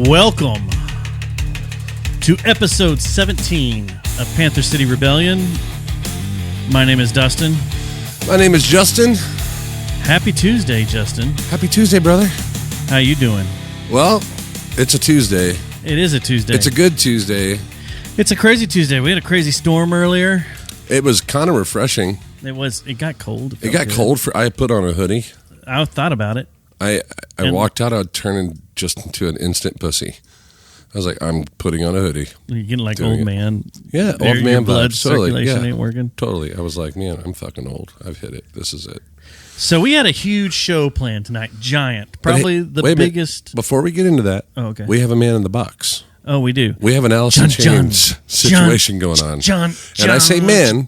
Welcome to episode 17 of Panther City Rebellion. My name is Dustin. My name is Justin. Happy Tuesday, Justin. Happy Tuesday, brother. How you doing? Well, it's a Tuesday. It is a Tuesday. It's a good Tuesday. It's a crazy Tuesday. We had a crazy storm earlier. It was kind of refreshing. It got cold. It got cold. I put on a hoodie. I thought about it. I walked out. I'd turn just into an instant pussy. I was like, I'm putting on a hoodie. You're getting like old man. Yeah, old man blood vibes. Totally. circulation ain't working. Totally. I was like, man, I'm fucking old. I've hit it. This is it. So we had a huge show planned tonight. Giant. Probably the biggest. Before we get into that, okay. We have a man in the box. Oh, we do. We have an Alice in Chains situation going on. And I say men,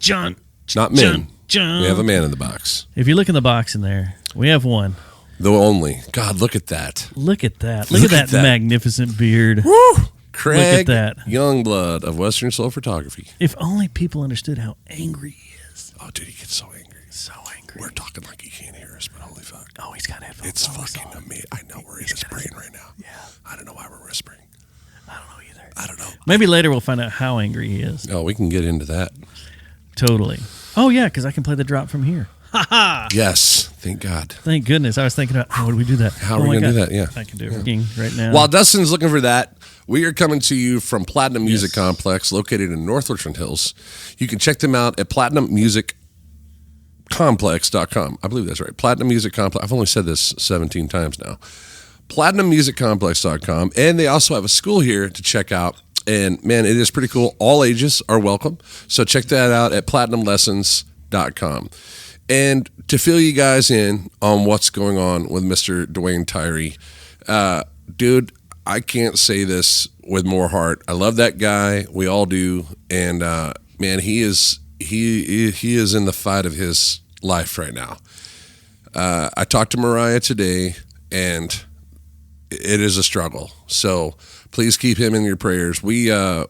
not men. We have a man in the box. If you look in the box in there, we have one. The only. God, look at that. Look at that. Look at that magnificent beard. Woo! Craig, look at that. Youngblood of Western Soul Photography. If only people understood how angry he is. Oh, dude, he gets so angry. So angry. We're talking like he can't hear us, but holy fuck. Oh, he's got headphones. It's fucking amazing. I know we're in his brain right now. Yeah. I don't know why we're whispering. I don't know either. I don't know. Maybe later we'll find out how angry he is. Oh, we can get into that. Totally. Oh, yeah, because I can play the drop from here. Ha-ha! Yes. Thank God. Thank goodness. I was thinking about how would we do that? How are we going to do that? Yeah. I can do it right now. While Dustin's looking for that, we are coming to you from Platinum Music Complex, located in North Richmond Hills. You can check them out at platinummusiccomplex.com. I believe that's right. Platinum Music Complex. I've only said this 17 times now. platinummusiccomplex.com. And they also have a school here to check out. And, man, it is pretty cool. All ages are welcome. So check that out at platinumlessons.com. And to fill you guys in on what's going on with Mr. Dwayne Tyree, dude, I can't say this with more heart. I love that guy. We all do. And, man, he is in the fight of his life right now. I talked to Mariah today, and it is a struggle. So please keep him in your prayers. We are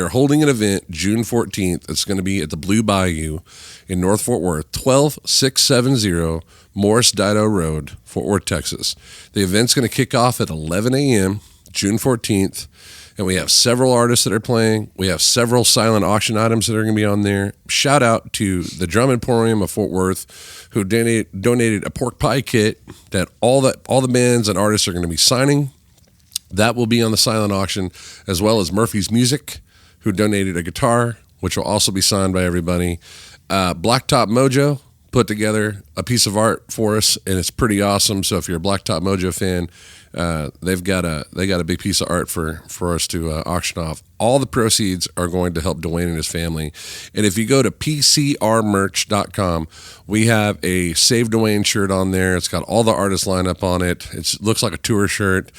holding an event June 14th. It's going to be at the Blue Bayou in North Fort Worth, 12670 Morris Dido Road, Fort Worth, Texas. The event's going to kick off at 11 a.m., June 14th, and we have several artists that are playing. We have several silent auction items that are going to be on there. Shout out to the Drum Emporium of Fort Worth, who donated a pork pie kit that all the bands and artists are going to be signing. That will be on the silent auction, as well as Murphy's Music, who donated a guitar, which will also be signed by everybody. Blacktop Mojo put together a piece of art for us, and it's pretty awesome. So if you're a Blacktop Mojo fan, they got a big piece of art for us to auction off. All the proceeds are going to help Dwayne and his family. And if you go to PCRmerch.com, we have a Save Dwayne shirt on there. It's got all the artists lined up on it. It looks like a tour shirt.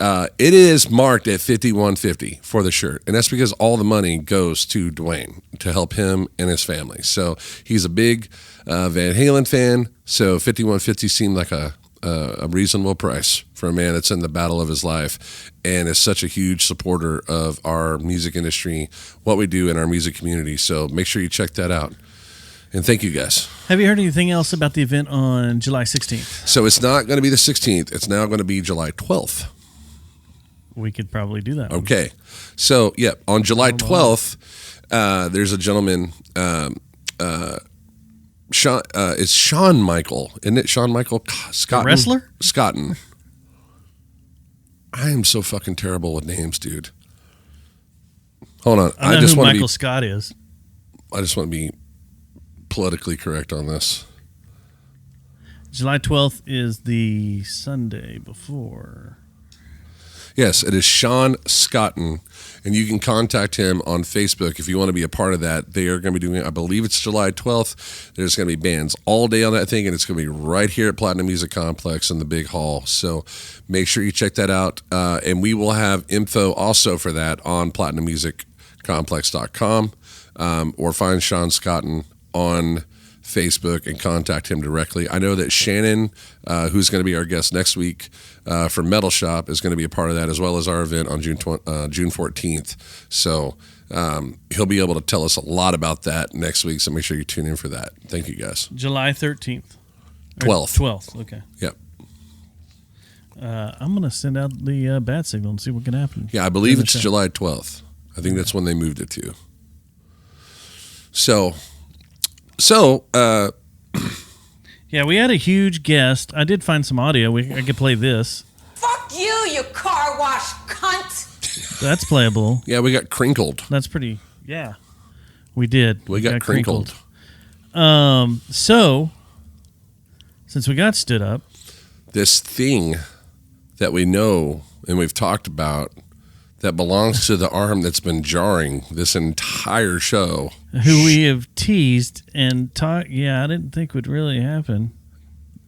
It is marked at $51.50 for the shirt, and that's because all the money goes to Dwayne to help him and his family. So he's a big Van Halen fan, so $51.50 seemed like a reasonable price for a man that's in the battle of his life and is such a huge supporter of our music industry, what we do in our music community. So make sure you check that out. And thank you, guys. Have you heard anything else about the event on July 16th? So it's not going to be the 16th. It's now going to be July 12th. We could probably do that. Okay. So, yeah, on July 12th, there's a gentleman, it's Shawn Michael. Isn't it Shawn Michael Scotton? The wrestler? Scotton. I am so fucking terrible with names, dude. Hold on. I know who Michael Scott is. I just want to be politically correct on this. July 12th is the Sunday before. Yes, it is Sean Scotton. And you can contact him on Facebook if you want to be a part of that. They are going to be doing, I believe it's July 12th. There's going to be bands all day on that thing, and it's going to be right here at Platinum Music Complex in the big hall. So make sure you check that out. And we will have info also for that on platinummusiccomplex.com, or find Sean Scotton on Facebook and contact him directly. I know that Shannon, who's going to be our guest next week from Metal Shop, is going to be a part of that, as well as our event on June 14th. So he'll be able to tell us a lot about that next week, so make sure you tune in for that. Thank you, guys. July 13th. 12th. 12th, okay. Yep. I'm going to send out the bat signal and see what can happen. Yeah, I believe it's July 12th. I think that's when they moved it to. So, yeah, we had a huge guest. I did find some audio. I could play this. Fuck you car wash cunt. That's playable. Yeah, we got crinkled. That's pretty. Yeah, we did. We got crinkled. So, since we got stood up, this thing that we know and we've talked about that belongs to the arm that's been jarring this entire show, who we have teased and talked. Yeah, I didn't think would really happen,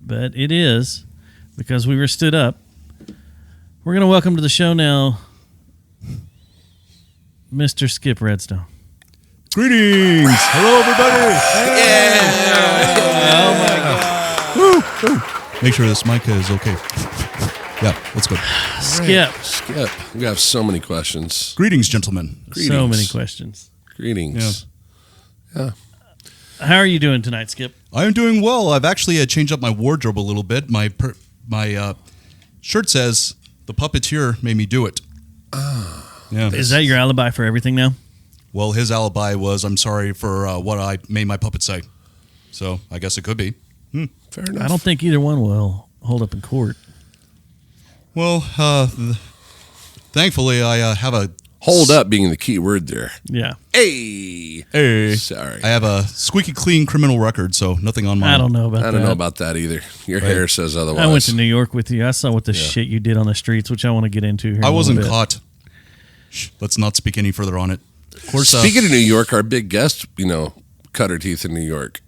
but it is, because we were stood up. We're going to welcome to the show now Mr. Skip Redstone. Greetings. Hello, everybody. Oh, my God. Woo. Make sure this mic is okay. Yeah, that's good. Skip. We have so many questions. Greetings, gentlemen. So many questions. Greetings. Yeah. How are you doing tonight, Skip? I am doing well. I've actually changed up my wardrobe a little bit. My shirt says, "The puppeteer made me do it." Yeah. Is that your alibi for everything now? Well, his alibi was, "I'm sorry for what I made my puppet say." So I guess it could be. Fair enough. I don't think either one will hold up in court. Well, thankfully, I have a... Hold up being the key word there. Yeah. Hey. Sorry. I have a squeaky clean criminal record, so nothing on mine. I don't know about that. I don't know about that either. Your hair says otherwise. I went to New York with you. I saw what the shit you did on the streets, which I want to get into here. I wasn't caught. Shh, let's not speak any further on it. Of course. Speaking of New York, our big guest, cut her teeth in New York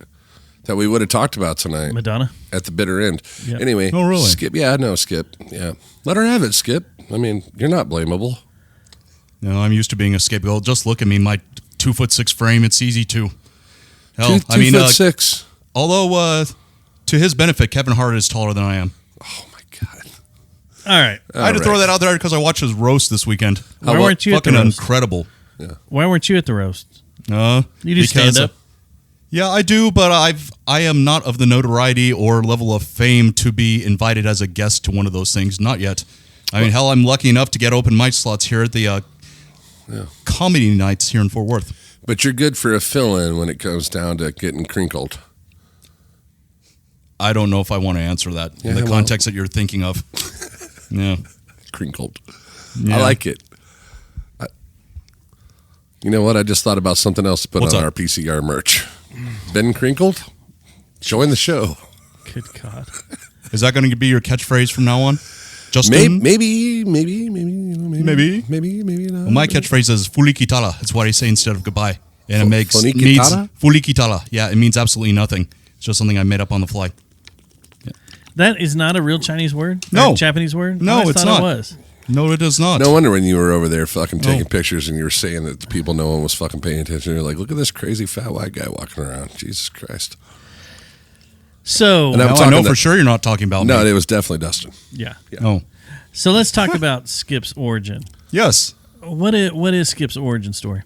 that we would have talked about tonight. Madonna. At the bitter end. Yep. Anyway. Oh, really? Skip. Yeah, no, Skip. Yeah. Let her have it, Skip. I mean, you're not blamable. No, I'm used to being a scapegoat. Just look at me, my 2'6" frame. It's easy to. Hell, Two 2'6". Although, to his benefit, Kevin Hart is taller than I am. Oh my God! All right. I had to throw that out there because I watched his roast this weekend. Why weren't you at the fucking roast? Incredible. Yeah. Why weren't you at the roast? You do stand up? Yeah, I do, but I am not of the notoriety or level of fame to be invited as a guest to one of those things. Not yet. I mean, hell, I'm lucky enough to get open mic slots here at the comedy nights here in Fort Worth. But you're good for a fill-in when it comes down to getting crinkled. I don't know if I want to answer that in the context that you're thinking of. Yeah. Crinkled. Yeah. I like it. You know what? I just thought about something else to put What's on up? our PCR merch. Been crinkled? Join the show. Good God. Is that going to be your catchphrase from now on? Justin? Maybe not. Well, my catchphrase is fulikitala. It's what I say instead of goodbye. And it means Fulikitala? fulikitala. Yeah, it means absolutely nothing. It's just something I made up on the fly. That is not a real Chinese word? No. Or Japanese word? No, I always it's thought not. It was. No, it does not. No wonder when you were over there fucking taking No. pictures and you were saying that the people, no one was fucking paying attention. You're like, look at this crazy fat white guy walking around. Jesus Christ. So, And I'm Now I talking know to- for sure you're not talking about No, me. it was definitely Dustin. yeah. Oh. So let's talk about Skip's origin. Yes. What is Skip's origin story?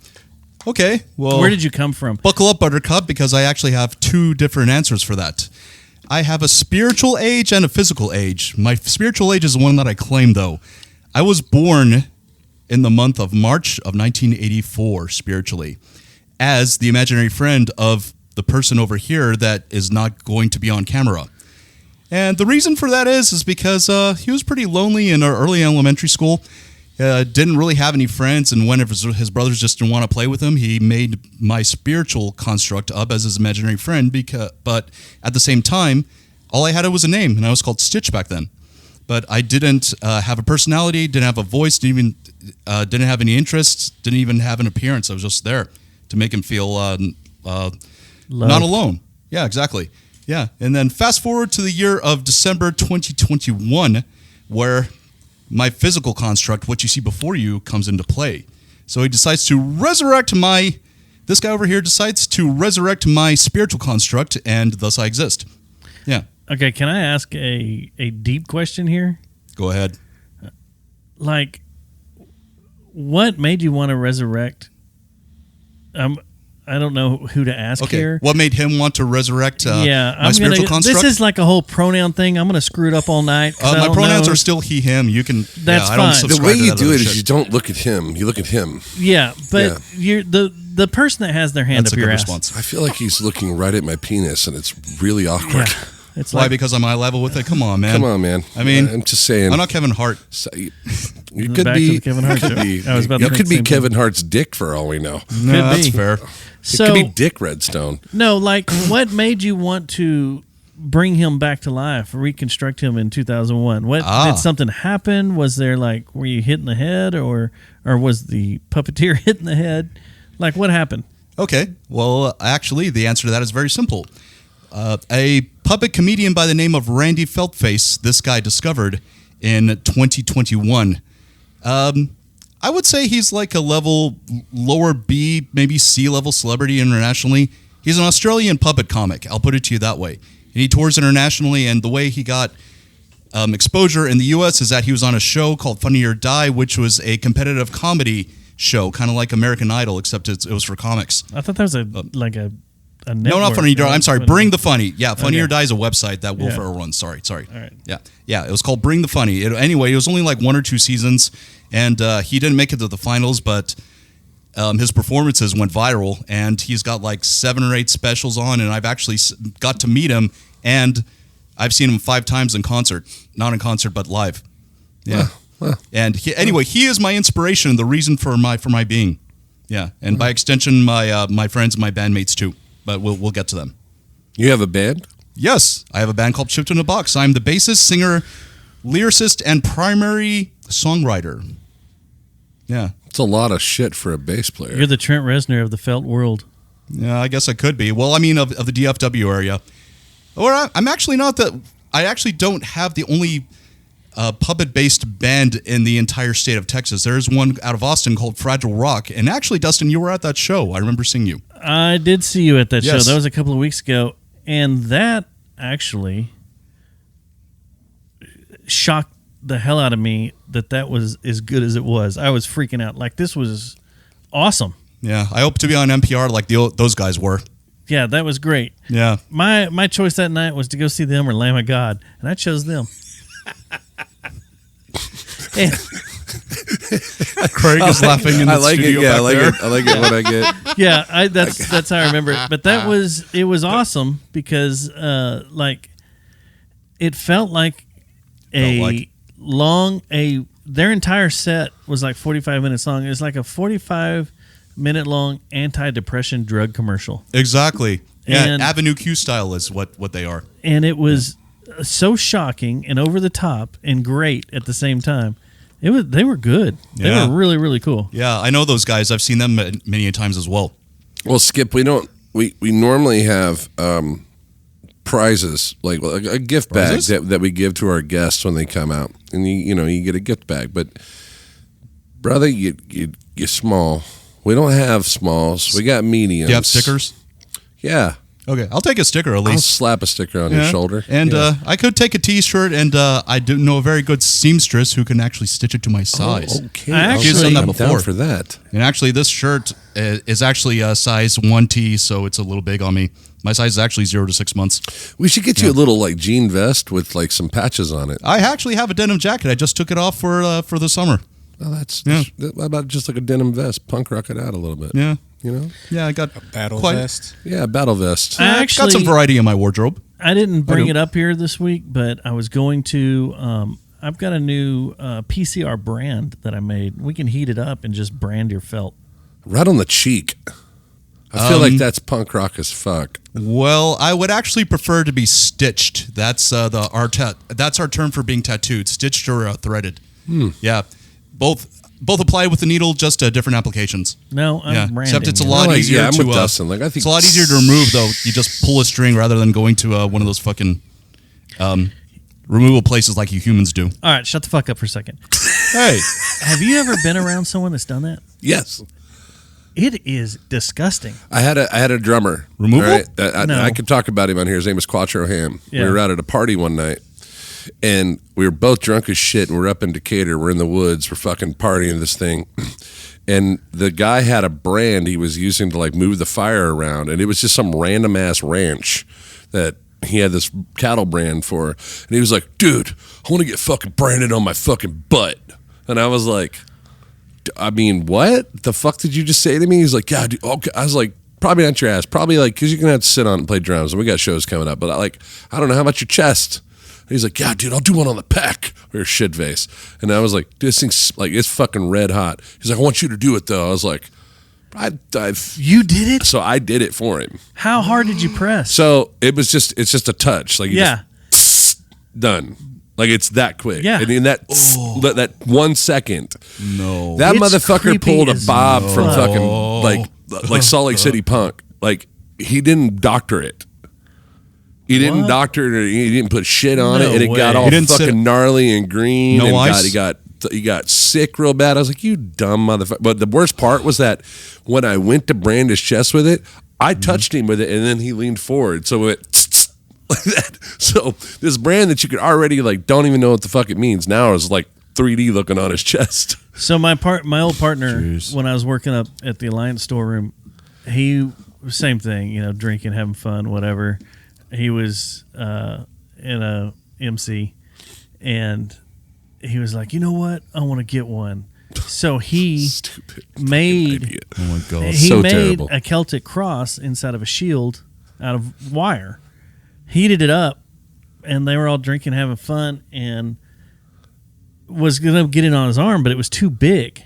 Okay. Well, Where did you come from? buckle up, Buttercup, because I actually have two different answers for that. I have a spiritual age and a physical age. My spiritual age is the one that I claim, though. I was born in the month of March of 1984, spiritually, as the imaginary friend of the person over here that is not going to be on camera. And the reason for that is because he was pretty lonely in early elementary school. Didn't really have any friends, and when his brothers just didn't want to play with him, he made my spiritual construct up as his imaginary friend. But at the same time, all I had was a name, and I was called Stitch back then. but I didn't have a personality, didn't have a voice, didn't have any interests, didn't even have an appearance. I was just there to make him feel not alone. Yeah, exactly. Yeah, and then fast forward to the year of December 2021, where my physical construct, what you see before you, comes into play. So he decides to resurrect this guy over here decides to resurrect my spiritual construct, and thus I exist. Yeah. Okay, can I ask a deep question here? Go ahead. Like, what made you want to resurrect? I don't know who to ask here. What made him want to resurrect my spiritual construct? This is like a whole pronoun thing. I'm going to screw it up all night. My pronouns are still he, him. You can. That's I don't fine. The way you do it shit. is you don't look at him. You look at him. Yeah, but you're the person that has their hand That's up a your good ass. response. I feel like he's looking right at my penis, and it's really awkward. Yeah. It's Why? like, Because I'm eye level with it? Come on, man. Come on, man. I mean, I'm just saying. I'm not Kevin Hart. So, you could Back to be. the Kevin Hart Could joke. be. I was about to You think could the be same Kevin Hart's dick for all we know. No, that's be. fair. It so could be Dick Redstone. no, like what made you want to bring him back to life, reconstruct him in 2001? What did something happen? Was there were you hit in the head, or was the puppeteer hit in the head? Like what happened? Okay. Well, actually, the answer to that is very simple. A puppet comedian by the name of Randy Feltface, this guy discovered in 2021. I would say he's like a level lower B, maybe C level celebrity internationally. He's an Australian puppet comic. I'll put it to you that way. And he tours internationally, and the way he got exposure in the U.S. is that he was on a show called Funny or Die, which was a competitive comedy show, kind of like American Idol, except it was for comics. I thought that was a network. No, not Funny or Die. I'm sorry, Bring the Funny. Yeah, Funny Okay. or Die is a website that Will Yeah. Ferrell runs. Sorry. All right. Yeah. It was called Bring the Funny. Anyway, it was only like 1 or 2 seasons, and he didn't make it to the finals, but his performances went viral, and he's got like 7 or 8 specials on, and I've actually got to meet him, and I've seen him 5 times in concert. Not in concert, but live. Yeah. Wow. And he is my inspiration, the reason for my being. Yeah, and by extension, my friends and my bandmates too. But we'll get to them. You have a band? Yes, I have a band called Shift in a Box. I'm the bassist, singer, lyricist, and primary songwriter. Yeah. It's a lot of shit for a bass player. You're the Trent Reznor of the felt world. Yeah, I guess I could be. Well, I mean, of the DFW area. Or I'm actually not that. I actually don't have the only puppet-based band in the entire state of Texas. There's one out of Austin called Fragile Rock. And actually, Dustin, you were at that show. I remember seeing you. I did see you at that show. Yes. That was a couple of weeks ago, and that actually shocked the hell out of me that was as good as it was. I was freaking out. Like, this was awesome. Yeah, I hope to be on NPR like those guys were. Yeah, that was great. Yeah. My choice that night was to go see them or Lamb of God, and I chose them. And Craig is laughing in the I like it. studio Yeah, I back like there. it. I like it when I get. yeah, that's how I remember it. But it was awesome because it felt like their entire set was like 45 minutes long. It was like a 45-minute long anti-depression drug commercial. Exactly. Yeah, And- Avenue Q style is what they are. And it was so shocking and over the top and great at the same time. They were good. They Yeah. were really, really cool. Yeah, I know those guys. I've seen them many times as well. Well, Skip, we normally have prizes like a gift bag Prizes? that we give to our guests when they come out, and you get a gift bag. But brother, you small. We don't have smalls. We got mediums. Do you have stickers? Yeah. Okay, I'll take a sticker at I'll least. slap a sticker on your shoulder. And I could take a T-shirt, and I do know a very good seamstress who can actually stitch it to my size. Okay. I actually- She's done that I'm before. down for that. And actually, this shirt is actually a size 1T, so it's a little big on me. My size is actually 0 to 6 months. We should get you a little like jean vest with like some patches on it. I actually have a denim jacket. I just took it off for the summer. Well, that's Yeah. how about just like a denim vest, punk rock it out a little bit. Yeah, You know? yeah. I got Battle quite, vest. Yeah, battle vest. I got some variety in my wardrobe. I didn't bring do. it up here this week, but I was going to. I've got a new PCR brand that I made. We can heat it up and just brand your felt. Right on the cheek. I feel like that's punk rock as fuck. Well, I would actually prefer to be stitched. That's that's our term for being tattooed, stitched or threaded. Yeah, both apply with the needle, just different applications. No, I'm branding. Except it's a lot easier. I'm with Dustin. Like I think it's a lot easier to remove though. You just pull a string rather than going to one of those fucking removal places like you humans do. All right, shut the fuck up for a second. Hey, have you ever been around someone that's done that? yes. It is disgusting. I had a drummer. Removal? Right? I could talk about him on here. His name was Quattro Ham. Yeah. We were out at a party one night, and we were both drunk as shit, and we're up in Decatur. We're in the woods. We're fucking partying this thing. And the guy had a brand he was using to like move the fire around, and it was just some random-ass ranch that he had this cattle brand for. And he was like, dude, I want to get fucking branded on my fucking butt. And I was like... I mean, what the fuck did you just say to me? He's like, yeah, dude, okay. I was like, probably not your ass. Probably like, because you're going to have to sit on and play drums. And we got shows coming up. But I don't know, how about your chest? And he's like, yeah, dude, I'll do one on the pec. Or shit face. And I was like, dude, this thing's like, it's fucking red hot. He's like, I want you to do it though. I was like, you did it? So I did it for him. How hard did you press? So it's just a touch. Like, you just, done. Like it's that quick. Yeah. And in that 1 second. no. That It's motherfucker creepy pulled a as Bob from fuck. fucking like Salt Lake City Punk. Like he didn't doctor it. He didn't What? doctor it. Or he didn't put shit on No it, and it got way. all He didn't fucking gnarly and green. No and ice? he got sick real bad. I was like, you dumb motherfucker. But the worst part was that when I went to brand his chest with it, I touched him with it, and then he leaned forward. So it like that. So this brand that you could already like don't even know what the fuck it means now is like 3D looking on his chest. So my old partner, Jeez. when I was working up at the Alliance storeroom, he same thing, drinking, having fun, whatever. He was in a MC, and he was like, you know what? I want to get one. So he made Oh my god. he So made terrible. a Celtic cross inside of a shield out of wire, heated it up, and they were all drinking, having fun, and was going to get it on his arm, but it was too big.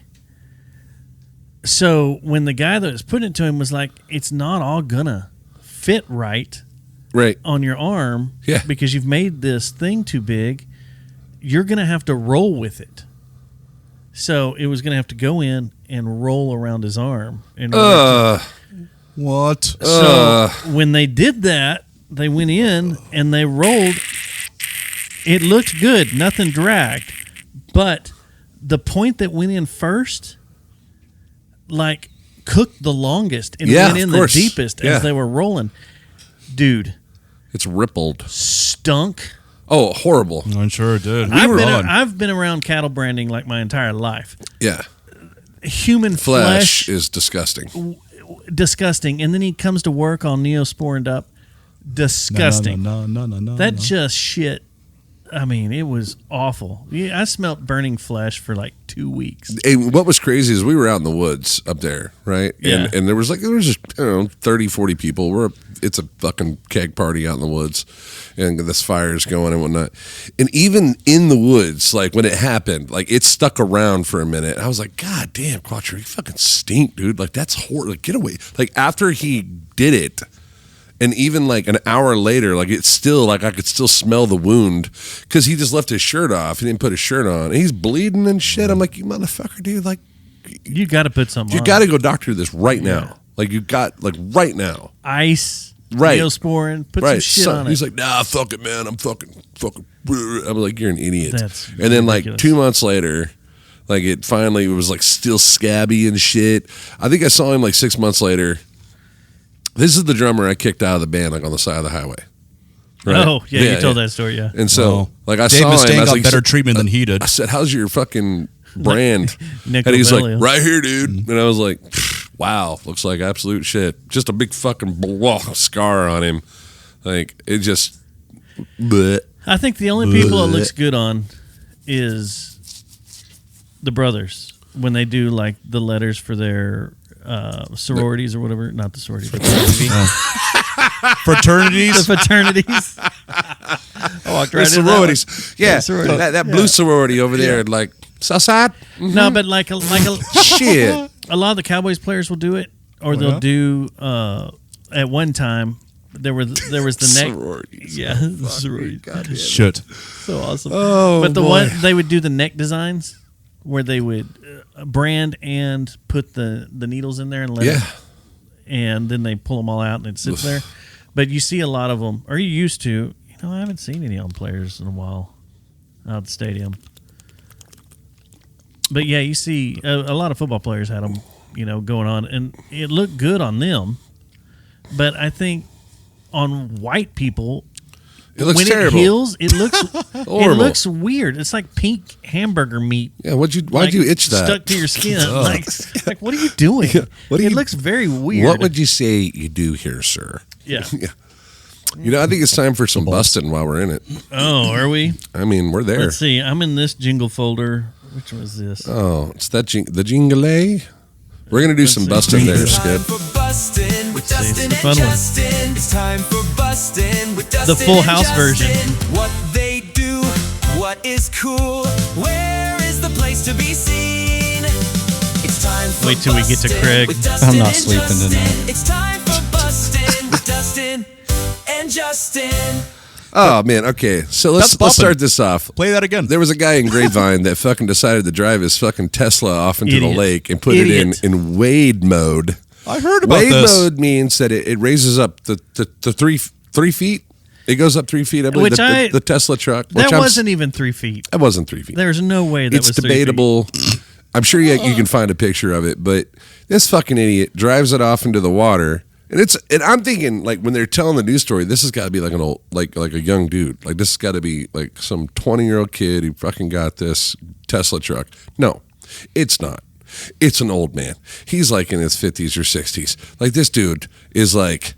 So when the guy that was putting it to him was like, it's not all going to fit right Right. on your arm because you've made this thing too big, you're going to have to roll with it. So it was going to have to go in and roll around his arm. What? So when they did that, they went in and they rolled. It looked good. Nothing dragged. But the point that went in first, like, cooked the longest and went in the deepest as they were rolling. Dude. It's rippled. Stunk. Oh, horrible. I'm sure it did. I've been around cattle branding like my entire life. Yeah. Human Flesh is disgusting. Disgusting. And then he comes to work all neosporined up. Disgusting. No. That just shit. I mean, it was awful. Yeah, I smelled burning flesh for like 2 weeks. And what was crazy is we were out in the woods up there, right? Yeah. And there was just, 30, 40 people. It's a fucking keg party out in the woods, and this fire's going and whatnot. And even in the woods, like when it happened, like it stuck around for a minute. I was like, God damn, Quattro, you fucking stink, dude. Like that's horrible. Like get away. Like after he did it, and even like an hour later, like it's still like I could still smell the wound because he just left his shirt off. He didn't put his shirt on. And he's bleeding and shit. I'm like, you motherfucker, dude. Like, you got to put something on. You got to go doctor this right now. Like you got like right now. Ice, right? Neosporin, put some shit on it. He's like, nah, fuck it, man. I'm fucking. I'm like, you're an idiot. That's and then ridiculous. like 2 months later, like it finally was like still scabby and shit. I think I saw him like 6 months later. This is the drummer I kicked out of the band, like on the side of the highway. Right? Oh, yeah, you told that story, yeah. And so, like, I Dave saw Mustaine him. I was got like, better treatment than he did. I said, "How's your fucking brand?" Nick And he's Lobelio. like, "Right here, dude." And I was like, "Wow, looks like absolute shit. Just a big fucking scar on him. Like it just." Bleh. I think the only people it looks good on is the brothers when they do like the letters for their sororities or whatever. Not the sorority, Fraternities. the fraternities. I walked right The into that one. sororities. Yeah, sorority. that blue sorority over there, like Southside. No, but like a Shit. a lot of the Cowboys players will do it, or they'll do at one time there was the neck. Sororities. Yeah, sororities. Shit. So awesome. Oh, but the boy. one they would do the neck designs where they would brand and put the needles in there and let it, and then they pull them all out and it sits there. But you see a lot of them, or you used to. I haven't seen any young players in a while out at the stadium. But yeah, you see a lot of football players had them, going on, and it looked good on them. But I think on white people, it looks when terrible. it heals, it looks Horrible. it looks weird. It's like pink hamburger meat. Yeah, why'd you itch that? Stuck to your skin. like what are you doing? It looks very weird. What would you say you do here, sir? Yeah. I think it's time for some busting while we're in it. Oh, are we? I mean, we're there. Let's see. I'm in this jingle folder. Which one is this? Oh, it's that the jingle. We're going to do some busting there, Skip. Fun one. It's time for busting with Dustin The Full House and version. Justin. What they do, what is cool, where is the place to be seen? It's time for Wait till we get to bustin' Craig. with Dustin I'm not and sleeping Justin. tonight. It's time for busting with Dustin and Justin. Oh, man. Okay. So let's start this off. Play that again. There was a guy in Grapevine that fucking decided to drive his fucking Tesla off into Idiot. the lake and put Idiot. it in wade mode. I heard about Wade this. mode means that it raises up the 3 feet. It goes up 3 feet. I believe the Tesla truck. That wasn't even 3 feet. That wasn't 3 feet. There's no way that It's was 3 feet. debatable. I'm sure you can find a picture of it, but this fucking idiot drives it off into the water. And I'm thinking, like, when they're telling the news story, this has got to be like an old, like a young dude. Like, this has got to be like some 20-year-old kid who fucking got this Tesla truck. No, it's not. It's an old man. He's like in his 50s or 60s. Like, this dude is like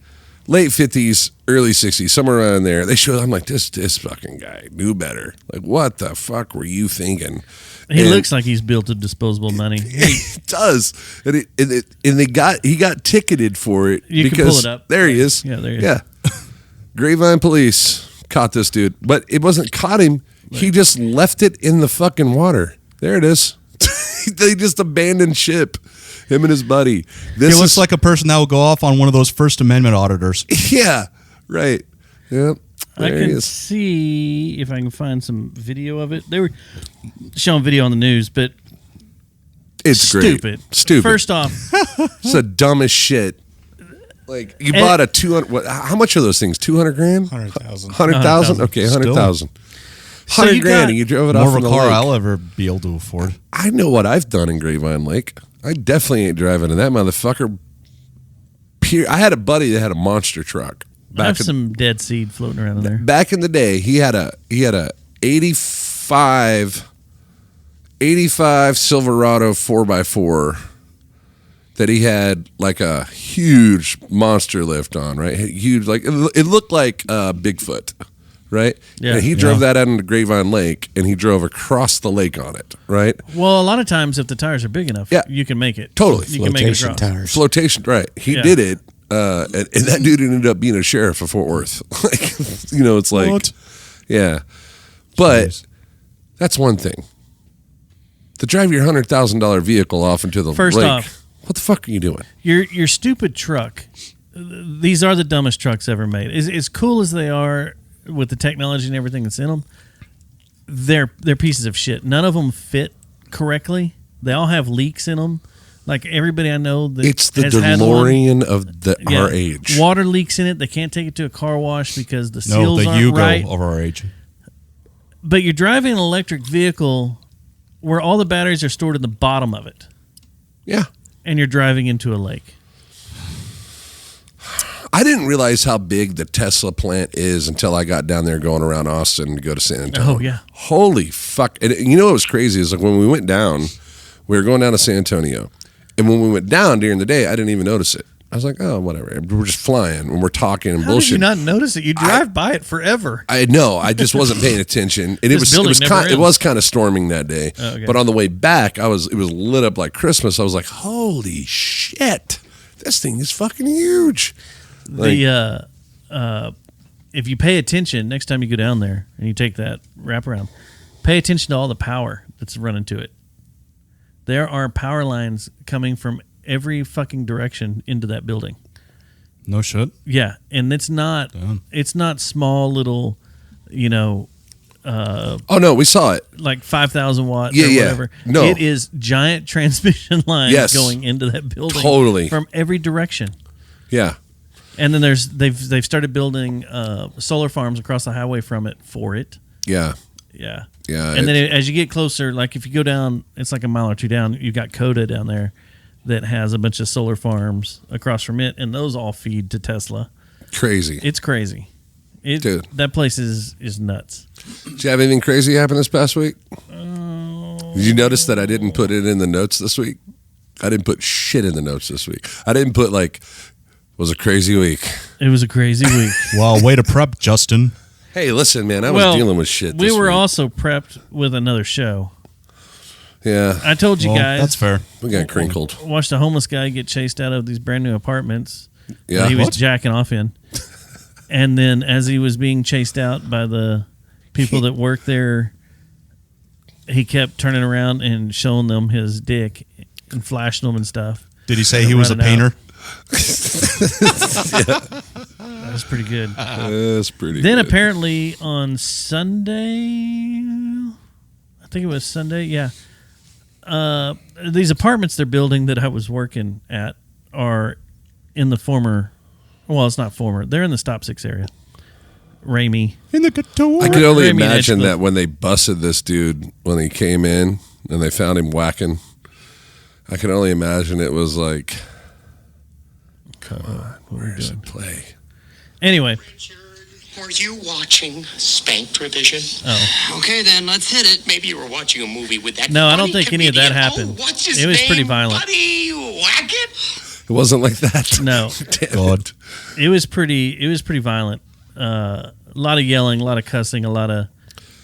late 50s, early 60s, somewhere around there. They showed, I'm like, this fucking guy knew better. Like, what the fuck were you thinking? He looks like he's built of disposable money. He does, and he got ticketed for it. You because, can pull it up. There he is. Yeah, there he is. Yeah, Grapevine police caught this dude, but it wasn't caught him. He just left it in the fucking water. There it is. They just abandoned ship. Him and his buddy. This He looks like a person that will go off on one of those First Amendment auditors. Yeah, right. Yep. I There he can is. see if I can find some video of it. They were showing video on the news, but It's stupid. great. Stupid. First off, It's the dumbest shit. Like, you bought a 200. How much are those things? 200 grand? 100,000. 100,000? Okay, 100,000. So 100 you grand, got and you drove it More off of in a the car lake. I'll ever be able to afford. I know what I've done in Grapevine Lake. I definitely ain't driving in that motherfucker. I had a buddy that had a monster truck. I have some dead seed floating around in there. Back in the day, he had a 85 Silverado 4x4 that he had like a huge monster lift on, right? Huge, like it looked like Bigfoot, right? Yeah. And he drove that out into Grapevine Lake, and he drove across the lake on it, right? Well, a lot of times, if the tires are big enough, Yeah. you can make it. Totally. You can make it Flotation across. tires. Flotation, right? He Yeah. did it, and that dude ended up being a sheriff of Fort Worth. Like, it's like, What? yeah. But Jeez. that's one thing. To drive your $100,000 vehicle off into the First lake, off, what the fuck are you doing? Your stupid truck. These are the dumbest trucks ever made. As cool as they are with the technology and everything that's in them, they're pieces of shit. None of them fit correctly. They all have leaks in them. Like everybody I know that It's the has had one, DeLorean of our age. Water leaks in it. They can't take it to a car wash because the No, seals the aren't Yugo right. of our age. But you're driving an electric vehicle where all the batteries are stored in the bottom of it, Yeah. and you're driving into a lake. I didn't realize how big the Tesla plant is until I got down there going around Austin to go to San Antonio. Oh, yeah. Holy fuck. And you know what was crazy is like when we went down, we were going down to San Antonio. And when we went down during the day, I didn't even notice it. I was like, oh, whatever. We're just flying and we're talking and How bullshit. did you not notice it? You drive by it forever. I know. I just wasn't paying attention, and This building never it was ends. kind of storming that day. Oh, okay. But on the way back, it was lit up like Christmas. I was like, holy shit, this thing is fucking huge. Like, If you pay attention next time you go down there and you take that wraparound, pay attention to all the power that's running to it. There are power lines coming from every fucking direction into that building. No shit. Yeah, and it's not small little, Oh no, we saw it. like 5,000 watt Yeah, or yeah. whatever. No. It is giant transmission lines Yes. going into that building. Totally. From every direction. Yeah. And then they've started building solar farms across the highway from it for it. Yeah. Yeah. Yeah. And then as you get closer, like if you go down, it's like a mile or two down, you've got Coda down there that has a bunch of solar farms across from it, and those all feed to Tesla. Crazy. It's crazy. Dude. That place is nuts. Did you have anything crazy happen this past week? Did you notice that I didn't put it in the notes this week? I didn't put shit in the notes this week. I didn't put was a crazy week. It was a crazy week. Well, way to prep, Justin. Hey, listen, man, I was dealing with shit this We were week. also prepped with another show. Yeah. I told you Well, guys. that's fair. We got crinkled. Watched a homeless guy get chased out of these brand new apartments Yeah. that he was What? jacking off in. And then as he was being chased out by the people that work there, he kept turning around and showing them his dick and flashing them and stuff. Did he say he was a Running out. painter? That was pretty good. That's pretty Then good. apparently on Sunday, I think it was Sunday, yeah. These apartments they're building that I was working at are in the former, well, it's not former, they're in the Stop 6 area. Ramey. In the guitar. I could only Remy and imagine Edgewood. that when they busted this dude, when he came in and they found him whacking, I can only imagine it was like, come on, where's the play? Anyway, Were you watching Spank Revision? oh. Okay, then let's hit it. Maybe you were watching a movie with that. No, I don't funny think any of that comedian. happened. Oh, what's his It was name? pretty violent. Buddy Wackett? It wasn't like that. No. Damn God. it. It was pretty violent. A lot of yelling, a lot of cussing, a lot of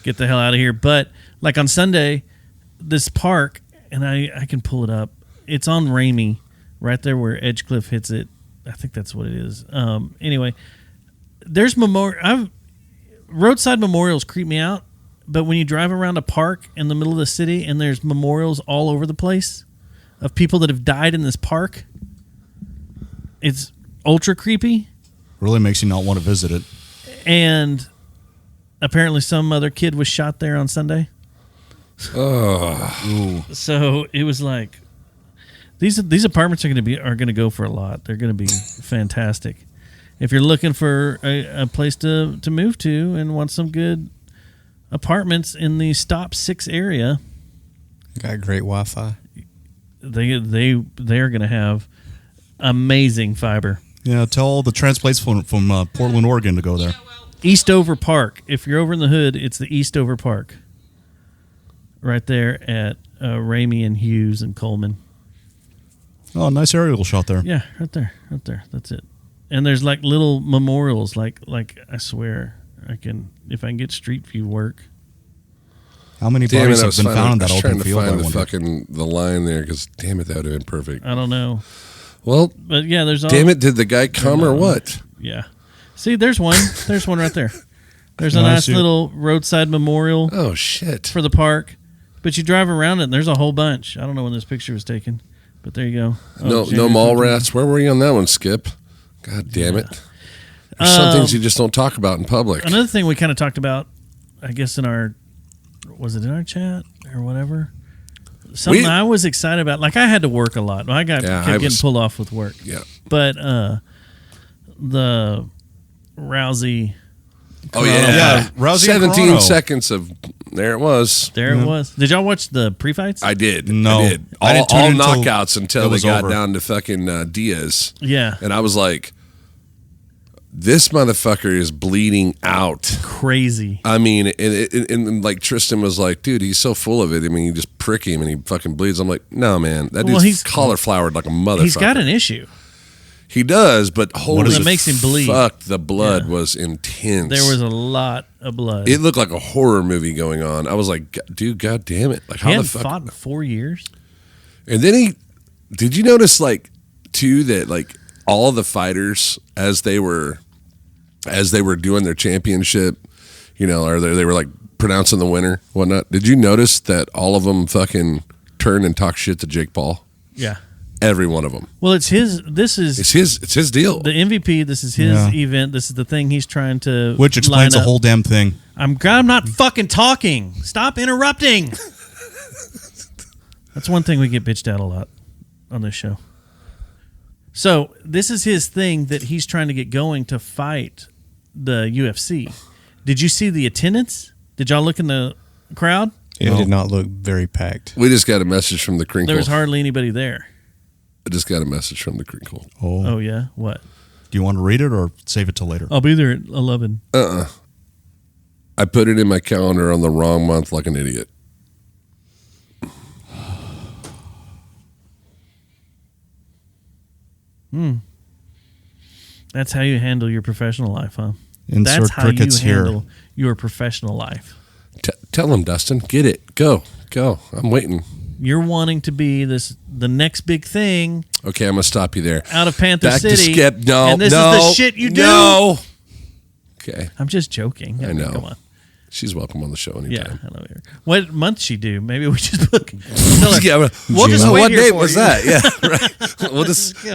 get the hell out of here. But like on Sunday, this park, and I can pull it up. It's on Ramey, right there where Edgecliff hits it. I think that's what it is. Anyway, there's roadside memorials creep me out. But when you drive around a park in the middle of the city and there's memorials all over the place of people that have died in this park, it's ultra creepy. Really makes you not want to visit it. And apparently some other kid was shot there on Sunday. So it was like these apartments are going to go for a lot. They're going to be fantastic. If you're looking for a place to move to and want some good apartments in the Stop 6 area, Got great Wi-Fi. they are going to have amazing fiber. Yeah, tell all the transplants from Portland, Oregon to go there. Eastover Park. If you're over in the hood, it's the Eastover Park. Right there at Ramey and Hughes and Coleman. Oh, nice aerial shot there. Yeah, right there. That's it. And there's like little memorials, like I swear, if I can get Street View work. How many Damn it, bodies I have was been finding- found in I that was open trying to field? I find wonder? the line there because damn it, that would have been perfect. I don't know. Well, But yeah, there's all. damn it, did the guy come or what? Yeah. See, there's one. There's one right there. There's a No, I nice see it. little roadside memorial Oh shit! for the park. But you drive around it and there's a whole bunch. I don't know when this picture was taken, but there you go. No, Oh, no January mall 15th. rats. Where were you on that one, Skip? God damn it! There's some things you just don't talk about in public. Another thing we kind of talked about, I guess in our chat or whatever? Something I was excited about. Like I had to work a lot. I kept getting pulled off with work. Yeah. But the Rousey. Oh Yeah, Rousey 17 and Corona. seconds of there it was. There it was. Did y'all watch the pre-fights? I did. No. I did. I didn't tune All in until knockouts until it they was got over. down to fucking Diaz. Yeah. And I was like, this motherfucker is bleeding out. Crazy. I mean, and like Tristan was like, dude, he's so full of it. I mean, you just prick him and he fucking bleeds. I'm like, no, man, that dude's he's cauliflowered like a motherfucker. He's got an issue. He does, but holy That makes him bleed. fuck, the blood was intense. There was a lot of blood. It looked like a horror movie going on. I was like, dude, god damn it. Like, He how the hadn't fuck? fought in 4 years. And then did you notice, like, too, that, like, all the fighters, as they were doing their championship, you know, or they were, like, pronouncing the winner, whatnot. Did you notice that all of them fucking turned and talked shit to Jake Paul? Yeah. Every one of them. Well, it's his. It's his deal. The MVP. This is his event. This is the thing he's trying to. Which explains the whole damn thing. I'm not fucking talking. Stop interrupting. That's one thing we get bitched out a lot on this show. So this is his thing that he's trying to get going to fight the UFC. Did you see the attendance? Did y'all look in the crowd? It did not look very packed. We just got a message from the Crinkle. There was hardly anybody there. I just got a message from the Crinkle. Oh yeah? What? Do you want to read it or save it till later? I'll be there at 11. I put it in my calendar on the wrong month like an idiot. That's how you handle your professional life, huh? Insert That's how crickets you here. handle your professional life. Tell him, Dustin. Get it. Go. I'm waiting. You're wanting to be the next big thing. Okay, I'm going to stop you there. Out of Panther Back City. to Skip. No, and this is the shit you do. No. Okay. I'm just joking. I know. Come on. She's welcome on the show anytime. Yeah, I love her. What month she do? Maybe we just book. Tell her, Yeah, we'll just wait what here date for was you. that? Yeah, right. We'll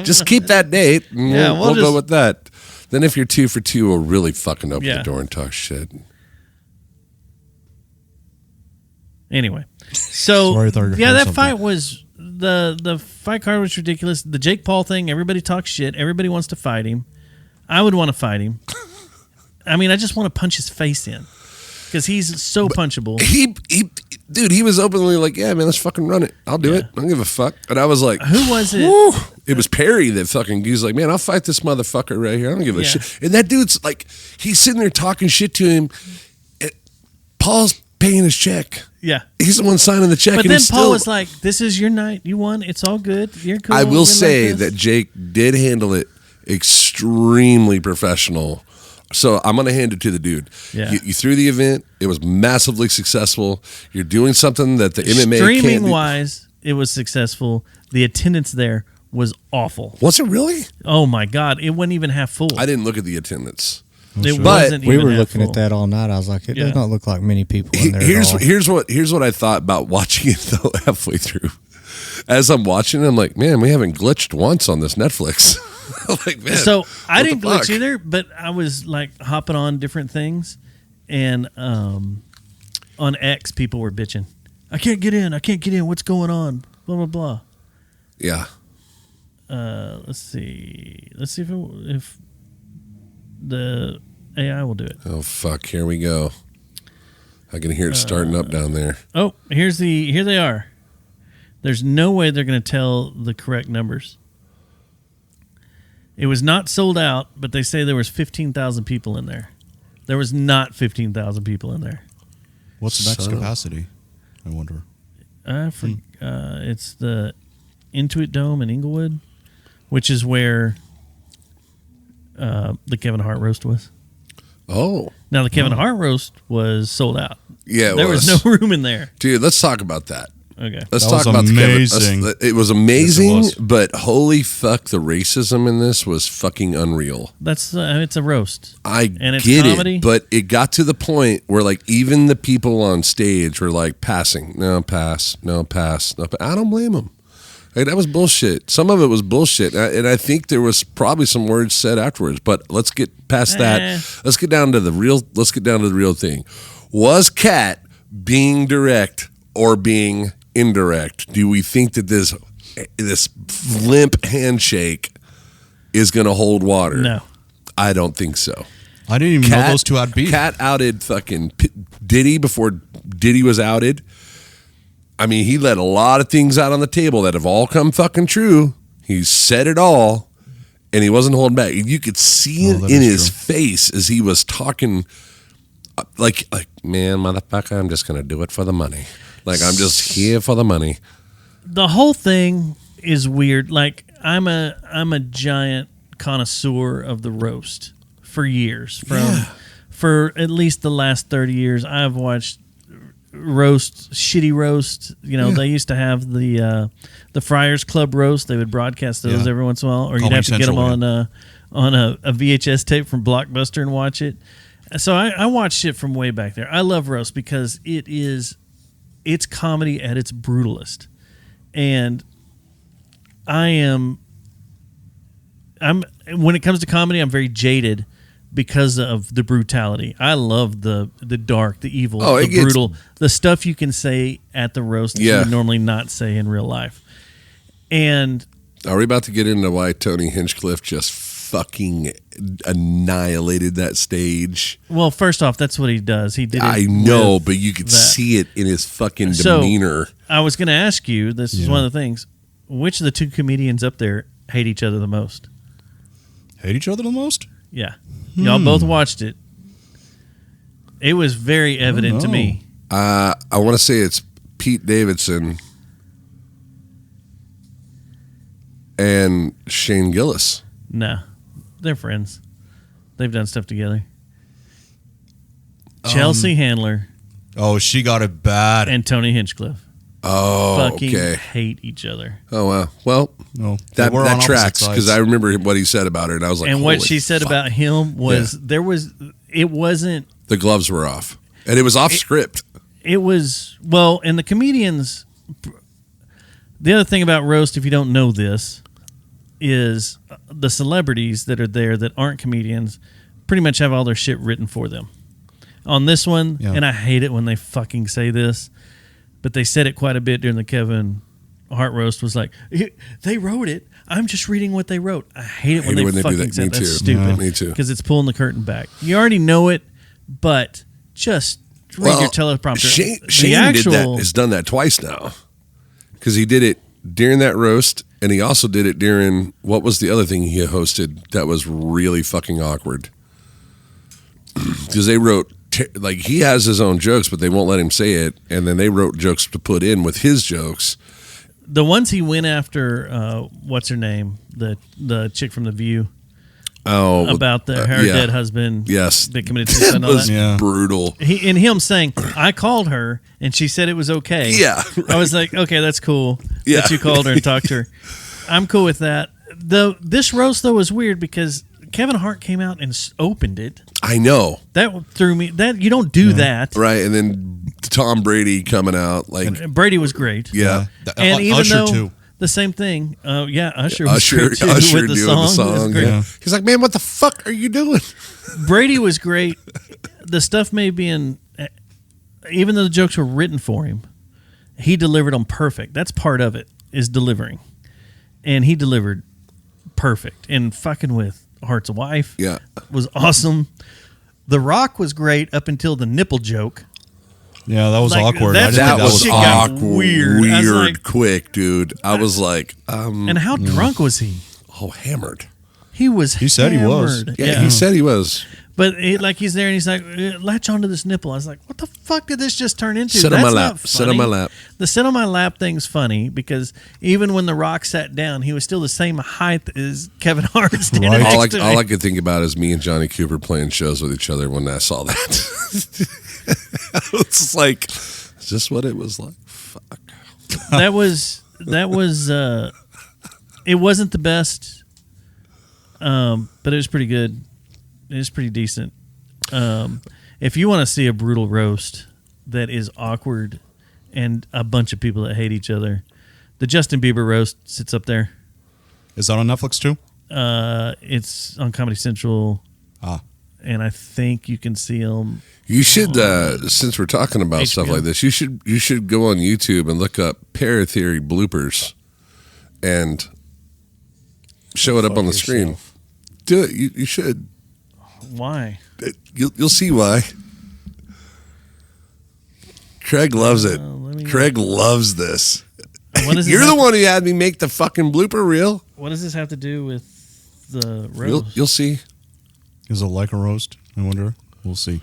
just keep that date. And Yeah, we'll we'll go with that. Then if you're 2 for 2, we'll really fucking open Yeah. the door and talk shit. Anyway, so Sorry, I thought you were yeah, saying that something. fight was the fight card was ridiculous. The Jake Paul thing, everybody talks shit. Everybody wants to fight him. I would want to fight him. I mean, I just want to punch his face in because he's so punchable. He was openly like, yeah, man, let's fucking run it. I'll do it. I don't give a fuck. And I was like, Who was it? Woo. It was Perry that fucking, he was like, man, I'll fight this motherfucker right here. I don't give a Yeah. shit. And that dude's like, he's sitting there talking shit to him. Paul's paying his check. Yeah. He's the one signing the check. But and then he's Paul still, was like, this is your night. You won. It's all good. You're cool. I will You're say like this. that Jake did handle it extremely professional. So I'm going to hand it to the dude. Yeah. You threw the event. It was massively successful. You're doing something that the MMA can't Streaming do. wise, it was successful. The attendance there was awful. Was it really? Oh my God. It wasn't even half full. I didn't look at the attendance. It But wasn't We even were half looking full. at that all night. I was like, it Yeah. does not look like many people in there at all. Here's what I thought about watching it though halfway through. As I'm watching it, I'm like, man, we haven't glitched once on this Netflix. I'm like, man. So I what the didn't glitch fuck? either, but I was like hopping on different things, and on X people were bitching. I can't get in. What's going on? Blah blah blah. Yeah. Let's see if the AI will do it. Oh fuck! Here we go. I can hear it starting up down there. Oh, here they are. There's no way they're going to tell the correct numbers. It was not sold out, but they say there was 15,000 people in there. There was not 15,000 people in there. What's the max capacity? I wonder. It's the Intuit Dome in Inglewood, which is where the Kevin Hart roast was. Oh. Now, the Kevin Hart roast was sold out. Yeah, there was no room in there. Dude, let's talk about that. Okay. Let's That talk was about amazing. it was amazing, Yes, it was. but holy fuck, the racism in this was fucking unreal. That's it's a roast. I And it's get comedy? it, but it got to the point where like even the people on stage were like passing, no pass, no pass, no. I don't blame them. Like, that was bullshit. Some of it was bullshit, and I think there was probably some words said afterwards. But let's get past that. Let's get down to the real. Let's get down to the real thing. Was Kat being direct or being indirect? Do we think that this limp handshake is going to hold water? No. I don't think so. I didn't even know those two had beef. Kat outed fucking Diddy before Diddy was outed. I mean, he let a lot of things out on the table that have all come fucking true. He said it all, and he wasn't holding back. You could see it that in is his true. face as he was talking, like, man, motherfucker, I'm just going to do it for the money. Like, I'm just here for the money. The whole thing is weird. Like, I'm a giant connoisseur of the roast for years. For at least the last 30 years, I've watched shitty roast. You know, they used to have the Friars Club roast. They would broadcast those every once in a while, or you'd have to get them on a VHS tape from Blockbuster and watch it. So I watched it from way back there. I love roast because it's comedy at its brutalist, and I'm when it comes to comedy, I'm very jaded because of the brutality. I love the dark, the evil, the brutal, the stuff you can say at the roast that you would normally not say in real life. And are we about to get into why Tony Hinchcliffe just fucking annihilated that stage? Well, first off, that's what he does. He did it. I know, but you could see it in his fucking demeanor. I was going to ask you, this is one of the things, which of the two comedians up there hate each other the most? Hate each other the most? Yeah. Y'all both watched it. It was very evident to me. I want to say it's Pete Davidson and Shane Gillis. No. They're friends. They've done stuff together. Chelsea Handler. Oh, she got it bad. And Tony Hinchcliffe. Oh, fucking okay. hate each other. Oh, wow. Well, that tracks because I remember what he said about her, and I was like, and what she said about him was it wasn't. The gloves were off, and it was off script. It was, well, and the comedians, the other thing about roast, if you don't know this, is the celebrities that are there that aren't comedians pretty much have all their shit written for them. On this one, and I hate it when they fucking say this, but they said it quite a bit during the Kevin Hart roast, was like, they wrote it. I'm just reading what they wrote. I hate it when they fucking say that. That's stupid. Me too. Because it's pulling the curtain back. You already know it, but just read your teleprompter. Shane has done that twice now. Because he did it during that roast, and he also did it during, what was the other thing he hosted that was really fucking awkward? Because they wrote, like, he has his own jokes, but they won't let him say it, and then they wrote jokes to put in with his jokes. The ones he went after, what's her name? The chick from The View. Oh, about her dead husband. Yes, that committed suicide. That was brutal. And him saying, "I called her and she said it was okay." Yeah, right. I was like, "Okay, that's cool that you called her and talked to her." I'm cool with that. This roast though was weird because Kevin Hart came out and opened it. I know that threw me. That you don't do that, right? And then Tom Brady coming out like and Brady was great. Yeah, and even Usher though. too. The same thing. Usher was great too, Usher with the song. Yeah. He's like, man, what the fuck are you doing? Brady was great. The stuff may be in, even though the jokes were written for him, he delivered them perfect. That's part of it, is delivering. And he delivered perfect. And fucking with Hart's wife was awesome. The Rock was great up until the nipple joke. Yeah, that was awkward. That was awkward, weird, quick, dude. I was like, and how drunk was he? Oh, hammered. He was. He said he was. Yeah, he said he was. But he's there and he's like, latch onto this nipple. I was like, what the fuck did this just turn into? Sit on my lap. Sit on my lap. The sit on my lap thing's funny because even when The Rock sat down, he was still the same height as Kevin Hart standing next to me. All I could think about is me and Johnny Cooper playing shows with each other when I saw that. It's like, is this what it was like? Fuck. That was it wasn't the best, but it was pretty good. It was pretty decent. If you want to see a brutal roast that is awkward and a bunch of people that hate each other, the Justin Bieber roast sits up there. Is that on Netflix too? It's on Comedy Central. And I think you can see them. You should, since we're talking about HBO. Stuff like this, you should go on YouTube and look up Paratheory bloopers and show it up on the screen. Do it. You should. Why? You'll see why. Craig loves it. Craig loves this. You're the one who had me make the fucking blooper reel. What does this have to do with the roast? You'll see. Is it like a roast? I wonder. We'll see.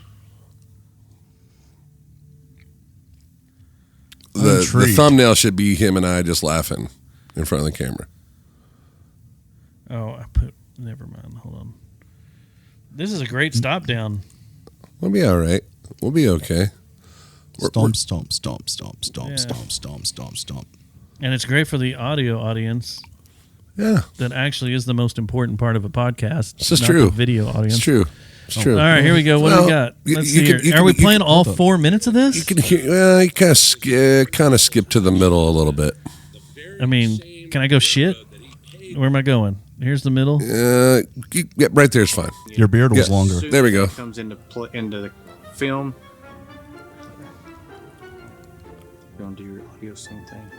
The thumbnail should be him and I just laughing in front of the camera. Oh, never mind. Hold on. This is a great stop down. We'll be all right. We'll be okay. Stomp, stomp, stomp, stomp, stomp, stomp, stomp, stomp, stomp. And it's great for the audio audience. Yeah. That actually is the most important part of a podcast. This is true. The video audience. It's true. It's true. All right, here we go. What do we got? Let's see here. Are we playing all 4 minutes of this? You can hear. You kind of skip to the middle a little bit. I mean, can I go shit? Where am I going? Here's the middle. Yeah, right there's fine. Your beard was longer. There we go. Comes into the film. Going to do your audio same thing.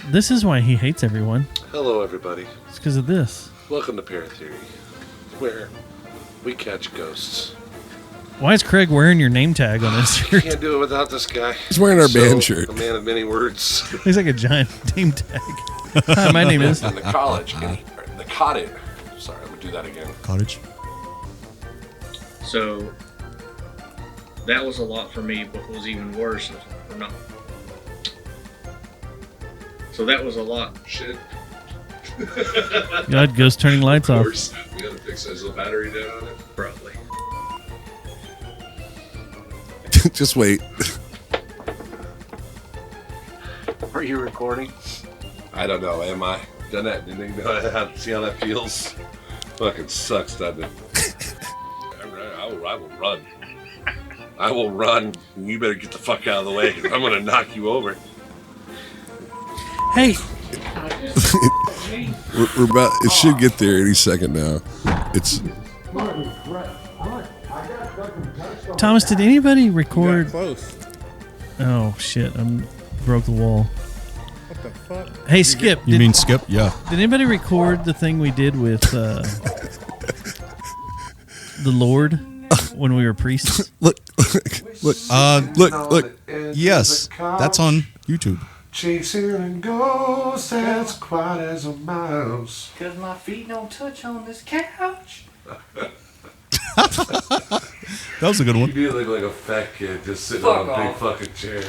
This is why he hates everyone. Hello, everybody. It's because of this. Welcome to Pair Theory, where we catch ghosts. Why is Craig wearing your name tag on his shirt? Can't do it without this guy. He's wearing our band shirt. A man of many words. He's like a giant name tag. Hi, my name is. In the cottage. Sorry, I'm going to do that again. Cottage. So that was a lot for me, but what was even worse is not. So that was a lot. Shit. God, ghost turning lights off. We got to fix this little battery down on it. Probably. Just wait. Are you recording? I don't know. Am I? Done that? Didn't know see how that feels? Fucking sucks, doesn't it? I will run. I will run. You better get the fuck out of the way. I'm gonna knock you over. Hey. we're about. It should get there any second now. It's. Thomas, did anybody record? Close. Oh shit! I broke the wall. What the fuck? Hey, Skip. You mean Skip? Yeah. Did anybody record the thing we did with the Lord when we were priests? Look. Yes, that's on YouTube. Chasing a ghost as quiet as a mouse. Because my feet don't touch on this couch. That was a good one. You do look like a fat kid just sitting Fuck on a big off. fucking chair.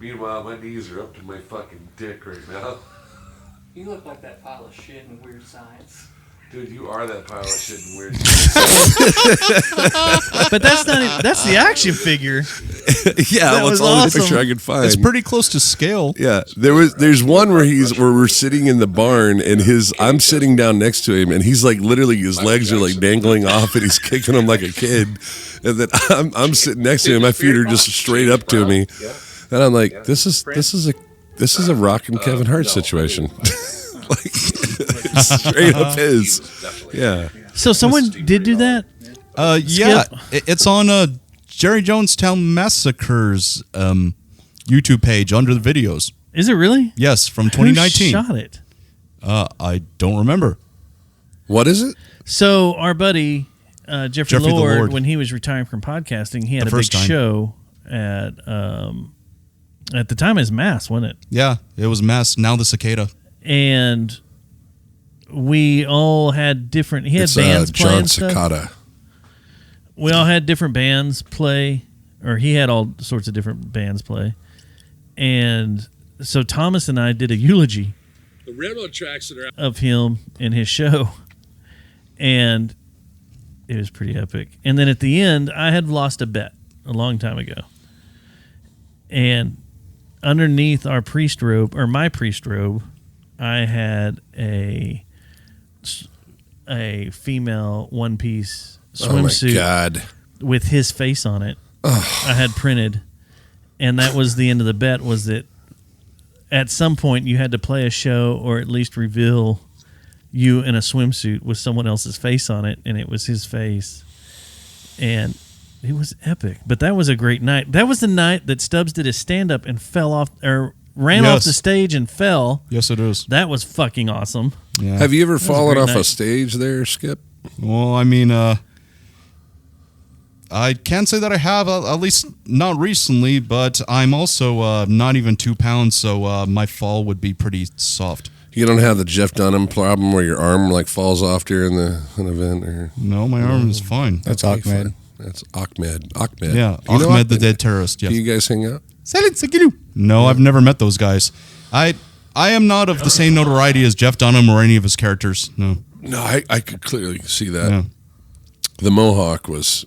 Meanwhile, my knees are up to my fucking dick right now. You look like that pile of shit in Weird Science. Dude, you are that pile of shit and weird. But that's not. That's the action figure. Yeah, That what's was the only awesome. picture I could find? It's pretty close to scale. Yeah, there's one where we're sitting in the barn and I'm sitting down next to him and he's like literally his legs are like dangling off and he's kicking them like a kid, and then I'm sitting next to him, my feet are just straight up to me, and I'm like, this is a Rock and Kevin Hart situation, like straight up his, yeah. So someone did do that. Yeah, it's on Jerry Jonestown Massacre's YouTube page under the videos. Is it really? Yes, from Who 2019. shot it? I don't remember. What is it? So our buddy Jeffrey the Lord, Lord. when he was retiring from podcasting, he had The a big first time. show at the time it was Mass, wasn't it? Yeah, it was Mass. Now the Cicada. And we all had different. He had It's bands John playing stuff. Cicada. We all had different bands play, or he had all sorts of different bands play. And so Thomas and I did a eulogy The railroad tracks that are out. of him in his show. And it was pretty epic. And then at the end, I had lost a bet a long time ago. And underneath our priest robe, or my priest robe, I had a female one-piece swimsuit Oh my God. with his face on it. I had printed, and that was the end of the bet. Was that at some point you had to play a show or at least reveal you in a swimsuit with someone else's face on it, and it was his face, and it was epic. But that was a great night. That was the night that Stubbs did his stand-up and fell off, or ran off the stage and fell. Yes, it is. That was fucking awesome. Yeah. Have you ever was a fallen great off night. a stage there, Skip? Well, I mean, I can't say that I have, at least not recently, but I'm also not even 2 pounds, so my fall would be pretty soft. You don't have the Jeff Dunham problem where your arm like falls off during an event, or No, my arm is fine. That's Ahmed. That's Ahmed. Yeah, You know Ahmed the dead terrorist. Yeah. Do you guys hang out? No, I've never met those guys. I am not of the same notoriety as Jeff Dunham or any of his characters. No. No, I could clearly see that. Yeah. The mohawk was,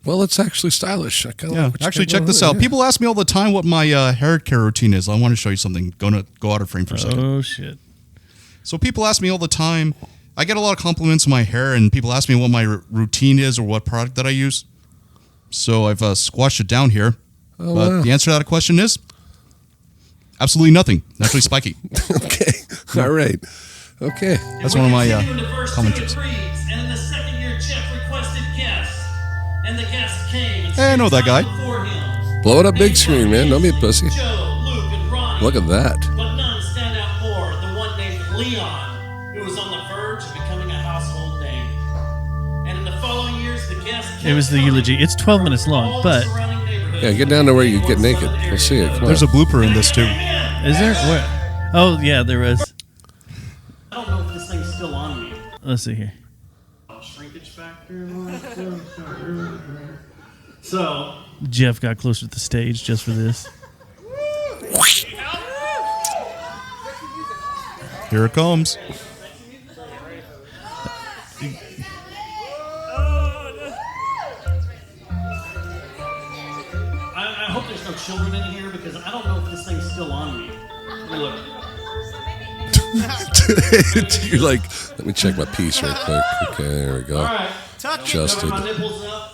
well, it's actually stylish. I kind of Yeah, actually, check this out. People ask me all the time what my hair care routine is. I want to show you something. Go out of frame for a second. Oh shit! So people ask me all the time. I get a lot of compliments on my hair, and people ask me what my routine is or what product that I use. So I've squashed it down here. But the answer to that question is absolutely nothing. Naturally spiky. Okay. All right. Okay. That's one of my commentaries. And in the second year, Jeff requested guests. And the guests came. Hey, I know that guy. Blow it up big screen, man. Don't be a pussy. Joe, Luke, and Ronnie. Look at that. But none stand out more than one named Leon, who was on the verge of becoming a household name. And in the following years, the guests. It was the eulogy. It's 12 minutes long, but. Yeah, get down to where you get naked. Let's see it. Come There's on. a blooper in this too. Is there? What? Oh, yeah, there is. I don't know if this thing's still on me. Let's see here. Shrinkage factor. So, Jeff got closer to the stage just for this. Here it comes. I hope there's no children in here because I don't know if this thing's still on me. Look. You're like, let me check my piece real quick. Okay, there we go. All right. Adjusted. My nipples up.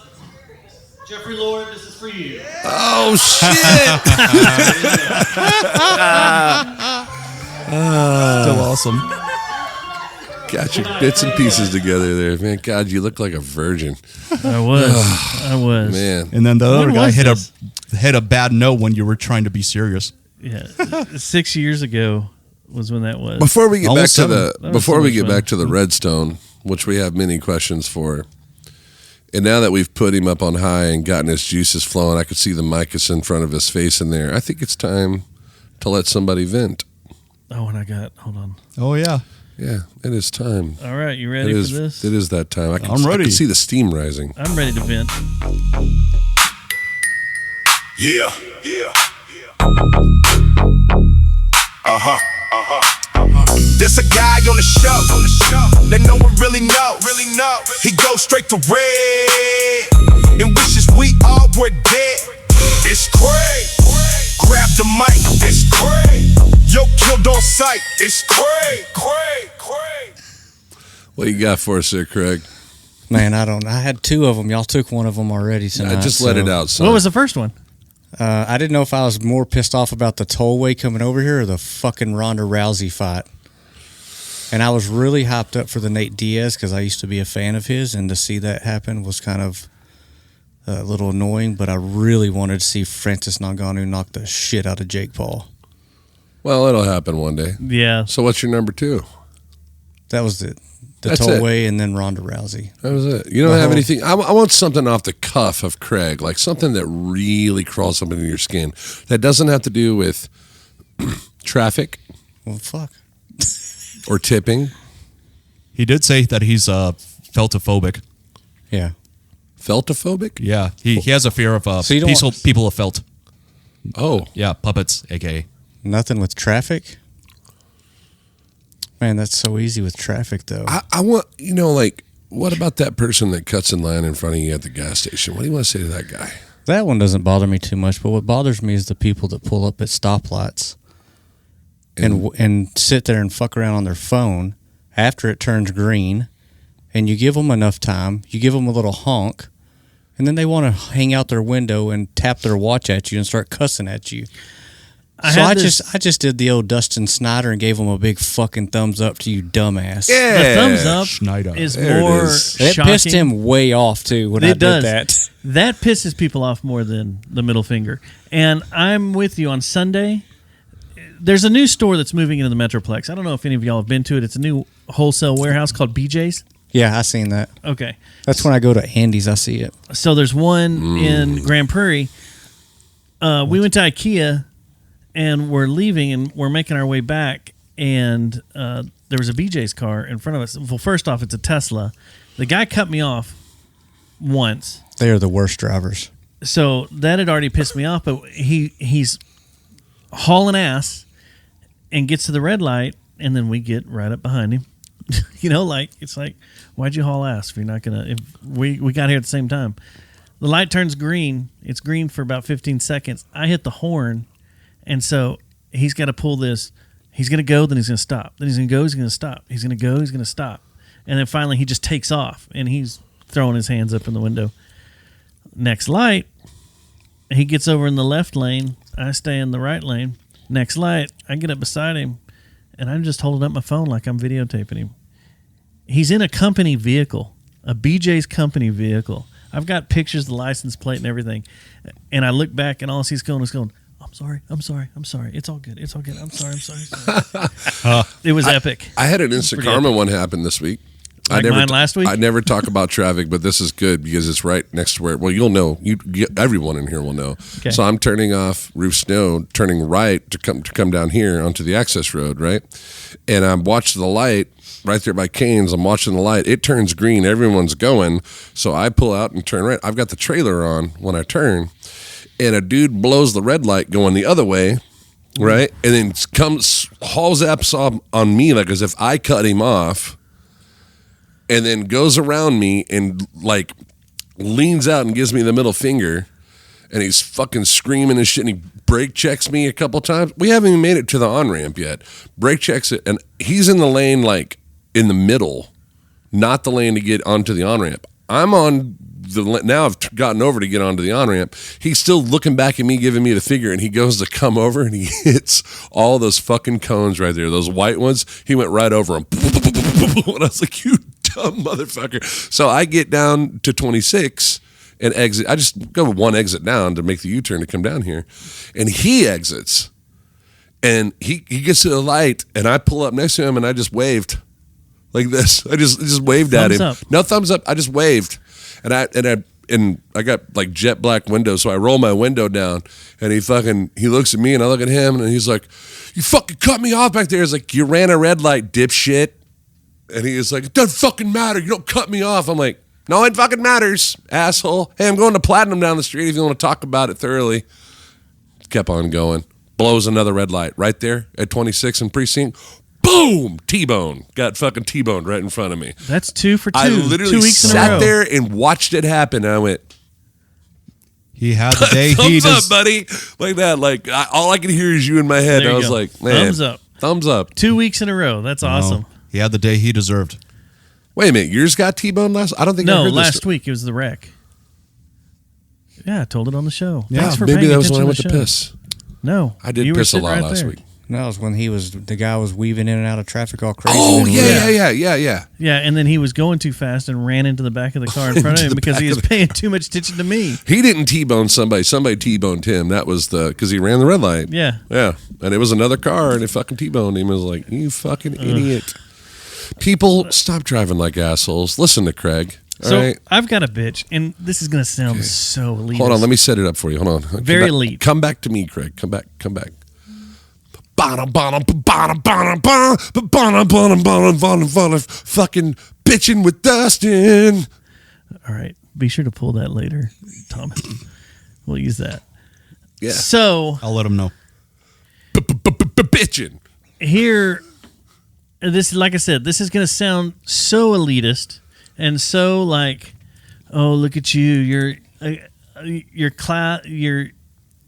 Jeffrey Lord, this is for you. Oh, shit. Still awesome. Got your bits and pieces together there, man. God, you look like a virgin. I was. Man. And then the other When guy was hit this? a bad note when you were trying to be serious. Yeah. 6 years ago was when that was. Before we get Almost back to That was so much fun. back to the Redstone, which we have many questions for, and now that we've put him up on high and gotten his juices flowing, I could see the micus in front of his face in there. I think it's time to let somebody vent. Oh, and hold on. Oh yeah. Yeah, it is time. All right, you ready It is. for this? It is that time. I'm ready. I can see the steam rising. I'm ready to vent. Yeah. There's a guy on the show that no one really know. He goes straight to red and wishes we all were dead. It's Craig. Grab the mic. It's Craig. Yo, killed on sight. It's Craig. What you got for us there, Craig? Man, I had two of them. Y'all took one of them already tonight. I just let it out, son. What was the first one? I didn't know if I was more pissed off about the tollway coming over here or the fucking Ronda Rousey fight. And I was really hyped up for the Nate Diaz because I used to be a fan of his, and to see that happen was kind of a little annoying, but I really wanted to see Francis Ngannou knock the shit out of Jake Paul. Well, it'll happen one day. Yeah. So what's your number two? That was it. The That's tollway and then Ronda Rousey. That was it. You don't have anything. I want something off the cuff of Craig, like something that really crawls up into your skin. That doesn't have to do with traffic. Well, fuck. Or tipping. He did say that he's feltophobic. Yeah. Feltophobic? Yeah. He has a fear of So you don't people of felt. Oh. Yeah, puppets, aka. Nothing with traffic? Man, that's so easy with traffic, though. I want, like, what about that person that cuts in line in front of you at the gas station? What do you want to say to that guy? That one doesn't bother me too much, but what bothers me is the people that pull up at stoplights and sit there and fuck around on their phone after it turns green, and you give them enough time, you give them a little honk, and then they want to hang out their window and tap their watch at you and start cussing at you. I just did the old Dustin Schneider and gave him a big fucking thumbs up to you, dumbass. Yeah. The thumbs up Schneider. is There it more is. It shocking. pissed him way off, too, when I did that. That pisses people off more than the middle finger. And I'm with you on Sunday. There's a new store that's moving into the Metroplex. I don't know if any of y'all have been to it. It's a new wholesale warehouse called BJ's. Yeah, I seen that. Okay. That's when I go to Andy's, I see it. So there's one in Grand Prairie. We went to IKEA, and we're leaving, and we're making our way back, and there was a BJ's car in front of us. Well, first off, it's a Tesla. The guy cut me off once. They are the worst drivers. So that had already pissed me off, but he's hauling ass and gets to the red light, and then we get right up behind him. It's like, why'd you haul ass if you're not going to... We got here at the same time. The light turns green. It's green for about 15 seconds. I hit the horn, and so he's got to pull this. He's going to go, then he's going to stop. Then he's going to go, he's going to stop. He's going to go, he's going to stop. And then finally he just takes off, and he's throwing his hands up in the window. Next light, he gets over in the left lane. I stay in the right lane. Next light, I get up beside him, and I'm just holding up my phone like I'm videotaping him. He's in a company vehicle, a BJ's company vehicle. I've got pictures, the license plate, and everything. And I look back, and all he's going is going, I'm sorry. It's all good. I'm sorry. It was epic. I had an instant karma one happen this week. Like mine last week? I never talk about traffic, but this is good because it's right next to where, well, you'll know. Everyone in here will know. Okay. So I'm turning off Roof Snow, turning right to come down here onto the access road, right? And I'm watching the light right there by Cane's. I'm watching the light. It turns green. Everyone's going. So I pull out and turn right. I've got the trailer on when I turn, and a dude blows the red light going the other way, right? And then hauls up on me like as if I cut him off. And then goes around me and like leans out and gives me the middle finger, and he's fucking screaming and shit. And he brake checks me a couple times. We haven't even made it to the on ramp yet. Brake checks it, and he's in the lane like in the middle, not the lane to get onto the on ramp. I'm on now. I've gotten over to get onto the on ramp. He's still looking back at me, giving me the finger, and he goes to come over and he hits all those fucking cones right there, those white ones. He went right over them, and I was like, you dumb motherfucker. So I get down to 26 and exit. I just go one exit down to make the U-turn to come down here. And he exits. And he gets to the light, and I pull up next to him, and I just waved like this. I just waved at him. Thumbs up. No thumbs up. I just waved. And I got like jet black windows, so I roll my window down, and he looks at me, and I look at him, and he's like, you fucking cut me off back there. He's like, you ran a red light, dipshit. And he was like, it doesn't fucking matter. You don't cut me off. I'm like, no, it fucking matters, asshole. Hey, I'm going to Platinum down the street if you want to talk about it thoroughly. Kept on going. Blows another red light right there at 26 and Precinct. Boom! T-bone. Got fucking T-boned right in front of me. That's 2 for 2. I literally 2 weeks in a row. sat there and watched it happen, and I went, he had the day thumbs up, buddy. Like that. Like, all I could hear is you in my head. There I you was go. like, man. Thumbs up. Thumbs up. 2 weeks in a row. That's awesome. He had the day he deserved. Wait a minute. Yours got T-boned last? I don't think I heard this. No, last week it was the wreck. Yeah, I told it on the show. Yeah, Thanks for maybe paying that was when I attention went to to the piss. No. I did you were piss a sitting lot right last there. week. No, it was when the guy was weaving in and out of traffic all crazy. Oh, and yeah. Yeah, and then he was going too fast and ran into the back of the car in front of him because he was paying too much attention to me. He didn't T-bone somebody. Somebody T-boned him. That was because he ran the red light. Yeah. Yeah. And it was another car, and it fucking T-boned him. It was like, you fucking idiot. People, stop driving like assholes. Listen to Craig. All right? I've got a bitch, and this is going to sound so elitist. Hold on. Let me set it up for you. Hold on. Very elite. Come back to me, Craig. Come back. Fucking bitching with Dustin. All right. Be sure to pull that later, Thomas. We'll use that. Yeah. So I'll let him know. Bitching. Here, this, like I said, this is going to sound so elitist and so like, oh, look at you.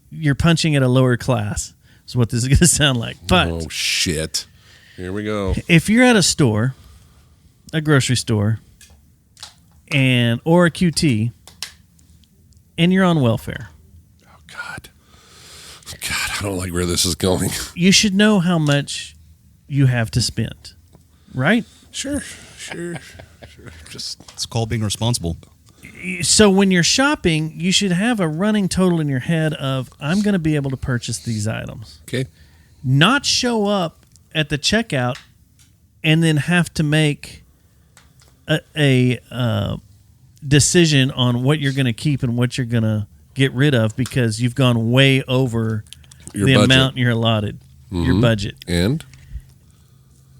You're punching at a lower class. Is what this is going to sound like. But oh shit. Here we go. If you're at a store, a grocery store, or a QT, and you're on welfare. Oh God, I don't like where this is going. You should know how much you have to spend, right? Sure. Just it's called being responsible. So when you're shopping, you should have a running total in your head of, I'm going to be able to purchase these items. Okay. Not show up at the checkout and then have to make a decision on what you're going to keep and what you're going to get rid of because you've gone way over your the budget. amount you're allotted, your budget. And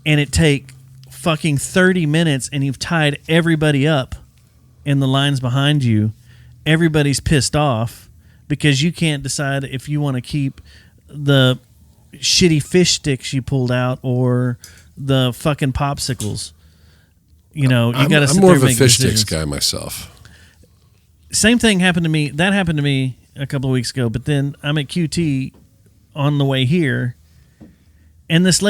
it take fucking 30 minutes and you've tied everybody up in the lines behind you. Everybody's pissed off because you can't decide if you want to keep the shitty fish sticks you pulled out or the fucking popsicles. You know, you got to. I'm more of a fish sticks guy myself. Same thing happened to me. That happened to me a couple of weeks ago. But then I'm at QT on the way here, and this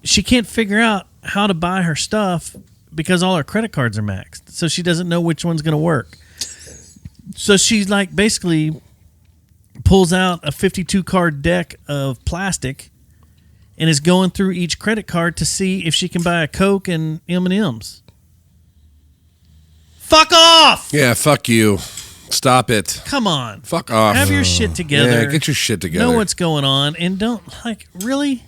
she can't figure out how to buy her stuff because all her credit cards are maxed. So she doesn't know which one's going to work. So she's like basically pulls out a 52 card deck of plastic and is going through each credit card to see if she can buy a Coke and M&Ms. Fuck off! Yeah, fuck you. Stop it. Come on. Fuck off. Have your shit together. Yeah, get your shit together. Know what's going on, and don't, really?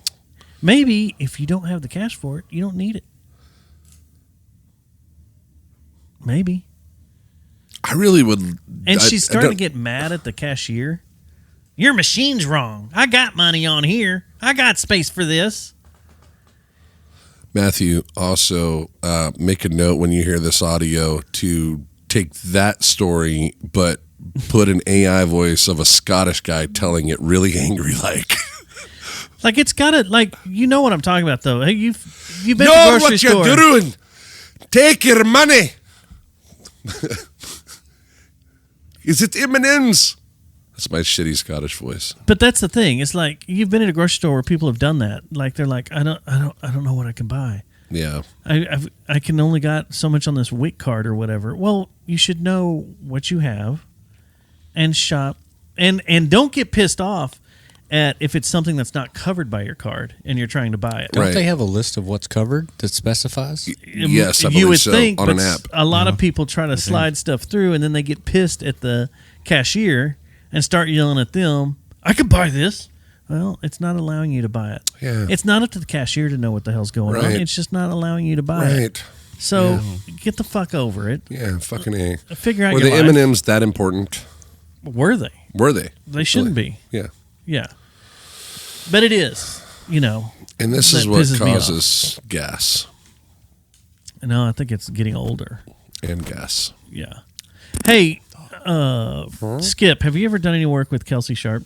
Maybe if you don't have the cash for it, you don't need it. Maybe. I really would. And she's starting to get mad at the cashier. Your machine's wrong. I got money on here. I got space for this. Matthew, also make a note when you hear this audio to take that story, but put an AI voice of a Scottish guy telling it really angry like. Like it's got to, you know what I'm talking about, though. Hey, you've been to the Know grocery what store. you're doing. Take your money. Is it M&M's? That's my shitty Scottish voice. But that's the thing. It's like you've been at a grocery store where people have done that. Like they're like, I don't know what I can buy. Yeah. I can only got so much on this WIC card or whatever. Well, you should know what you have and shop and don't get pissed off at if it's something that's not covered by your card and you're trying to buy it. Don't they have a list of what's covered that specifies? Yes, I you believe would so, think, on but an app. a lot of people try to slide stuff through and then they get pissed at the cashier and start yelling at them, I could buy this. Well, it's not allowing you to buy it. Yeah. It's not up to the cashier to know what the hell's going on. Right. It's just not allowing you to buy it. Right. So get the fuck over it. Yeah, fucking A. Figure out Were your the life. M&M's that important? Were they? Were they? They shouldn't Really? be. Yeah. Yeah. But it is, And this is that what pisses me off. causes gas No, I think it's getting older. and gas. Yeah. Hey, Skip, have you ever done any work with Kelsey Sharp?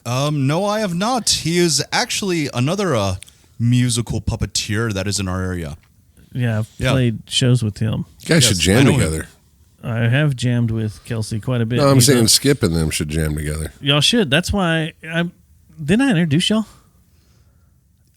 No, I have not. He is actually another musical puppeteer that is in our area. Yeah, I've played shows with him. You guys should jam together. I have jammed with Kelsey quite a bit. No, I'm He's saying Skip and them should jam together. y'all should. That's why didn't I introduce y'all?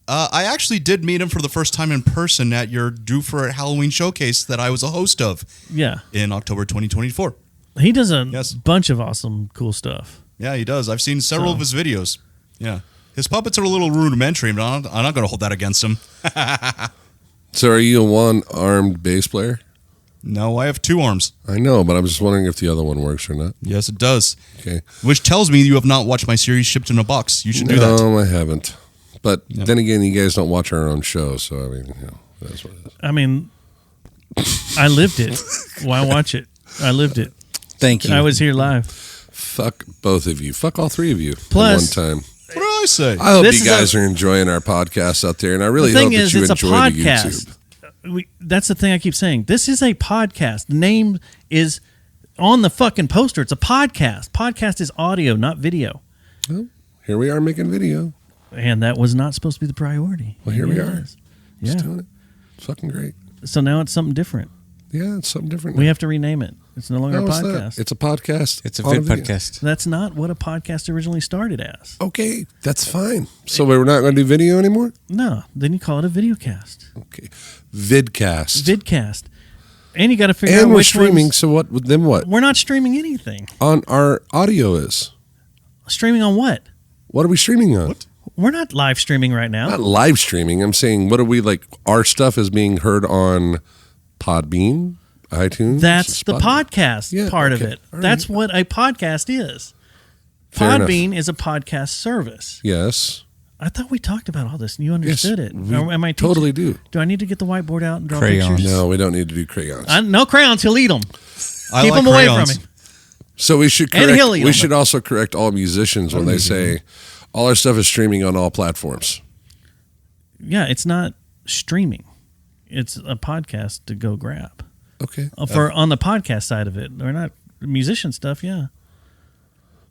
I actually did meet him for the first time in person at your Due for It Halloween showcase that I was a host of. Yeah. In October 2024. He does a bunch of awesome, cool stuff. Yeah, he does. I've seen several of his videos. Yeah. His puppets are a little rudimentary, but I'm not going to hold that against him. So are you a one-armed bass player? No, I have two arms. I know, but I'm just wondering if the other one works or not. Yes, it does. Okay. Which tells me you have not watched my series Shipped in a Box. You should do that. No, I haven't. But then again, you guys don't watch our own show, so I mean, that's what it is. I mean, I lived it. Why watch it? I lived it. Thank you. I was here live. Fuck both of you. Fuck all three of you Plus- at one time. What did I say? I hope This you is guys are enjoying our podcast out there, and I really The hope thing that is, you it's a enjoy the podcast. YouTube. That's the thing I keep saying. This is a podcast. The name is on the fucking poster. It's a podcast. Podcast is audio, not video. Well, here we are making video. And that was not supposed to be the priority. Well, here we It are. is. Just Yeah. doing it. It's fucking great. So now it's something different. Yeah, it's something different. We have to rename it. It's no longer No, a it's podcast. not. It's a podcast. It's a on vid video. podcast. That's not what a podcast originally started as. Okay, that's fine. So we're not going to do video anymore? No, then you call it a videocast. Okay. Vidcast. Vidcast. And you got to figure out And we're which streaming, ones- so what? Then what? We're not streaming anything. On our audio is. Streaming on what? What are we streaming on? We're not live streaming right now. Not live streaming. I'm saying, what are we like? Our stuff is being heard on Podbean, iTunes. That's the Spotify. podcast part of okay. it. All That's right. what a podcast is. Fair enough. Podbean is a podcast service. Yes. I thought we talked about all this and you understood it. we Or am I teaching- totally do. Do I need to get the whiteboard out and draw Crayons. pictures? No, we don't need to do crayons. No crayons. He'll eat them. I Keep like them away crayons. from him. So we should And correct. he'll eat We 'em. should also correct all musicians when they say all our stuff is streaming on all platforms. Yeah, it's not streaming. It's a podcast to go grab. Okay. For on the podcast side of it, we're not musician stuff. Yeah,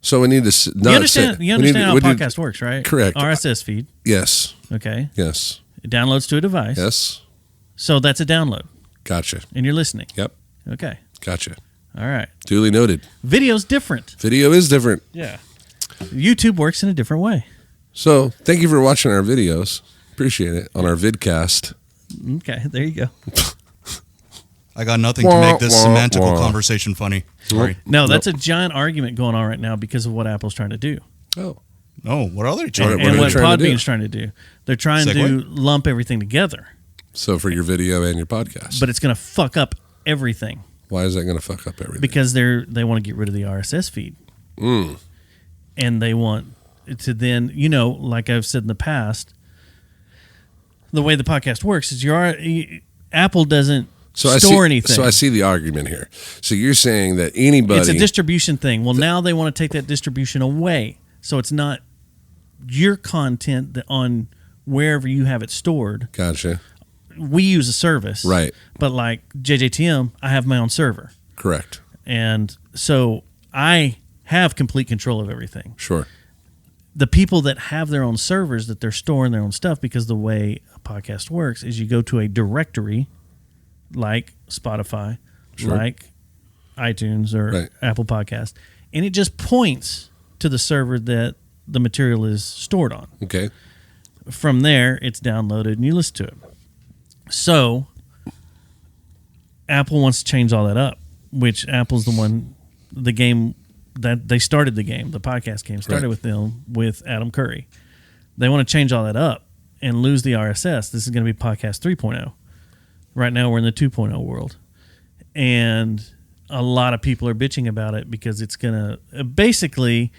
So we need to. you understand. You understand how a podcast works, right? Correct. RSS feed. Yes. Okay. Yes. It downloads to a device. Yes. So that's a download, Gotcha. and you're listening. Yep. Okay. Gotcha. All right. Duly noted. Video's different. Video is different. Yeah. YouTube works in a different way. So thank you for watching our videos. Appreciate it on our vidcast. Okay. There you go. I got nothing to make this semantical conversation funny. Sorry. No, that's a giant argument going on right now because of what Apple's trying to do. Oh. Oh, what are they trying? And what trying to do? Podbean's trying to do. They're trying to lump everything together. So for your video and your podcast. But it's going to fuck up everything. Why is that going to fuck up everything? Because they want to get rid of the RSS feed. And they want to then, like I've said in the past, the way the podcast works is Apple doesn't store anything. So I see the argument here. So you're saying that anybody... It's a distribution thing. Well, now they want to take that distribution away. So it's not your content on wherever you have it stored. Gotcha. We use a service. Right. But like JJTM, I have my own server. Correct. And so I have complete control of everything. Sure. The people that have their own servers that they're storing their own stuff, because the way a podcast works is you go to a directory like Spotify, like iTunes or Apple Podcast, and it just points to the server that the material is stored on. Okay. From there, it's downloaded and you listen to it. So Apple wants to change all that up, which Apple's the game that they started the podcast game started with them, with Adam Curry. They want to change all that up and lose the RSS. This is going to be podcast 3.0. Right now we're in the 2.0 world. And a lot of people are bitching about it because it's going to basically,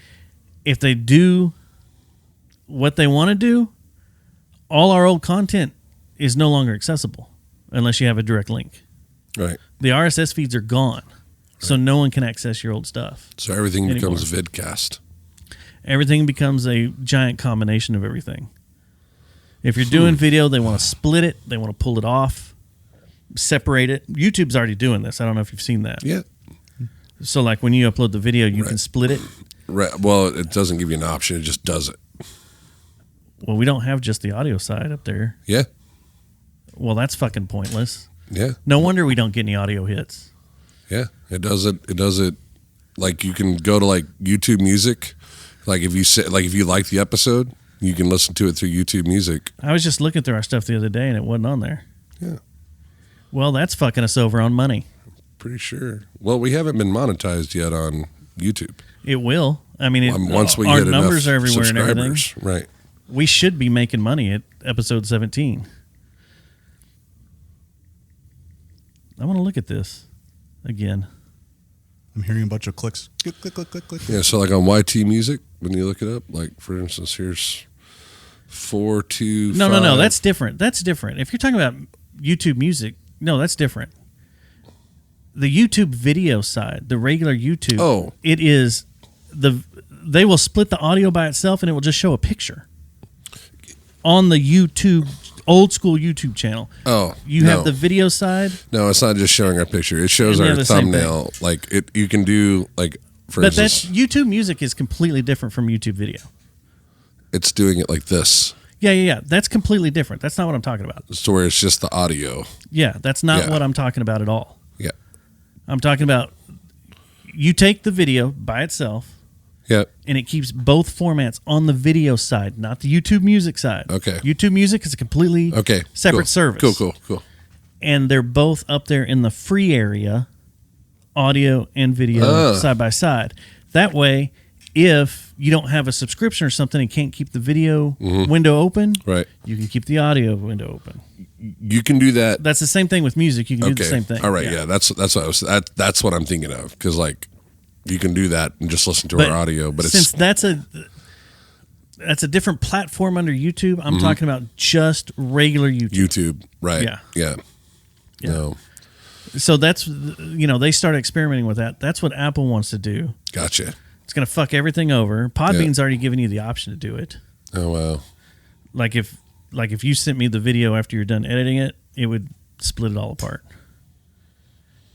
if they do what they want to do, all our old content is no longer accessible unless you have a direct link. Right. The RSS feeds are gone, so no one can access your old stuff. So everything becomes vidcast. Everything becomes a giant combination of everything. If you're doing video, they want to split it. They want to pull it off, separate it. YouTube's already doing this. I don't know if you've seen that. Yeah. So like when you upload the video, you can split it. Right. Well, it doesn't give you an option. It just does it. Well, we don't have just the audio side up there. Yeah. Well, that's fucking pointless. Yeah. No wonder we don't get any audio hits. Yeah. It does it. Like you can go to like YouTube Music. Like if you like the episode, you can listen to it through YouTube Music. I was just looking through our stuff the other day and it wasn't on there. Yeah. Well, that's fucking us over on money. Pretty sure. Well, we haven't been monetized yet on YouTube. It will. I mean, once we our get numbers enough are everywhere and everything. Right. We should be making money at episode 17. I want to look at this again. I'm hearing a bunch of clicks. Click, click, click, click, click. Yeah, so like on YT Music, when you look it up, like for instance, here's 425. No, that's different. That's different. If you're talking about YouTube Music, no, that's different. The YouTube video side, the regular YouTube, it is they will split the audio by itself and it will just show a picture on the YouTube old school YouTube channel. You have the video side. No, it's not just showing our picture. It shows our thumbnail. Like you can do like for instance. But YouTube Music is completely different from YouTube Video. It's doing it like this. Yeah. That's completely different. That's not what I'm talking about. So where it's just the audio. Yeah, that's not what I'm talking about at all. Yeah. I'm talking about you take the video by itself. Yep. And it keeps both formats on the video side, not the YouTube Music side. Okay. YouTube Music is a completely separate service. Cool. And they're both up there in the free area, audio and video side by side. That way, if you don't have a subscription or something and can't keep the video window open, you can keep the audio window open. You can do that. That's the same thing with music. You can do the same thing. All right, yeah. That's what I'm thinking of, because like you can do that and just listen to our audio. But since that's a different platform under YouTube, I'm talking about just regular YouTube. YouTube, right? Yeah. No. So that's they started experimenting with that. That's what Apple wants to do. Gotcha. It's going to fuck everything over. Podbean's already given you the option to do it. Oh wow. Like if you sent me the video after you're done editing it, it would split it all apart.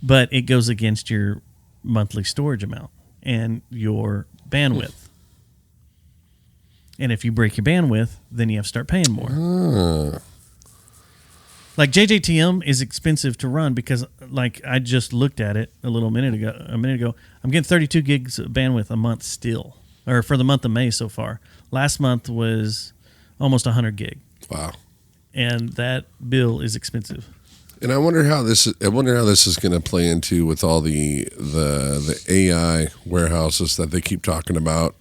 But it goes against your monthly storage amount and your bandwidth. And if you break your bandwidth, then you have to start paying more. Like JJTM is expensive to run because, like, I just looked at it a minute ago. I'm getting 32 gigs of bandwidth a month still, or for the month of May so far. Last month was almost 100 gig. Wow. And that bill is expensive. And I wonder how this is going to play into with all the AI warehouses that they keep talking about.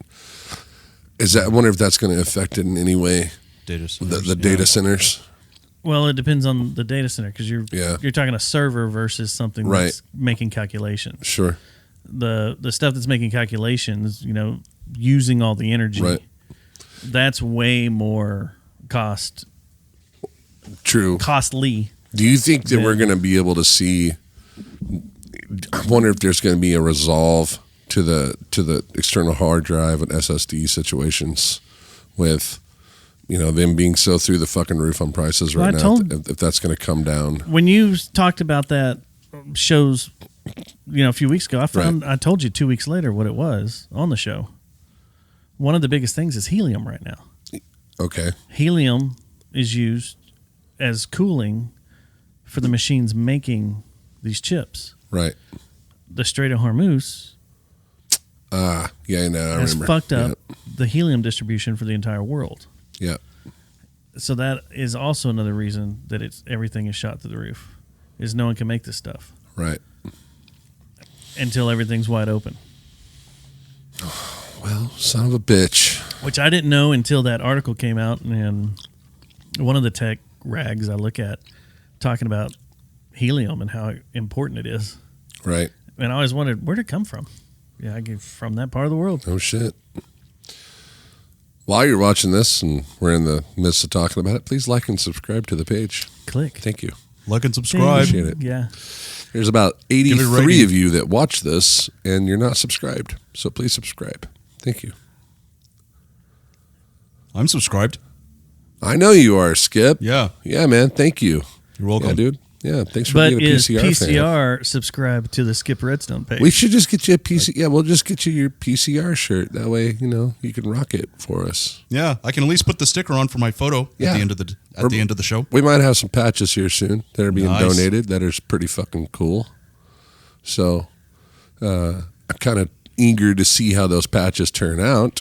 I wonder if that's going to affect it in any way. Data centers. The data centers. Well, it depends on the data center because you're talking a server versus something that's making calculations. Sure. The stuff that's making calculations, using all the energy, that's way more costly. Do you think that we're going to be able to see? I wonder if there's going to be a resolve to the external hard drive and SSD situations with, them being so through the fucking roof on prices right now. If that's going to come down. When you talked about that shows, a few weeks ago, I told you 2 weeks later what it was on the show. One of the biggest things is helium right now. Okay. Helium is used as cooling for the machines making these chips. Right. The Strait of Hormuz I has remember. Fucked up the helium distribution for the entire world. Yeah. So that is also another reason that everything is shot through the roof, is no one can make this stuff. Right. Until everything's wide open. Well, son of a bitch. Which I didn't know until that article came out, and one of the tech rags I look at talking about helium and how important it is. Right. And I always wondered, where'd it come from? Yeah, I get from that part of the world. Oh, shit. While you're watching this and we're in the midst of talking about it, please like and subscribe to the page. Click. Thank you. Like and subscribe. Appreciate it. Yeah. There's about 83 of you that watch this and you're not subscribed. So please subscribe. Thank you. I'm subscribed. I know you are, Skip. Yeah. Yeah, man. Thank you. You're welcome. Yeah, dude. Yeah, thanks for being a PCR fan. PCR subscribed to the Skip Redstone page? We should just get you a PCR. Yeah, we'll just get you your PCR shirt. That way, you can rock it for us. Yeah, I can at least put the sticker on for my photo at the end of the show. We might have some patches here soon that are being donated that are pretty fucking cool. So, I'm kind of eager to see how those patches turn out.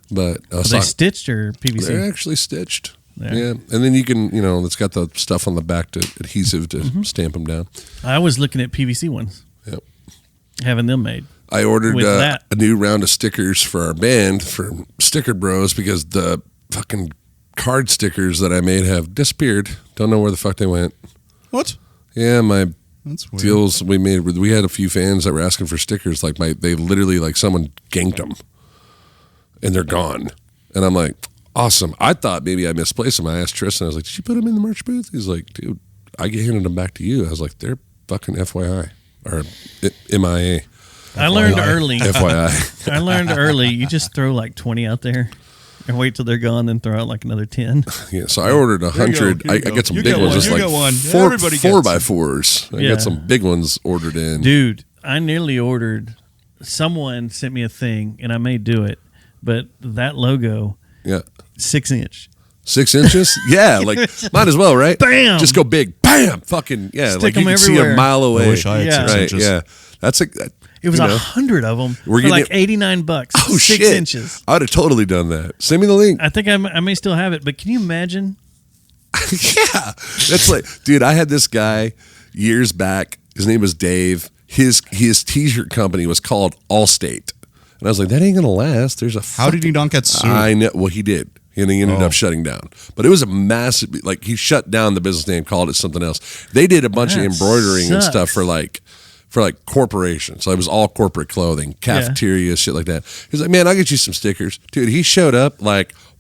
But are they stitched or PVC? They're actually stitched. Yeah. And then you can, it's got the stuff on the back to adhesive to stamp them down. I was looking at PVC ones. Yep. Having them made. I ordered a new round of stickers for our band from Sticker Bros because the fucking card stickers that I made have disappeared. Don't know where the fuck they went. What? Yeah, That's weird. deals we made. We had a few fans that were asking for stickers. They literally, someone ganked them. And they're gone. And I'm like, awesome. I thought maybe I misplaced them. I asked Tristan, I was like, did you put them in the merch booth? He's like, dude, I handed them back to you. I was like, they're fucking FYI. Or MIA. I learned early. FYI. I learned early. You just throw 20 out there and wait till they're gone, then throw out another 10. Yeah, so I ordered 100. I got some big ones, just 4x4s. I got some big ones ordered in. Dude, I nearly ordered. Someone sent me a thing, and I may do it, but that logo. Yeah. 6 inch. 6 inches? Yeah, might as well, right? Bam! Just go big. Bam! Fucking, yeah. Stick you can see a mile away. I wish I had 6 inches. Yeah. That's it was 100 of them for $89. Oh, 6 shit. inches. I would have totally done that. Send me the link. I think I may still have it, but can you imagine? Yeah. That's dude, I had this guy years back. His name was Dave. His t-shirt company was called Allstate. And I was like, that ain't going to last. How did he not get sued? I know. Well, he did. And he ended up shutting down. But it was a massive, he shut down the business name, called it something else. They did a bunch of embroidering and stuff for corporations. So it was all corporate clothing, cafeteria, shit like that. He's like, man, I'll get you some stickers. Dude, he showed up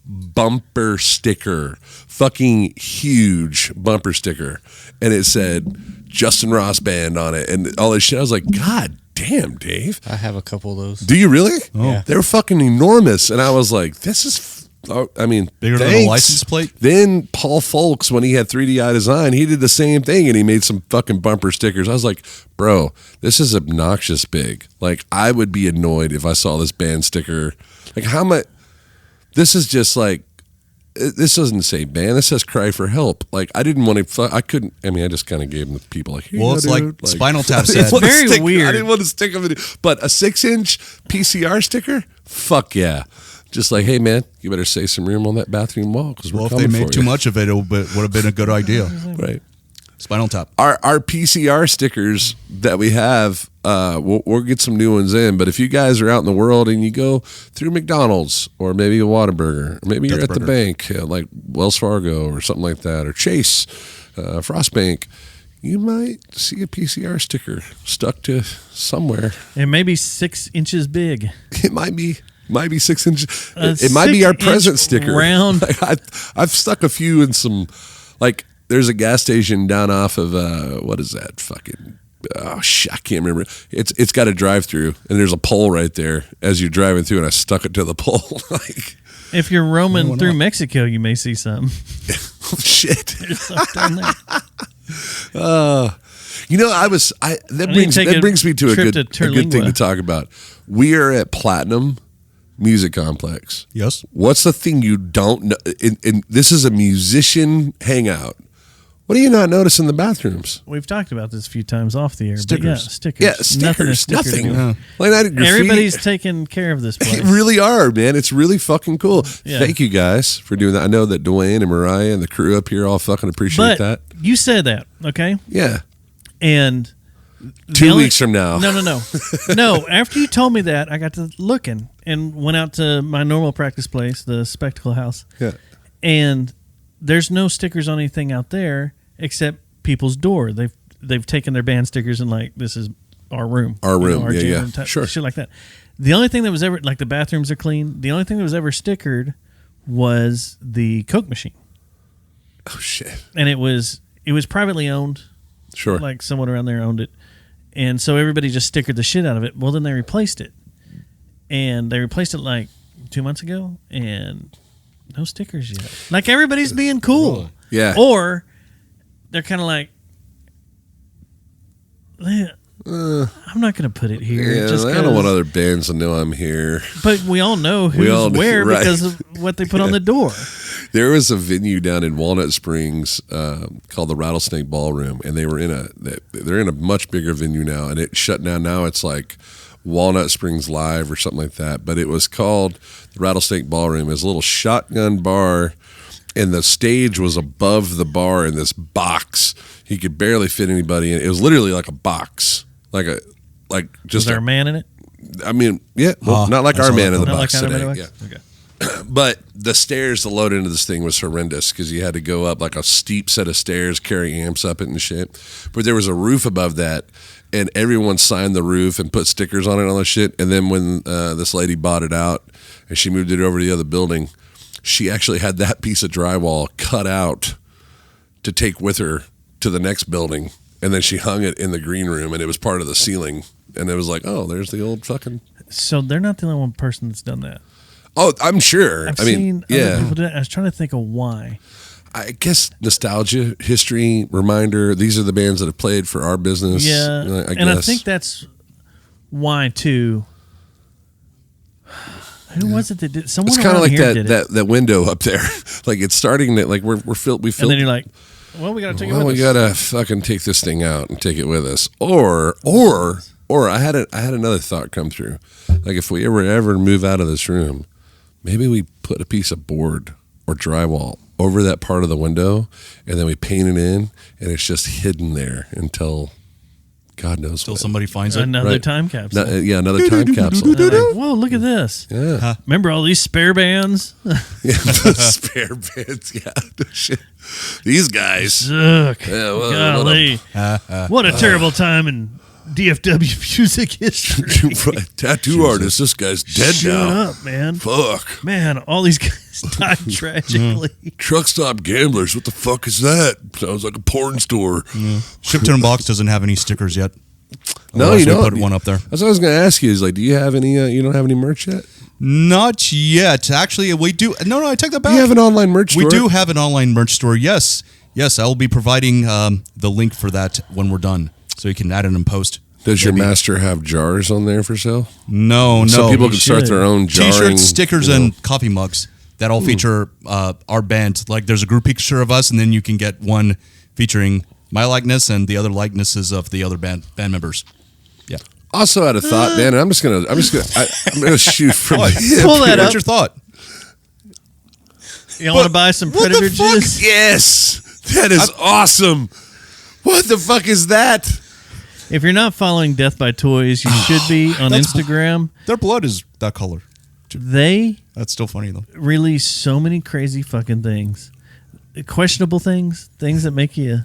bumper sticker, fucking huge bumper sticker. And it said Justin Ross Band on it and all this shit. I was like, God damn, Dave. I have a couple of those. Do you really? Oh. Yeah. They were fucking enormous. And I was like, this is... bigger than a license plate. Then Paul Folks, when he had 3D Design, he did the same thing and he made some fucking bumper stickers. I was like, bro, this is obnoxious big. I would be annoyed if I saw this band sticker. How much? This is just this doesn't say band. This says cry for help. I didn't want to. I couldn't. I just kind of gave them the people. It's dude. Spinal Tap said. It's very weird. I didn't want to stick them in. But a 6-inch PCR sticker? Fuck yeah. Just hey man, you better save some room on that bathroom wall because if they made too much of it, would have been a good idea. Right. Spinal Tap. Our PCR stickers that we have, we'll get some new ones in. But if you guys are out in the world and you go through McDonald's or maybe a Whataburger, or maybe you're at the bank like Wells Fargo or something like that, or Chase, Frost Bank, you might see a PCR sticker stuck to somewhere. It may be 6 inches big. It might be 6 inches. It might be our present sticker. Round. I've stuck a few in some, like, there's a gas station down off of what is that fucking? Oh shit, I can't remember. It's got a drive-through, and there's a pole right there as you're driving through, and I stuck it to the pole. Like, if you're roaming through Mexico, you may see some. Oh, shit. There's some down there. That brings me to a good thing to talk about. We are at Platinum Music Complex. Yes. What's the thing you don't know? And this is a musician hangout. What do you not notice in the bathrooms? We've talked about this a few times off the air. Stickers. But yeah, stickers. Yeah, stickers. Nothing. Yeah. Like that graffiti. Everybody's taking care of this place. They really are, man. It's really fucking cool. Yeah. Thank you guys for doing that. I know that Dwayne and Mariah and the crew up here all fucking appreciate that. You said that, okay? Yeah. And 2 weeks from now. No, after you told me that, I got to looking and went out to my normal practice place, the Spectacle House. Yeah. And there's no stickers on anything out there except people's door. They've taken their band stickers and like, this is our room. Our room, our yeah. room type, Sure. shit like that. The only thing that was ever, like the bathrooms are clean, the only thing that was ever stickered was the Coke machine. Oh, shit. And it was privately owned. Sure. Like someone around there owned it. And so everybody just stickered the shit out of it. Well, then they replaced it. And they replaced it like 2 months ago, and no stickers yet. Like everybody's being cool. Yeah. Or they're kind of like, I'm not going to put it here. Yeah, just I don't want other bands to know I'm here. But we all know who's where right. because of what they put on the door. There was a venue down in Walnut Springs called the Rattlesnake Ballroom, and they're in a much bigger venue now, and it shut down. Now it's like Walnut Springs Live or something like that. But it was called the Rattlesnake Ballroom. It was a little shotgun bar, and the stage was above the bar in this box. He could barely fit anybody in. It was literally like a box, just. Was there a man in it? I mean, yeah, well, not like our man in the box today. Like yeah. Okay. But the stairs to load into this thing was horrendous because you had to go up like a steep set of stairs, carry amps up it and shit. But there was a roof above that, and everyone signed the roof and put stickers on it and all that shit. And then when this lady bought it out and she moved it over to the other building, she actually had that piece of drywall cut out to take with her to the next building. And then she hung it in the green room, and it was part of the ceiling. And it was like, oh, there's the old fucking... So they're not the only one person that's done that. Oh, I'm sure. I've seen other people do it. I was trying to think of why. I guess nostalgia, history, reminder. These are the bands that have played for our business. Yeah, I guess. I think that's why too. Who was it that did? Someone. It's kind of like that window up there. Like it's starting to like we're filled. We filled. And then you're like, well, we got to take it with us. We got to fucking take this thing out and take it with us. Or I had another thought come through. Like if we ever move out of this room, maybe we put a piece of board or drywall over that part of the window, and then we paint it in, and it's just hidden there until God knows until somebody finds it. Another time capsule. Another time capsule. Whoa, look at this. Yeah. Remember all these spare bands? Yeah, the spare bands. Yeah. Shit. These guys. Suck. Yeah, well, golly. What a terrible time in DFW music history. Tattoo artist. This guy's dead now. Shut up, man. Fuck. Man, all these guys died tragically. Truck stop gamblers. What the fuck is that? Sounds like a porn store. Shipped in a box doesn't have any stickers yet. No, you don't. Put one up there. That's what I was going to ask you. Is like, do you have any? You don't have any merch yet? Not yet. Actually, we do. No, I take that back. Do you have an online merch store? We do have an online merch store. Yes. I will be providing the link for that when we're done, so you can add it in post. Does your master have jars on there for sale? No. So people can start their own jarring T-shirts, stickers, and coffee mugs that all feature our band. Like there's a group picture of us, and then you can get one featuring my likeness and the other likenesses of the other band members. Yeah. Also had a thought, man. And I'm gonna shoot from the hip. Pull that up. What's your thought? You want to buy some Predator juice? Yes, that is awesome. What the fuck is that? If you're not following Death by Toys, you should be on Instagram. Their blood is that color. That's still funny though. Release so many crazy fucking things, questionable things that make you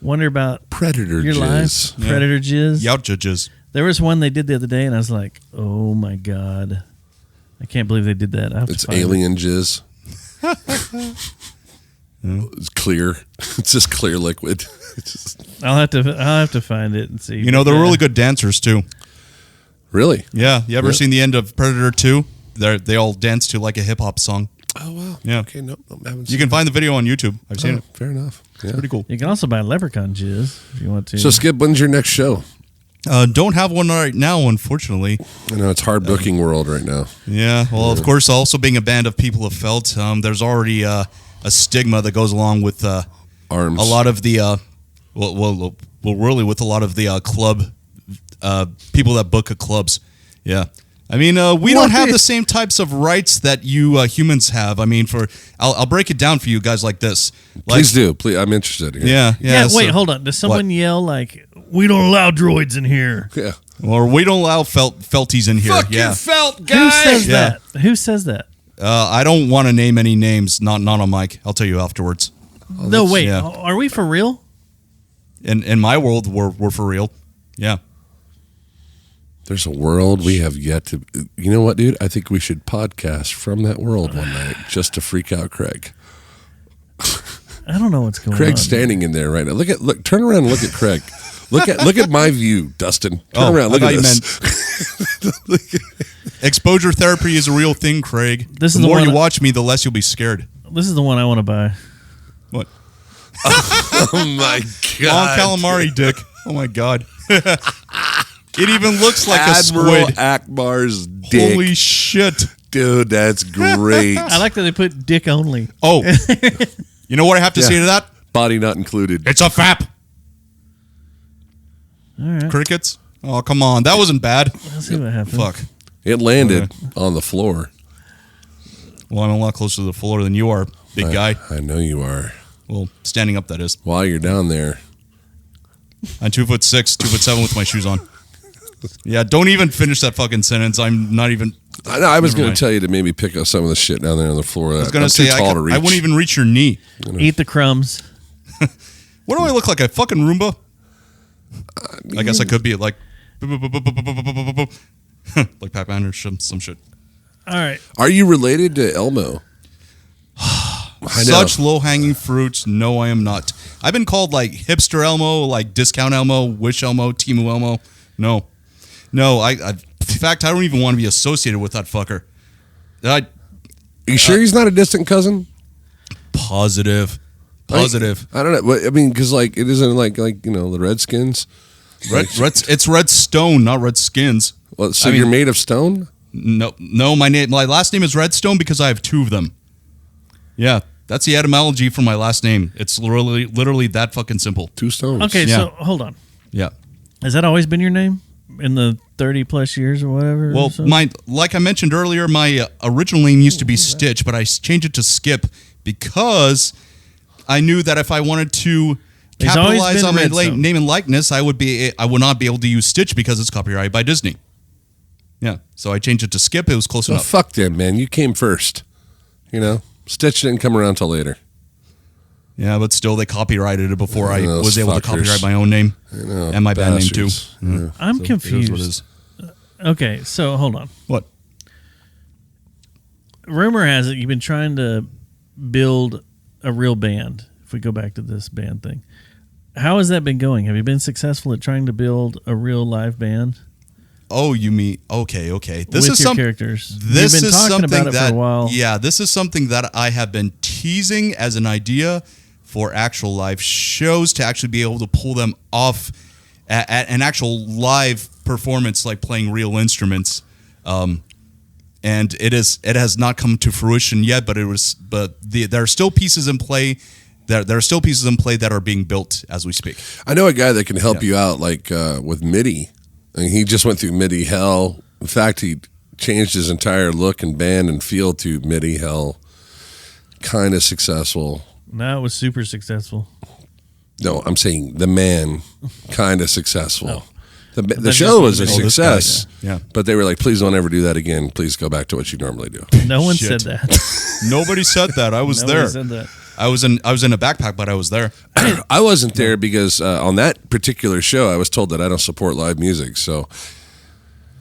wonder about predator your jizz. life. Predator jizz. Yautja jizz. There was one they did the other day, and I was like, "Oh my god, I can't believe they did that." It's alien jizz. It's clear. It's just clear liquid. I'll have to find it and see. You know, they're really good dancers too. Really? Yeah. You ever seen the end of Predator 2? They all dance to like a hip hop song. Oh wow. Yeah. Okay. No, I haven't you can find the video on YouTube. I've seen it. Fair enough. Yeah. It's pretty cool. You can also buy leprechaun jizz if you want to. So Skip, when's your next show? Don't have one right now, unfortunately. I know it's hard booking world right now. Yeah. Well, of course, also being a band of people have felt there's already a stigma that goes along with arms. A lot of the really with a lot of the club people that book clubs. Yeah. I mean, we don't have the same types of rights that you humans have. I mean, I'll break it down for you guys like this. Please do. Please, I'm interested. Yeah. Wait, hold on. Does someone yell like, "We don't allow droids in here"? Yeah. Or we don't allow felties in here. Fuck your felt, guy. Who says that? Who says that? I don't want to name any names. Not on mic. I'll tell you afterwards. No, wait. Yeah. Are we for real? In my world, we're for real. Yeah. There's a world we have yet to. You know what, dude? I think we should podcast from that world one night just to freak out Craig. I don't know what's going on. Craig's standing in there right now. Look. Turn around and look at Craig. Look at my view, Dustin. Turn around. Look at this. Exposure therapy is a real thing, Craig. The more you watch me, the less you'll be scared. This is the one I want to buy. What? Oh my god! Long calamari dick. Oh my god. It even looks like Admiral a squid. Akbar's dick. Holy shit. Dude, that's great. I like that they put dick only. Oh. You know what I have to say to that? Body not included. It's a fap. All right. Crickets? Oh, come on. That wasn't bad. Let's see what happens. Fuck. It landed on the floor. Well, I'm a lot closer to the floor than you are, big guy. I know you are. Well, standing up, that is. While you're down there. I'm 2'6", 2'7" with my shoes on. Yeah, don't even finish that fucking sentence. I'm not even. I was going to tell you to maybe pick up some of the shit down there on the floor. I was going to say I wouldn't even reach your knee. Eat the crumbs. What do I look like? A fucking Roomba? I guess I could be like like Pac-Man or some shit. All right. Are you related to Elmo? Such low-hanging fruits. No, I am not. I've been called like hipster Elmo, like discount Elmo, Wish Elmo, Temu Elmo. No. In fact, I don't even want to be associated with that fucker. Are you sure he's not a distant cousin? Positive. I don't know. I mean, because like it isn't like the Redskins. It's Redstone, not Redskins. Well, so you're made of stone? No. My last name is Redstone because I have two of them. Yeah, that's the etymology for my last name. It's literally that fucking simple. Two stones. Okay, so hold on. Yeah. Has that always been your name in the 30 plus years or whatever? Well, like I mentioned earlier, my original name used to be Stitch, but I changed it to Skip because I knew that if I wanted to capitalize on my name and likeness, I would not be able to use Stitch because it's copyrighted by Disney. Yeah, so I changed it to Skip. It was close enough. Fuck them, man. You came first. Stitch didn't come around till later. Yeah, but still, they copyrighted it before I was able to copyright my own name and my band name too. Yeah. I'm confused. Okay, so hold on. What? Rumor has it you've been trying to build a real band. If we go back to this band thing, how has that been going? Have you been successful at trying to build a real live band? Oh, you mean okay? This is some characters. You've been talking about it for a while. Yeah, this is something that I have been teasing as an idea for actual live shows to actually be able to pull them off at an actual live performance, like playing real instruments. And it has not come to fruition yet, but there are still pieces in play. There are still pieces in play that are being built as we speak. I know a guy that can help you out, like with MIDI. I mean, he just went through MIDI hell. In fact, he changed his entire look and band and feel to MIDI hell. Kind of successful. No, it was super successful. No, I'm saying the man kind of successful. Oh. The That's show was just- a Oh, this guy, success. yeah. But they were like, please don't ever do that again. Please go back to what you normally do. No one Shit. said that. Nobody said that. I was Nobody there. said that. I was in a backpack, but I was there. I wasn't there because on that particular show, I was told that I don't support live music. So,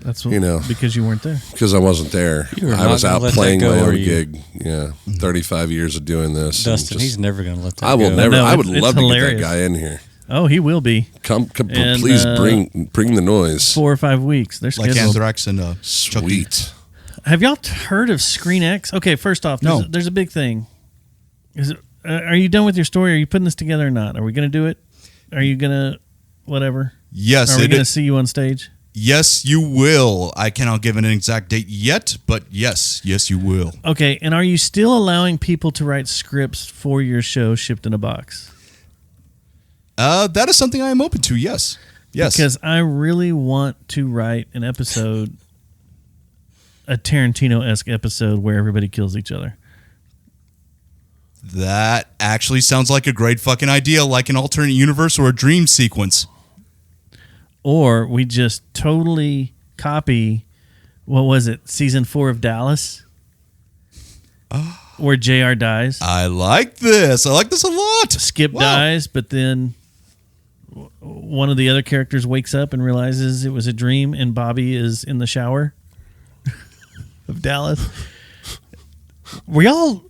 That's what, You know. because you weren't there. because I wasn't there, You were I not was gonna out let that playing go, my are own you? gig. Yeah. 35 years of doing this. and Dustin, he's never going to let that I will go. never. No, I would it's love to hilarious. get that guy in here. Oh, he will be Come And, please bring the noise. 4 or 5 weeks. They're Like scheduled. Anthrax and Chucky. Sweet. Have y'all heard of Screen X? Okay, first off, No. there's a big thing. Is it? Are you done with your story? Are you putting this together or not? Are we going to do it? Are you going to whatever? Yes, Are we it going to is. see you on stage? Yes, you will. I cannot give an exact date yet, but yes, you will. Okay, and are you still allowing people to write scripts for your show shipped in a box? That is something I am open to. Yes. Because I really want to write an episode, a Tarantino-esque episode where everybody kills each other. That actually sounds like a great fucking idea, like an alternate universe or a dream sequence. Or we just totally copy, what was it, season 4 of Dallas? Where JR dies. I like this. I like this a lot. Skip Wow. dies, but then one of the other characters wakes up and realizes it was a dream, and Bobby is in the shower of Dallas. Were y'all...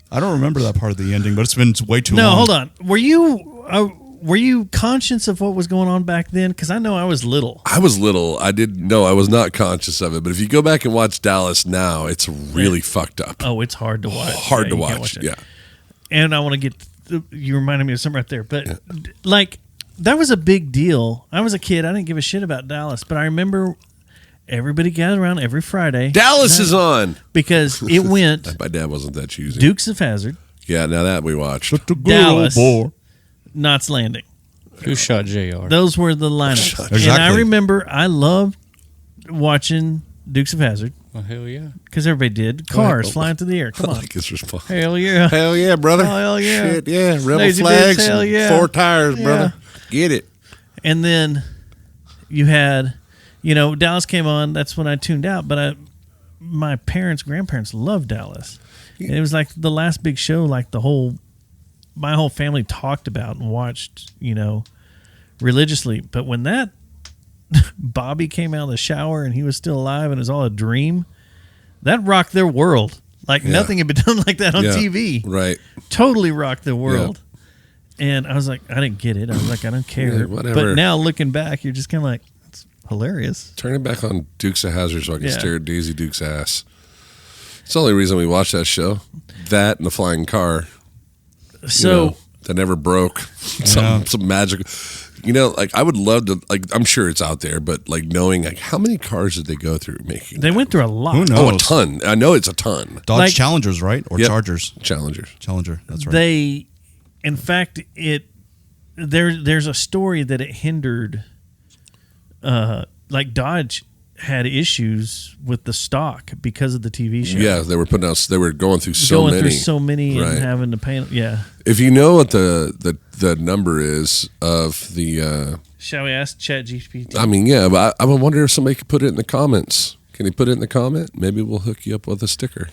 I don't remember that part of the ending, but it's been way too long. No, hold on. Were you conscious of what was going on back then? Because I know I was little. I was little. I was not conscious of it. But if you go back and watch Dallas now, it's really fucked up. Oh, it's hard to watch. Hard to you can't watch. it. Yeah. And I want to get... You reminded me of something right there. But, like, that was a big deal. I was a kid. I didn't give a shit about Dallas. But I remember everybody gathered around every Friday. Dallas is on. Because it went My dad wasn't that choosy. Dukes of Hazzard, Yeah, now that we watched. Dallas, Knots Landing. Who shot JR? Those were the lineups. And I Exactly. remember I loved watching Dukes of Hazzard Oh, hell yeah. because everybody did. Cars flying through the air. Come I on. like his response. Hell yeah. Hell yeah, brother. Oh, hell yeah. Shit, yeah. Rebel Lazy flags, bits, hell and yeah. 4 tires, brother. Get it. And then you had, Dallas came on. That's when I tuned out. But my grandparents loved Dallas. And it was like the last big show, like my whole family talked about and watched, religiously. But when that Bobby came out of the shower and he was still alive and it was all a dream, that rocked their world. Like nothing had been done like that on TV. Right. Totally rocked their world. And I was like, I didn't get it. I was like, I don't care. Yeah, whatever. But now looking back, you're just kind of like, it's hilarious. Turning back on Dukes of Hazzard so I can Yeah. stare at Daisy Duke's ass. It's the only reason we watched that show. That and the flying car. So That never broke. Some magical. Like I would love to. Like I'm sure it's out there, but like knowing like how many cars did they go through making? they went through a lot. Who knows? Oh, a ton. I know it's a ton. Dodge Like- Challengers, right? Or Yep. Chargers? Challengers. Challenger. That's right. They, in fact, there's a story that it hindered. Like Dodge had issues with the stock because of the TV show. Yeah, they were putting out. They were going through so going many. through so many Right. and having to pay. Yeah. If you know what the number is of the, Shall we ask ChatGPT? I mean, yeah, but I would wonder if somebody could put it in the comments. Can you put it in the comment? Maybe we'll hook you up with a sticker.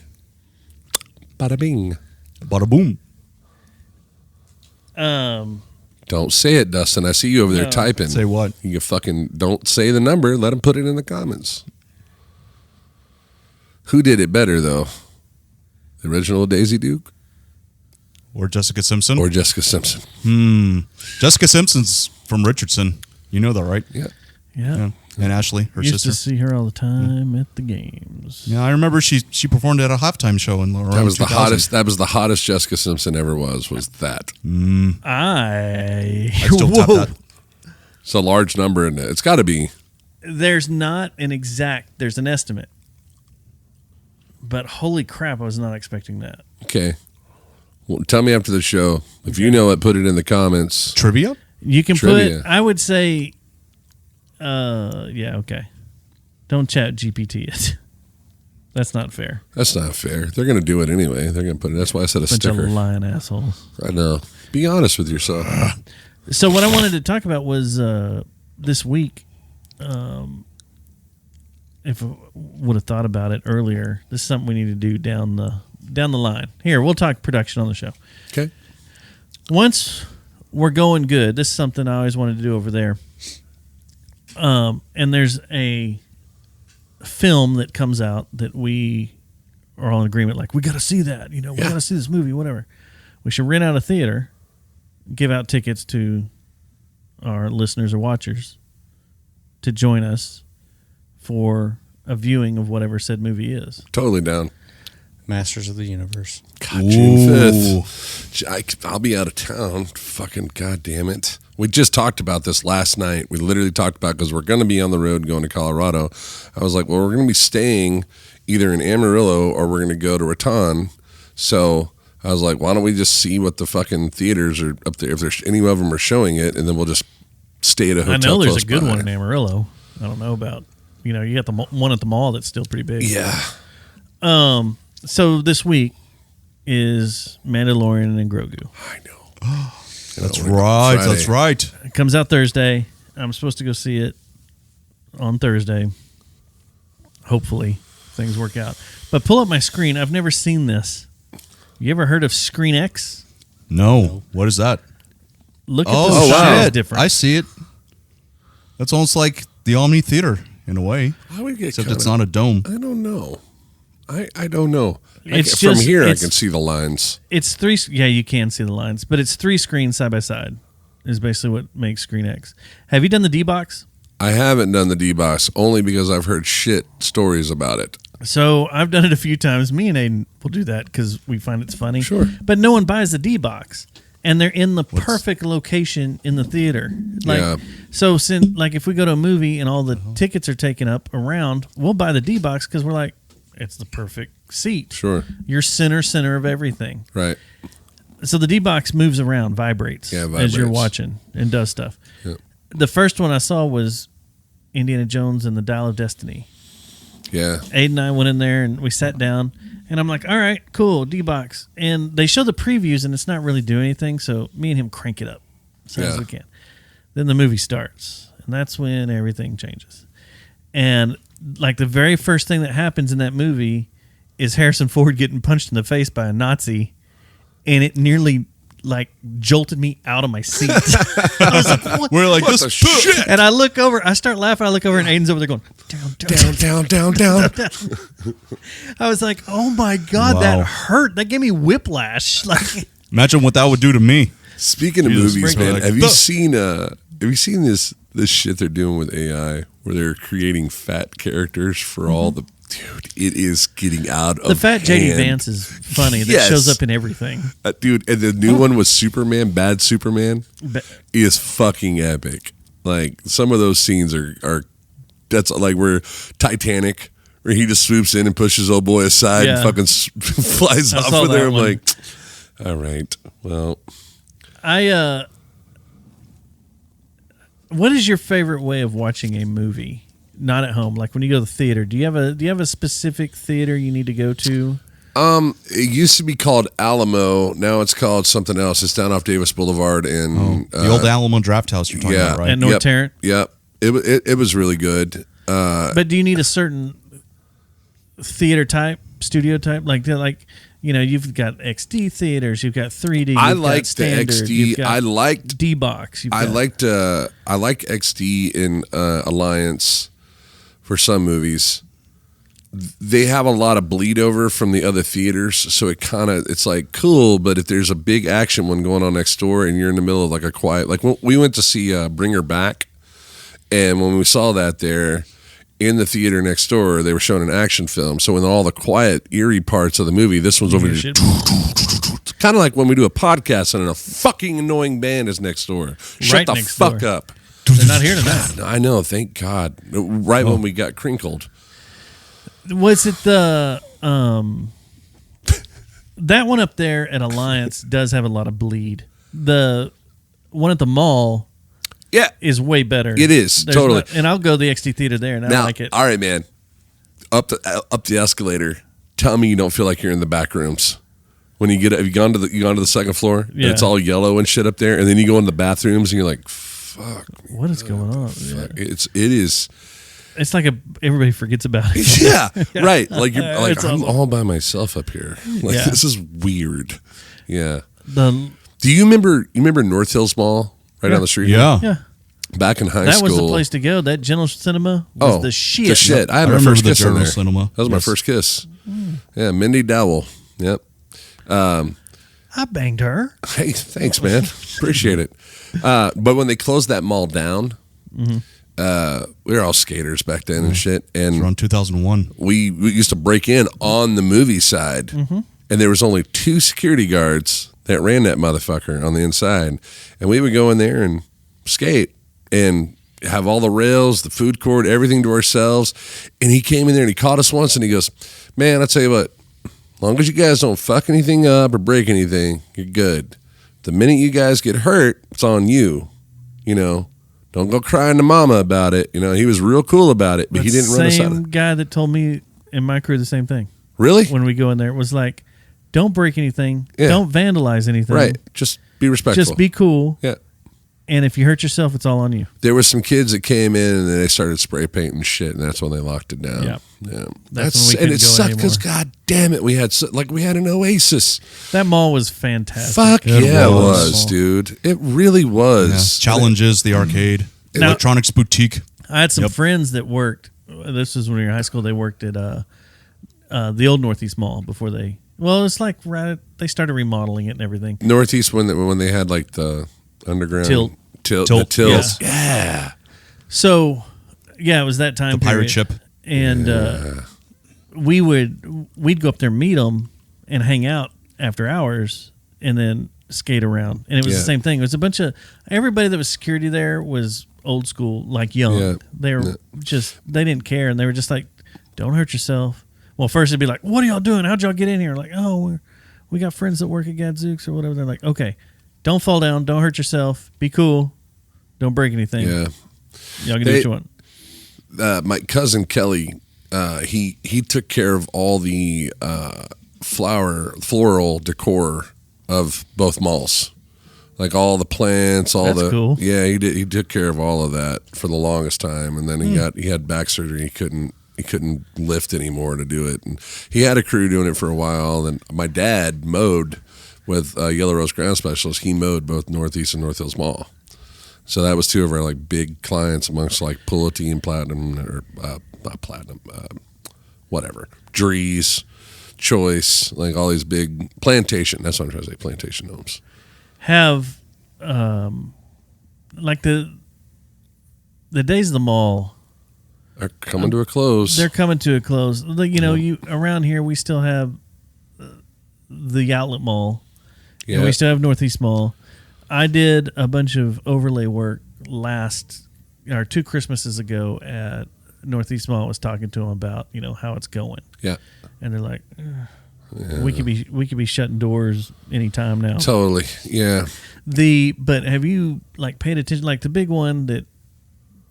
Bada bing. Bada boom. Don't say it, Dustin. I see you over there No. typing. Say what? You fucking don't say the number. Let them put it in the comments. Who did it better, though? The original Daisy Duke Or Jessica Simpson? or Jessica Simpson? Jessica Simpson's from Richardson. You know that, right? Yeah. Yeah. And Ashley, her Used sister. to see her all the time at the games. Yeah, I remember she performed at a halftime show in around That was the 2000. hottest. That was the hottest Jessica Simpson ever was that. I still tap Whoa. that. It's a large number, and it's got to be. There's not an exact. There's an estimate. But holy crap, I was not expecting that. Okay. Well, tell me after the show. If you know it, put it in the comments. Trivia? You can Trivia. put. I would say. Yeah. Okay. Don't chat GPT it. That's not fair. That's not fair. They're going to do it anyway. They're going to put it. That's why I said a Bunch sticker. of lying assholes. I know. Be honest with yourself. So what I wanted to talk about was this week. If I would have thought about it earlier, this is something we need to do down the line. Here, we'll talk production on the show. Okay. Once we're going good, this is something I always wanted to do over there. And there's a film that comes out that we are all in agreement, like, we got to see that. We got to see this movie, whatever. We should rent out a theater, give out tickets to our listeners or watchers to join us for a viewing of whatever said movie is. Totally down. Masters of the Universe. God, June 5th. I'll be out of town. Fucking goddamn it. We just talked about this last night. We literally talked about, because we're going to be on the road going to Colorado. I was like, well, we're going to be staying either in Amarillo or we're going to go to Raton. So I was like, why don't we just see what the fucking theaters are up there, if there's any of them are showing it, and then we'll just stay at a hotel. I know there's a good by. one in Amarillo. I don't know about, you got the one at the mall that's still pretty big. Yeah. So this week is Mandalorian and Grogu. I know. That's right. Friday. That's right. It comes out Thursday. I'm supposed to go see it on Thursday. Hopefully things work out. But pull up my screen. I've never seen this. You ever heard of Screen X? No. What is that? Look at the shit. Different. I see it. That's almost like the Omni Theater in a way. I would get except it's not a dome. I don't know. I don't know. It's from just, here, I can see the lines. It's three. Yeah, you can see the lines, but it's 3 screens side by side. Is basically what makes Screen X. Have you done the D-Box? I haven't done the D-Box only because I've heard shit stories about it. So I've done it a few times. Me and Aiden will do that because we find it's funny. Sure. But no one buys the D-Box. And they're in the perfect location in the theater. So if we go to a movie and all the tickets are taken up around, we'll buy the D-Box because we're like, it's the perfect seat. Sure. You're center of everything. Right. So the D-Box moves around, vibrates as you're watching and does stuff. Yep. The first one I saw was Indiana Jones and the Dial of Destiny. Yeah. Aiden and I went in there and we sat down and I'm like, all right, cool, D-Box. And they show the previews and it's not really doing anything. So me and him crank it up as fast as we can. Then the movie starts and that's when everything changes. And like the very first thing that happens in that movie is Harrison Ford getting punched in the face by a Nazi, and it nearly like jolted me out of my seat. I was like, what? We're like, this shit. And I look over, I start laughing, I look over and Aiden's over there going, down. I was like, oh my God, that hurt. That gave me whiplash. Like, imagine what that would do to me. Speaking of movies, man, have you seen this shit they're doing with AI where they're creating fat characters for all the dude? It is getting out of the fat hand. JD Vance is funny. That shows up in everything. Dude, and the new one with Superman, Bad Superman, is fucking epic. Like some of those scenes are that's like where Titanic, where he just swoops in and pushes old boy aside and fucking flies off with her. I'm like, all right, well, what is your favorite way of watching a movie? Not at home, like when you go to the theater. Do you have a specific theater you need to go to? It used to be called Alamo. Now it's called something else. It's down off Davis Boulevard in the old Alamo Draft House. You're talking about, right? At North Tarrant. Yep. It was really good. But do you need a certain theater type, studio type, like you've got XD theaters, you've got 3D. I liked the XD. I liked D-Box. I like XD in Alliance for some movies. They have a lot of bleed over from the other theaters, so it's like cool. But if there's a big action one going on next door, and you're in the middle of like a quiet, like when we went to see Bring Her Back, and when we saw that there in the theater next door, they were showing an action film. So in all the quiet, eerie parts of the movie, this one's over here. Kind of like when we do a podcast and a fucking annoying band is next door. Shut the fuck up. They're not here tonight. I know, thank God. Right when we got crinkled. Was it the that one up there at Alliance does have a lot of bleed. The one at the mall is way better. It is, totally. And I'll go to the XD theater there and I like it. All right, man. Up the escalator. Tell me you don't feel like you're in the back rooms When you have you gone to the second floor? Yeah. And it's all yellow and shit up there, and then you go in the bathrooms and you're like, fuck. What is going on? Yeah. It is. It's like everybody forgets about it. Yeah, right. Like you're like It's I'm awesome. all by myself up here. Like Yeah. this is weird. Yeah. The Do you remember North Hills Mall right down the street? Yeah. yeah. Back in high That school. was the place to go. That General Cinema was the shit. The shit. I had I my remember first the kiss in General there. Cinema. That was my Yes. first kiss. Yeah, Mindy Dowell. Yep. I banged her. Hey, thanks, man. Appreciate it. But when they closed that mall down, we were all skaters back then and shit. And Around 2001. we used to break in on the movie side, and there was only 2 security guards that ran that motherfucker on the inside, and we would go in there and skate and have all the rails, the food court, everything to ourselves. And he came in there and he caught us once, and he goes, "Man, I'll tell you what, as long as you guys don't fuck anything up or break anything, you're good. The minute you guys get hurt, it's on you. You know, don't go crying to mama about it." You know, he was real cool about it, but he didn't run us out. Same guy that told me in my crew the same thing. Really? When we go in there, it was like, don't break anything. Yeah. Don't vandalize anything. Right. Just be respectful. Just be cool. Yeah. And if you hurt yourself, it's all on you. There was some kids that came in and then they started spray painting shit, and that's when they locked it down. Yep. Yeah. That's when we and couldn't it go sucked because, anymore. god damn it, we had an oasis. That mall was fantastic. Fuck It yeah, it was. was, dude. It really was. Yeah. Challenges, the arcade, Now- electronics boutique. I had some Yep. friends that worked. This was when we were in high school. They worked at the old Northeast Mall before they. Well, it's like they started remodeling it and everything. Northeast when they had like the underground Tilt. the tills. Yeah. Yeah. So, yeah, it was that time. The pirate period. ship. And we'd go up there, meet them, and hang out after hours, and then skate around. And it was Yeah. the same thing. It was a bunch of everybody that was security there was old school, like young. Yeah. They were they didn't care, and they were just like, "Don't hurt yourself." Well, first it'd be like, "What are y'all doing? How'd y'all get in here?" Like, "Oh, we got friends that work at Gadzooks or whatever." They're like, "Okay, don't fall down, don't hurt yourself, be cool, don't break anything. Yeah. Y'all can do what you want." My cousin Kelly, he took care of all the floral decor of both malls, like all the plants, That's cool. Yeah, he did. He took care of all of that for the longest time, and then he had back surgery. He couldn't lift anymore to do it, and he had a crew doing it for a while. And my dad mowed with Yellow Rose Ground Specialist. He mowed both Northeast and North Hills Mall. So that was 2 of our like big clients amongst like Pullity and Platinum, or not Platinum, whatever, Drees, Choice, like all these big Plantation. That's what I'm trying to say. Plantation homes Have like the days of the mall. are coming to a close. They're coming to a close. You know, you around here we still have the outlet mall. Yeah. And we still have Northeast Mall. I did a bunch of overlay work 2 Christmases ago at Northeast Mall. I was talking to them about, you know, how it's going. Yeah. And they're like, we could be shutting doors anytime now. Totally. Yeah. But have you like paid attention? Like the big one that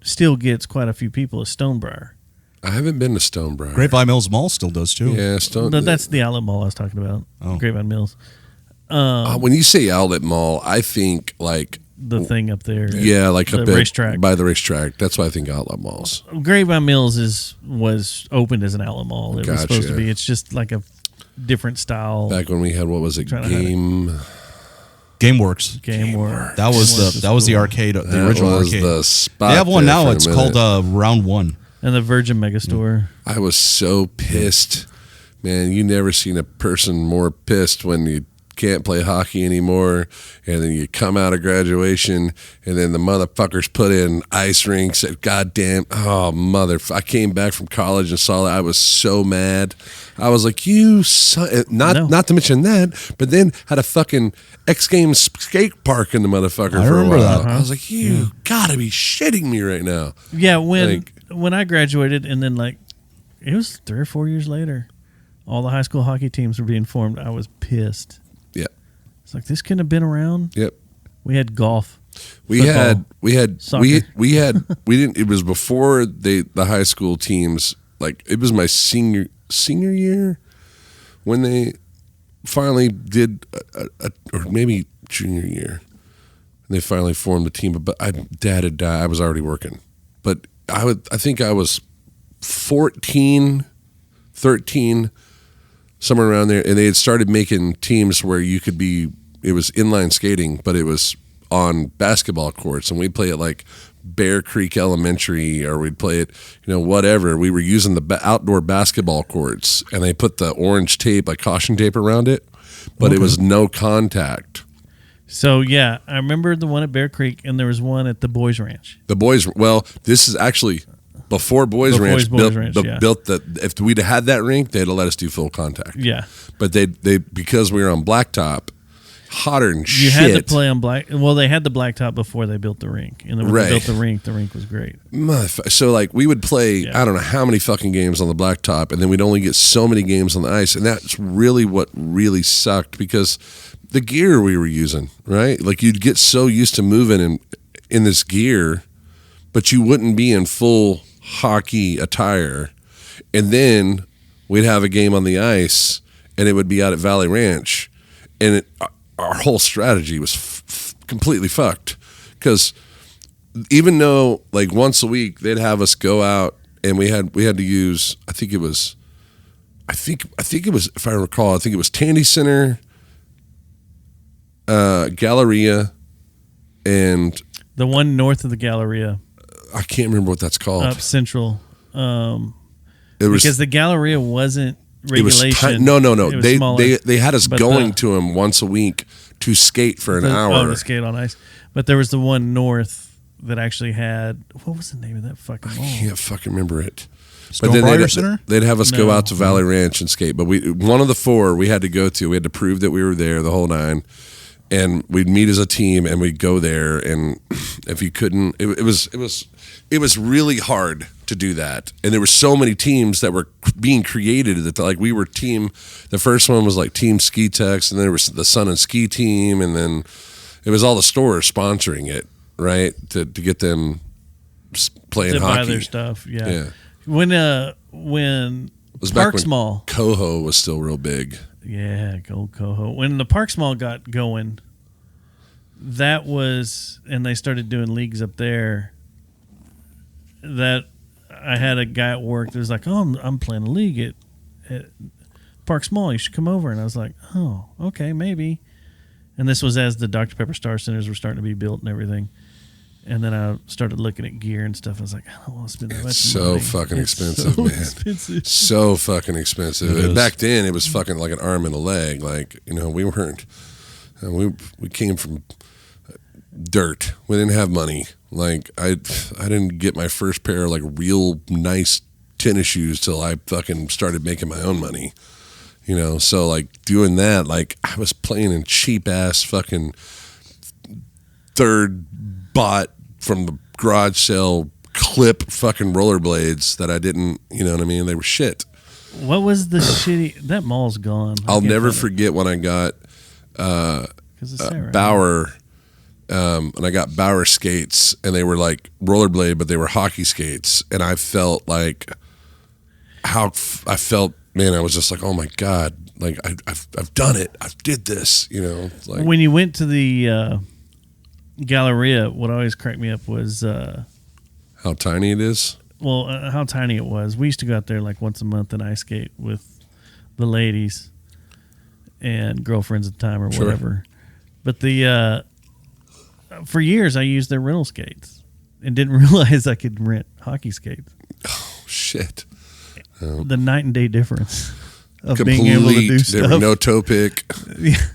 still gets quite a few people is Stonebriar. I haven't been to Stonebriar. Grapevine Mills Mall still does too. Yeah, That's the outlet mall I was talking about. Oh. Grapevine Mills. When you say outlet mall, I think like The thing up there. yeah, like the up at- racetrack. by the racetrack. That's why I think outlet malls. Grapevine Mills was opened as an outlet mall. It was supposed to Gotcha. be. It's just like a different style. Back when we had what was it? Trying to hide it. GameWorks. GameWorks. That was the arcade, the That original was arcade. the spot They have one there now. for a It's minute. called Round One. And the Virgin Megastore. I was so pissed, man. You never seen a person more pissed when you can't play hockey anymore, and then you come out of graduation, and then the motherfuckers put in ice rinks at goddamn I came back from college and saw that. I was so mad. I was like, you son, not to mention that, but then had a fucking X Games skate park in the motherfucker I for a remember while. that. I was like, you gotta be shitting me right now. Yeah, when Like- I graduated, and then like it was 3 or 4 years later, all the high school hockey teams were being formed. I was pissed. Yeah. It's like this couldn't have been around. Yep. We had golf. We football, had soccer. we didn't. It was before the high school teams. Like it was my senior year when finally did, or maybe junior year, and they finally formed a team. But Dad had died. I was already working, but I think I was 14, 13, somewhere around there, and they had started making teams where you could be. It was inline skating, but it was on basketball courts, and we'd play at like Bear Creek Elementary, or we'd play it, whatever. We were using the outdoor basketball courts, and they put the orange tape, like caution tape, around it, but it was no contact. So yeah, I remember the one at Bear Creek, and there was one at the Boys Ranch. This is actually before Boys Ranch built the. If we'd had that rink, they'd have let us do full contact. Yeah, but they because we were on blacktop. Hotter than shit. You had to play on black. Well, they had the blacktop before they built the rink, and then when they built the rink was great. So like we would play, I don't know how many fucking games on the blacktop, and then we'd only get so many games on the ice, and that's really what really sucked because the gear we were using, right? Like you'd get so used to moving in this gear, but you wouldn't be in full hockey attire, and then we'd have a game on the ice, and it would be out at Valley Ranch, and our whole strategy was completely fucked because even though like once a week they'd have us go out and we had to use I think it was if I recall it was Tandy Center, Galleria, and the one north of the Galleria. I can't remember what that's called. Up Central. Because the Galleria wasn't regulation. No. They had us going to them once a week to skate for an hour. Oh, to skate on ice. But there was the one north that actually had, what was the name of that fucking mall? I can't fucking remember it. But then they'd have us go out to Valley Ranch and skate. But one of the four we had to go to. We had to prove that we were there, the whole nine. And we'd meet as a team and we'd go there. And if you couldn't, it was really hard to do that. And there were so many teams that were being created that like we were team. The first one was like Team Ski Tex, and then there was the Sun and Ski Team, and then it was all the stores sponsoring it, right, to get them playing hockey. Buy their stuff, yeah. When Parks Mall, Coho was still real big. Yeah, go Coho. When the Parks Mall got going, that was, and they started doing leagues up there. That I had a guy at work that was like, "Oh, I'm playing a league at Parks Mall. You should come over." And I was like, "Oh, okay, maybe." And this was as the Dr. Pepper Star Centers were starting to be built and everything. And then I started looking at gear and stuff. I was like, I don't want to spend that much money. Fucking expensive, man. So fucking expensive. Back then, it was fucking like an arm and a leg. Like, we weren't. We came from dirt. We didn't have money. Like, I didn't get my first pair of like real nice tennis shoes till I fucking started making my own money. So like doing that, like I was playing in cheap ass fucking third bought from the garage sale clip fucking rollerblades that I didn't, you know what I mean? They were shit. What was the shitty? That mall's gone. I'll never forget when I got Bauer, and I got Bauer skates, and they were like rollerblade, but they were hockey skates, and I felt like man, I was just like, oh my God, like I've done it, I did this, Like when you went to the Galleria, what always cracked me up was how tiny it is. Well, how tiny it was. We used to go out there like once a month and ice skate with the ladies and girlfriends at the time or whatever. But for years I used their rental skates and didn't realize I could rent hockey skates. Oh shit! The night and day difference of being able to do stuff. There were no toe pick.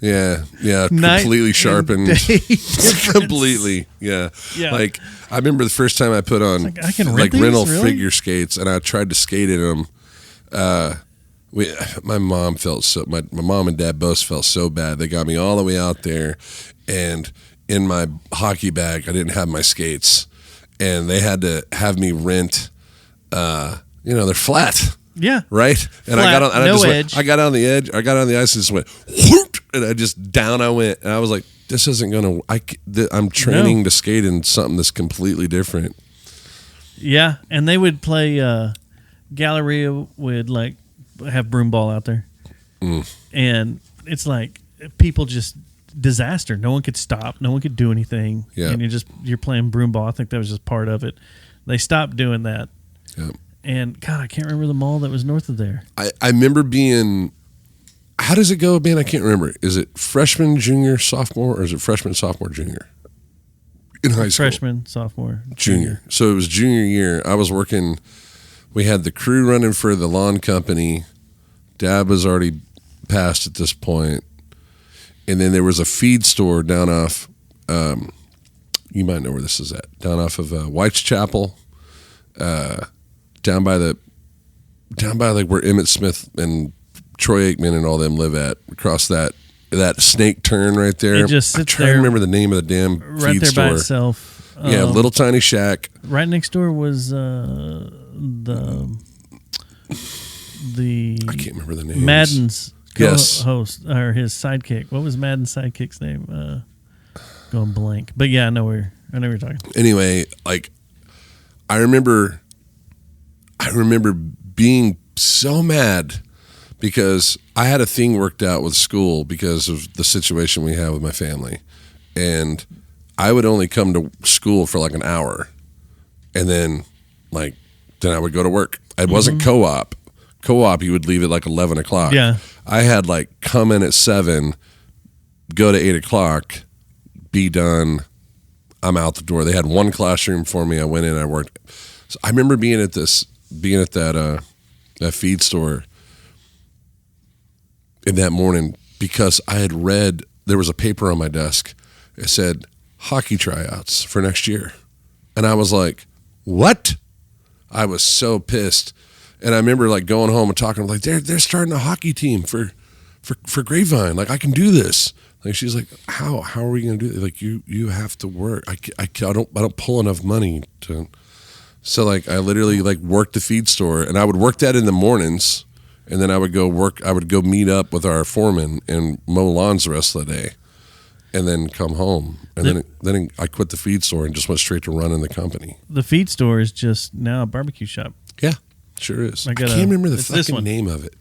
Yeah. Completely sharpened. Completely. Yeah. Like I remember the first time I put on like rental figure skates, and I tried to skate in them. My mom felt so. My mom and dad both felt so bad. They got me all the way out there, and in my hockey bag, I didn't have my skates, and they had to have me rent. They're flat. Yeah. Right? And flat, I got on and no I edge. I got on the edge. I got on the ice and just went whoop, and I just down I went. And I was like, this isn't going to I'm training to skate in something that's completely different. Yeah, and they would play Galleria would like have broom ball out there. And it's like people just disaster. No one could stop. No one could do anything. Yeah. And you're playing broom ball. I think that was just part of it. They stopped doing that. Yeah. And God, I can't remember the mall that was north of there. I remember being. How does it go, man? I can't remember. Is it freshman, junior, sophomore, or is it freshman, sophomore, junior? In high school. Freshman, sophomore, junior. So it was junior year. I was working. We had the crew running for the lawn company. Dad was already passed at this point. And then there was a feed store down off, you might know where this is at, down off of Whitechapel, down by like where Emmett Smith and Troy Aikman and all them live at, across that snake turn right there. It just sits I'm trying to remember the name of the damn right feed there store. by itself. Yeah, little tiny shack. Right next door was the I can't remember the name. Madden's Yes. host or his sidekick. What was Madden's sidekick's name? Going blank. But yeah, I know where you're talking. Anyway, like I remember being so mad because I had a thing worked out with school because of the situation we have with my family. And I would only come to school for like an hour. And then I would go to work. It wasn't co-op. Co-op, you would leave at like 11 o'clock. Yeah. I had like come in at 7, go to 8 o'clock, be done. I'm out the door. They had one classroom for me. I went in, I worked. So I remember being at that feed store in that morning because I had read, there was a paper on my desk. It said hockey tryouts for next year. And I was like, what? I was so pissed. And I remember like going home and talking like they're starting a hockey team for Grapevine. Like I can do this. Like she's like, how are we going to do it? Like you have to work. I don't pull enough money to. So like I literally like worked the feed store and I would work that in the mornings and then I would go meet up with our foreman and mow lawns the rest of the day and then come home. And then I quit the feed store and just went straight to running the company. The feed store is just now a barbecue shop. Yeah, sure is. I can't remember the fucking name of it.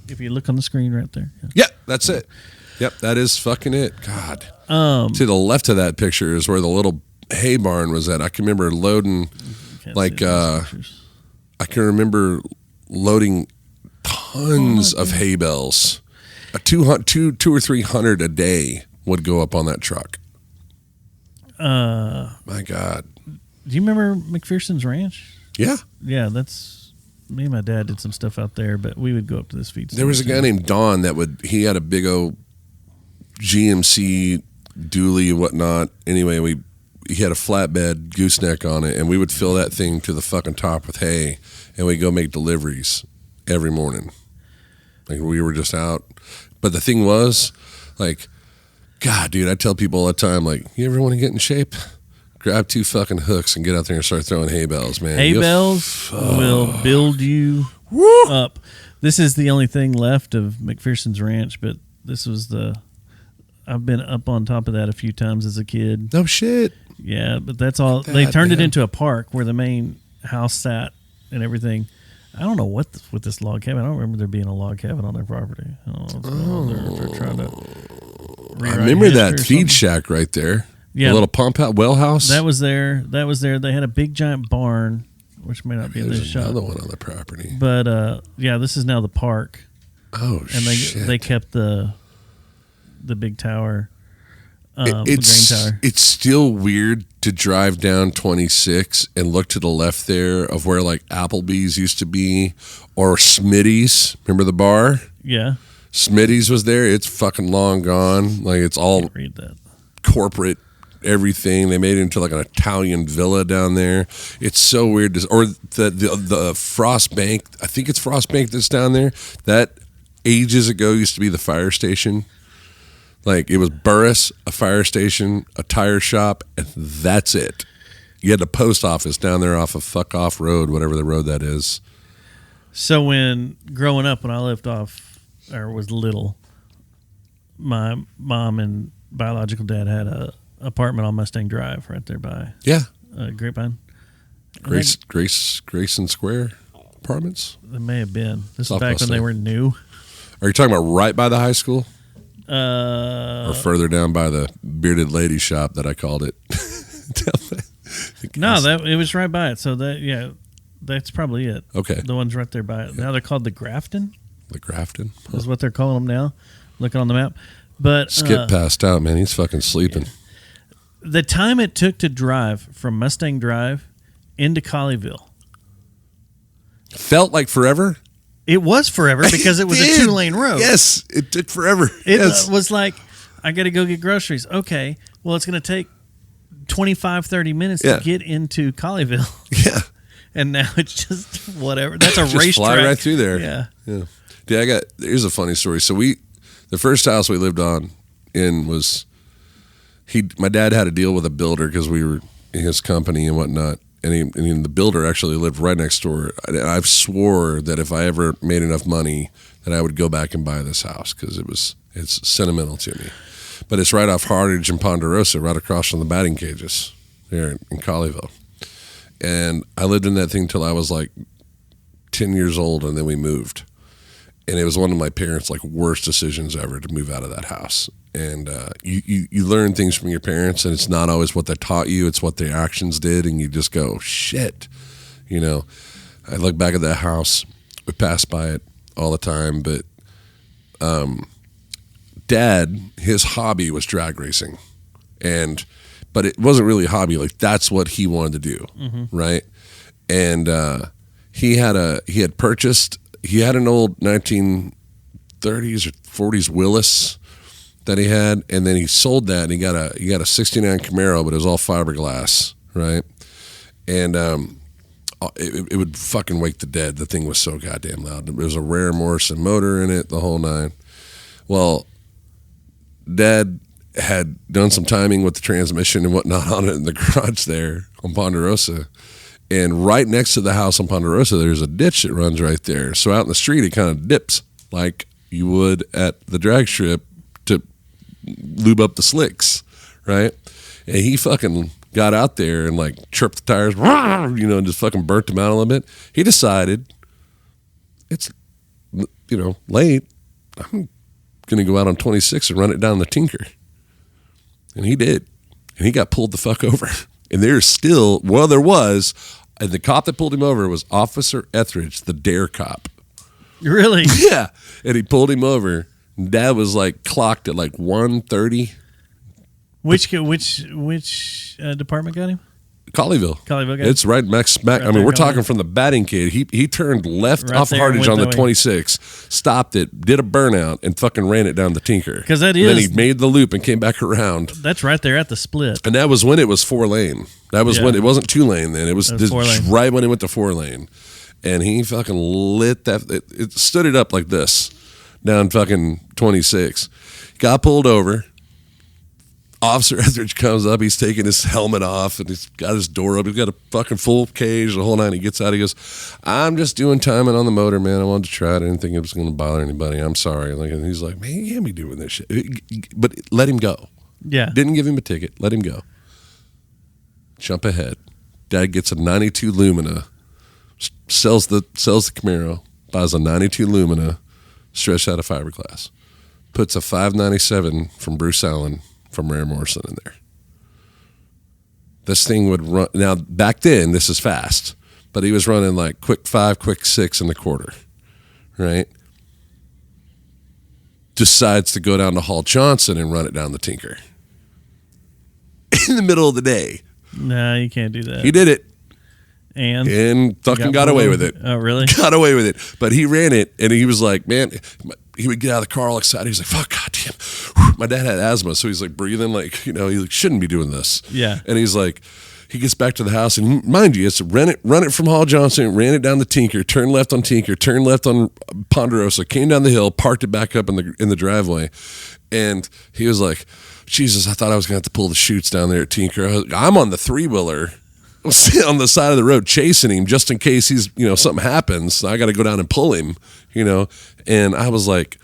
If you look on the screen right there. Yeah, that's it. Yep, that is fucking it. God. To the left of that picture is where the little hay barn was at. I can remember loading, I can remember loading tons of hay bales. 200 or 300 a day would go up on that truck. My God. Do you remember McPherson's Ranch? Yeah. Yeah, that's me and my dad did some stuff out there, but we would go up to this feed store. There was a guy named Don he had a big old GMC dually and whatnot. Anyway, he had a flatbed gooseneck on it, and we would fill that thing to the fucking top with hay, and we'd go make deliveries every morning. Like we were just out. But the thing was, like, God, dude, I tell people all the time, like, you ever want to get in shape? Grab 2 fucking hooks and get out there and start throwing hay bales, man. Hay bales will build you up. This is the only thing left of McPherson's Ranch, but this was I've been up on top of that a few times as a kid. No shit. Yeah, but that's all. They turned it into a park where the main house sat and everything. I don't know what with this log cabin. I don't remember there being a log cabin on their property. I don't know what's going on there. If they're trying to I remember that feed shack right there. Yeah, the little pump out well house. That was there. They had a big giant barn, which may not be in this shop. There's another one on the property. But yeah, this is now the park. Oh, and they kept the big tower. Grain tower. It's still weird to drive down 26 and look to the left there of where like Applebee's used to be or Smitty's. Remember the bar? Yeah. Smitty's was there. It's fucking long gone. Like it's all read that. Corporate everything. They made it into like an Italian villa down there. It's so weird. Or the Frost Bank. I think it's Frost Bank that's down there. That ages ago used to be the fire station. Like it was Burris, a fire station, a tire shop, and that's it. You had the post office down there off of Fuck Off Road, whatever the road that is. So when growing up, when I lived off or was little, my mom and biological dad had a apartment on Mustang Drive right there by Grapevine. Grayson Square Apartments. It may have been. This is South back Mustang. when they were new. Are you talking about right by the high school? Or further down by the bearded lady shop that I called it. No, it was right by it. So that's probably it. Okay. The one's right there by it. Now they're called the Grafton. The Grafton? Is what they're calling them now. Looking on the map. But Skip passed out, man. He's fucking sleeping. The time it took to drive from Mustang Drive into Colleyville. Felt like forever? It was forever because it was a 2-lane road. Yes, it took forever. It was like, I got to go get groceries. Okay, well, it's going to take 25, 30 minutes to get into Colleyville. Yeah. And now it's just whatever. That's a just racetrack. Fly right through there. Yeah. Dude, here's a funny story. So the first house we lived in was, my dad had a deal with a builder because we were in his company and whatnot. And the builder actually lived right next door. And I've swore that if I ever made enough money, that I would go back and buy this house because it's sentimental to me. But it's right off Hardage and Ponderosa, right across from the batting cages there in Colleyville. And I lived in that thing till I was like 10 years old, and then we moved. And it was one of my parents' like worst decisions ever to move out of that house. And you learn things from your parents, and it's not always what they taught you, it's what their actions did, and you just go, shit. I look back at that house, we pass by it all the time, but Dad, his hobby was drag racing. But it wasn't really a hobby, like that's what he wanted to do, right? And he had an old 1930s or 40s Willis that he had, and then he sold that, and he got a 69 Camaro, but it was all fiberglass, right? And it would fucking wake the dead. The thing was so goddamn loud. There was a rare Morrison motor in it, the whole nine. Well, Dad had done some timing with the transmission and whatnot on it in the garage there on Ponderosa. And right next to the house on Ponderosa, there's a ditch that runs right there. So out in the street, it kind of dips like you would at the drag strip to lube up the slicks, right? And he fucking got out there and like chirped the tires, and just fucking burnt them out a little bit. He decided, it's, late. I'm going to go out on 26 and run it down the Tinker. And he did. And he got pulled the fuck over. And there was, and the cop that pulled him over was Officer Etheridge, the dare cop. Really? Yeah. And he pulled him over. And Dad was like clocked at like 1:30. Which department got him? Colleyville. Got him? It's right smack. I mean, we're talking from the batting cage. He turned left off Hardage on the 26, stopped it, did a burnout, and fucking ran it down the Tinker. Because then he made the loop and came back around. That's right there at the split. And that was when it was 4-lane. That was when it wasn't 2-lane then. It was right when it went to 4-lane. And he fucking lit that. It stood it up like this down fucking 26. Got pulled over. Officer Etheridge comes up. He's taking his helmet off and he's got his door up. He's got a fucking full cage the whole night. He gets out. He goes, "I'm just doing timing on the motor, man. I wanted to try it. I didn't think it was going to bother anybody. I'm sorry." And he's like, "Man, you can't be doing this shit." But let him go. Yeah. Didn't give him a ticket. Let him go. Jump ahead. Dad gets a 92 Lumina, sells the Camaro, buys a 92 Lumina, stretched out of fiberglass, puts a 597 from Bruce Allen from Rare Morrison in there. This thing would run. Now, back then, this is fast, but he was running like quick 5, quick 6 in the quarter, right? Decides to go down to Hall Johnson and run it down the Tinker in the middle of the day. No, you can't do that. He did it. And fucking got away with it. Oh, really? Got away with it. But he ran it, and he was like, man, he would get out of the car all excited. He's like, fuck, goddamn. My dad had asthma, so he's like breathing like, he shouldn't be doing this. Yeah. And he's like, he gets back to the house, and mind you, it's run it from Hall Johnson, ran it down the Tinker, turned left on Tinker, turned left on Ponderosa, came down the hill, parked it back up in the driveway. And he was like, Jesus, I thought I was going to have to pull the chutes down there at Tinker. I'm on the 3-wheeler on the side of the road chasing him just in case he's, something happens. So I got to go down and pull him, And I was like,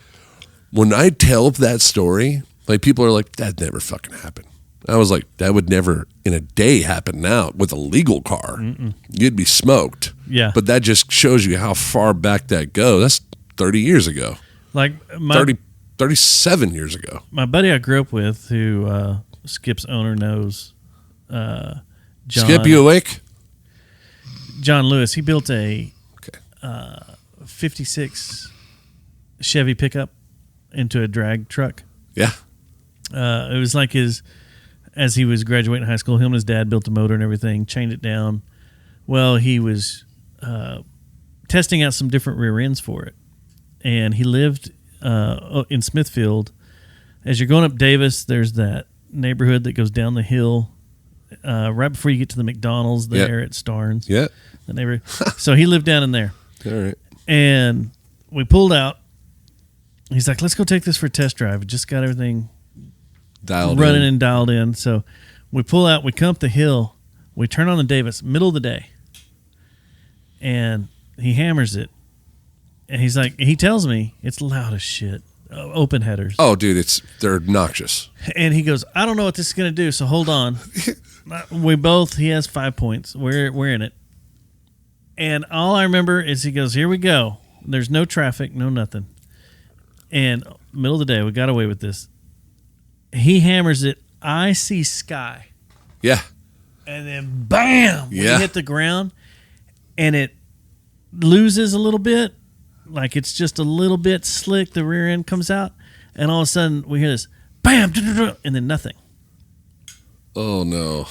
when I tell that story, like people are like, that never fucking happened. I was like, that would never in a day happen now with a legal car. Mm-mm. You'd be smoked. Yeah. But that just shows you how far back that goes. That's 30 years ago. Like 37 years ago. My buddy I grew up with, who Skip's owner knows, John. Skip, you awake? John Lewis. He built a 56 Chevy pickup into a drag truck. Yeah. It was like as he was graduating high school, him and his dad built the motor and everything, chained it down. Well, he was testing out some different rear ends for it. And he lived in Smithfield. As you're going up Davis, there's that neighborhood that goes down the hill right before you get to the McDonald's there at Starnes. Yeah. The neighborhood. So he lived down in there. All right. And we pulled out. He's like, let's go take this for a test drive. We just got everything running and dialed in. So we pull out, we come up the hill, we turn on the Davis, middle of the day. And he hammers it. And he's like, he tells me it's loud as shit. Open headers. Oh, dude, they're obnoxious. And he goes, I don't know what this is going to do, so hold on. He has 5 points. We're in it. And all I remember is he goes, here we go. There's no traffic, no nothing. And middle of the day, we got away with this. He hammers it. I see sky. Yeah. And then bam, we hit the ground, and it loses a little bit. Like it's just a little bit slick. The rear end comes out, and all of a sudden we hear this bam, and then nothing. Oh, no.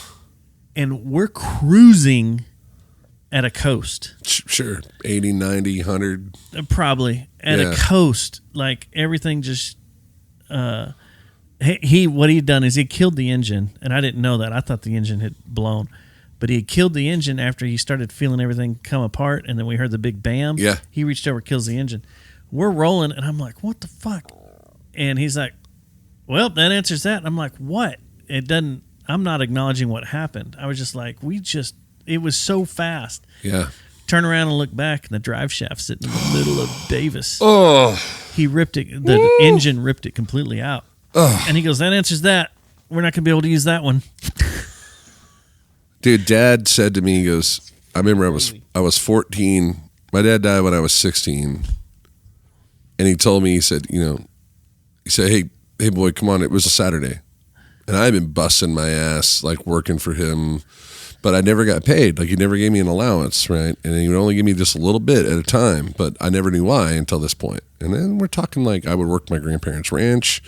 And we're cruising at a coast. Sure. 80, 90, 100. Probably. At a coast. Like everything just... what he had done is he killed the engine, and I didn't know that. I thought the engine had blown. But he had killed the engine after he started feeling everything come apart, and then we heard the big bam. Yeah. He reached over, kills the engine. We're rolling, and I'm like, what the fuck? And he's like, well, that answers that. And I'm like, what? It doesn't... I'm not acknowledging what happened. I was just like, it was so fast. Yeah. Turn around and look back, and the drive shaft sitting in the middle of Davis. Oh. He ripped it. The engine ripped it completely out. Oh. And he goes, that answers that. We're not going to be able to use that one. Dude, Dad said to me, he goes, I remember I was 14. My dad died when I was 16. And he told me, he said, hey boy, come on. It was a Saturday. And I had been busting my ass, like working for him, but I never got paid. Like he never gave me an allowance, right? And he would only give me just a little bit at a time, but I never knew why until this point. And then we're talking like I would work my grandparents' ranch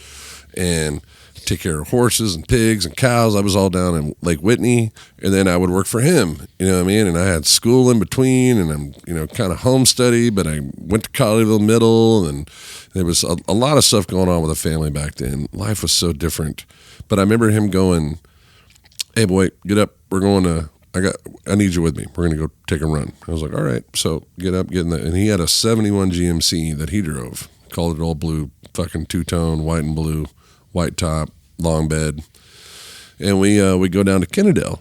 and take care of horses and pigs and cows. I was all down in Lake Whitney, and then I would work for him, you know what I mean? And I had school in between, and I'm, kind of home study, but I went to Colleyville Middle, and there was a lot of stuff going on with the family back then. Life was so different. But I remember him going, hey boy, get up. We're going to, I need you with me. We're going to go take a run. I was like, all right. So get up, get in and he had a 71 GMC that he drove. Called it all blue, fucking two-tone, white and blue, white top, long bed. And we go down to Kennedale.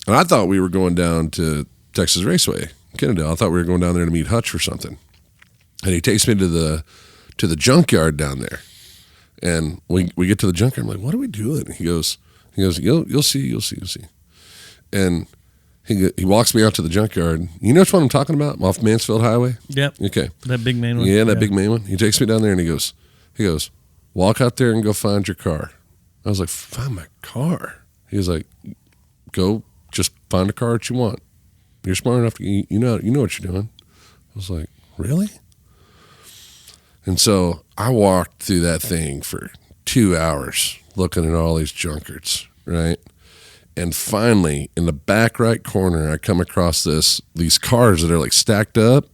And I thought we were going down to Texas Raceway, Kennedale. I thought we were going down there to meet Hutch or something. And he takes me to the junkyard down there. And we get to the junkyard. I'm like, what are we doing? He goes, you'll see. And he walks me out to the junkyard. You know which one I'm talking about? Off Mansfield Highway? Yep. Okay. That big main one? Yeah, that big main one. He takes me down there and he goes, walk out there and go find your car. I was like, find my car? He was like, go just find a car that you want. You're smart enough to, you know what you're doing. I was like, really? And so I walked through that thing for 2 hours looking at all these junkards, right? And finally, in the back right corner, I come across these cars that are like stacked up,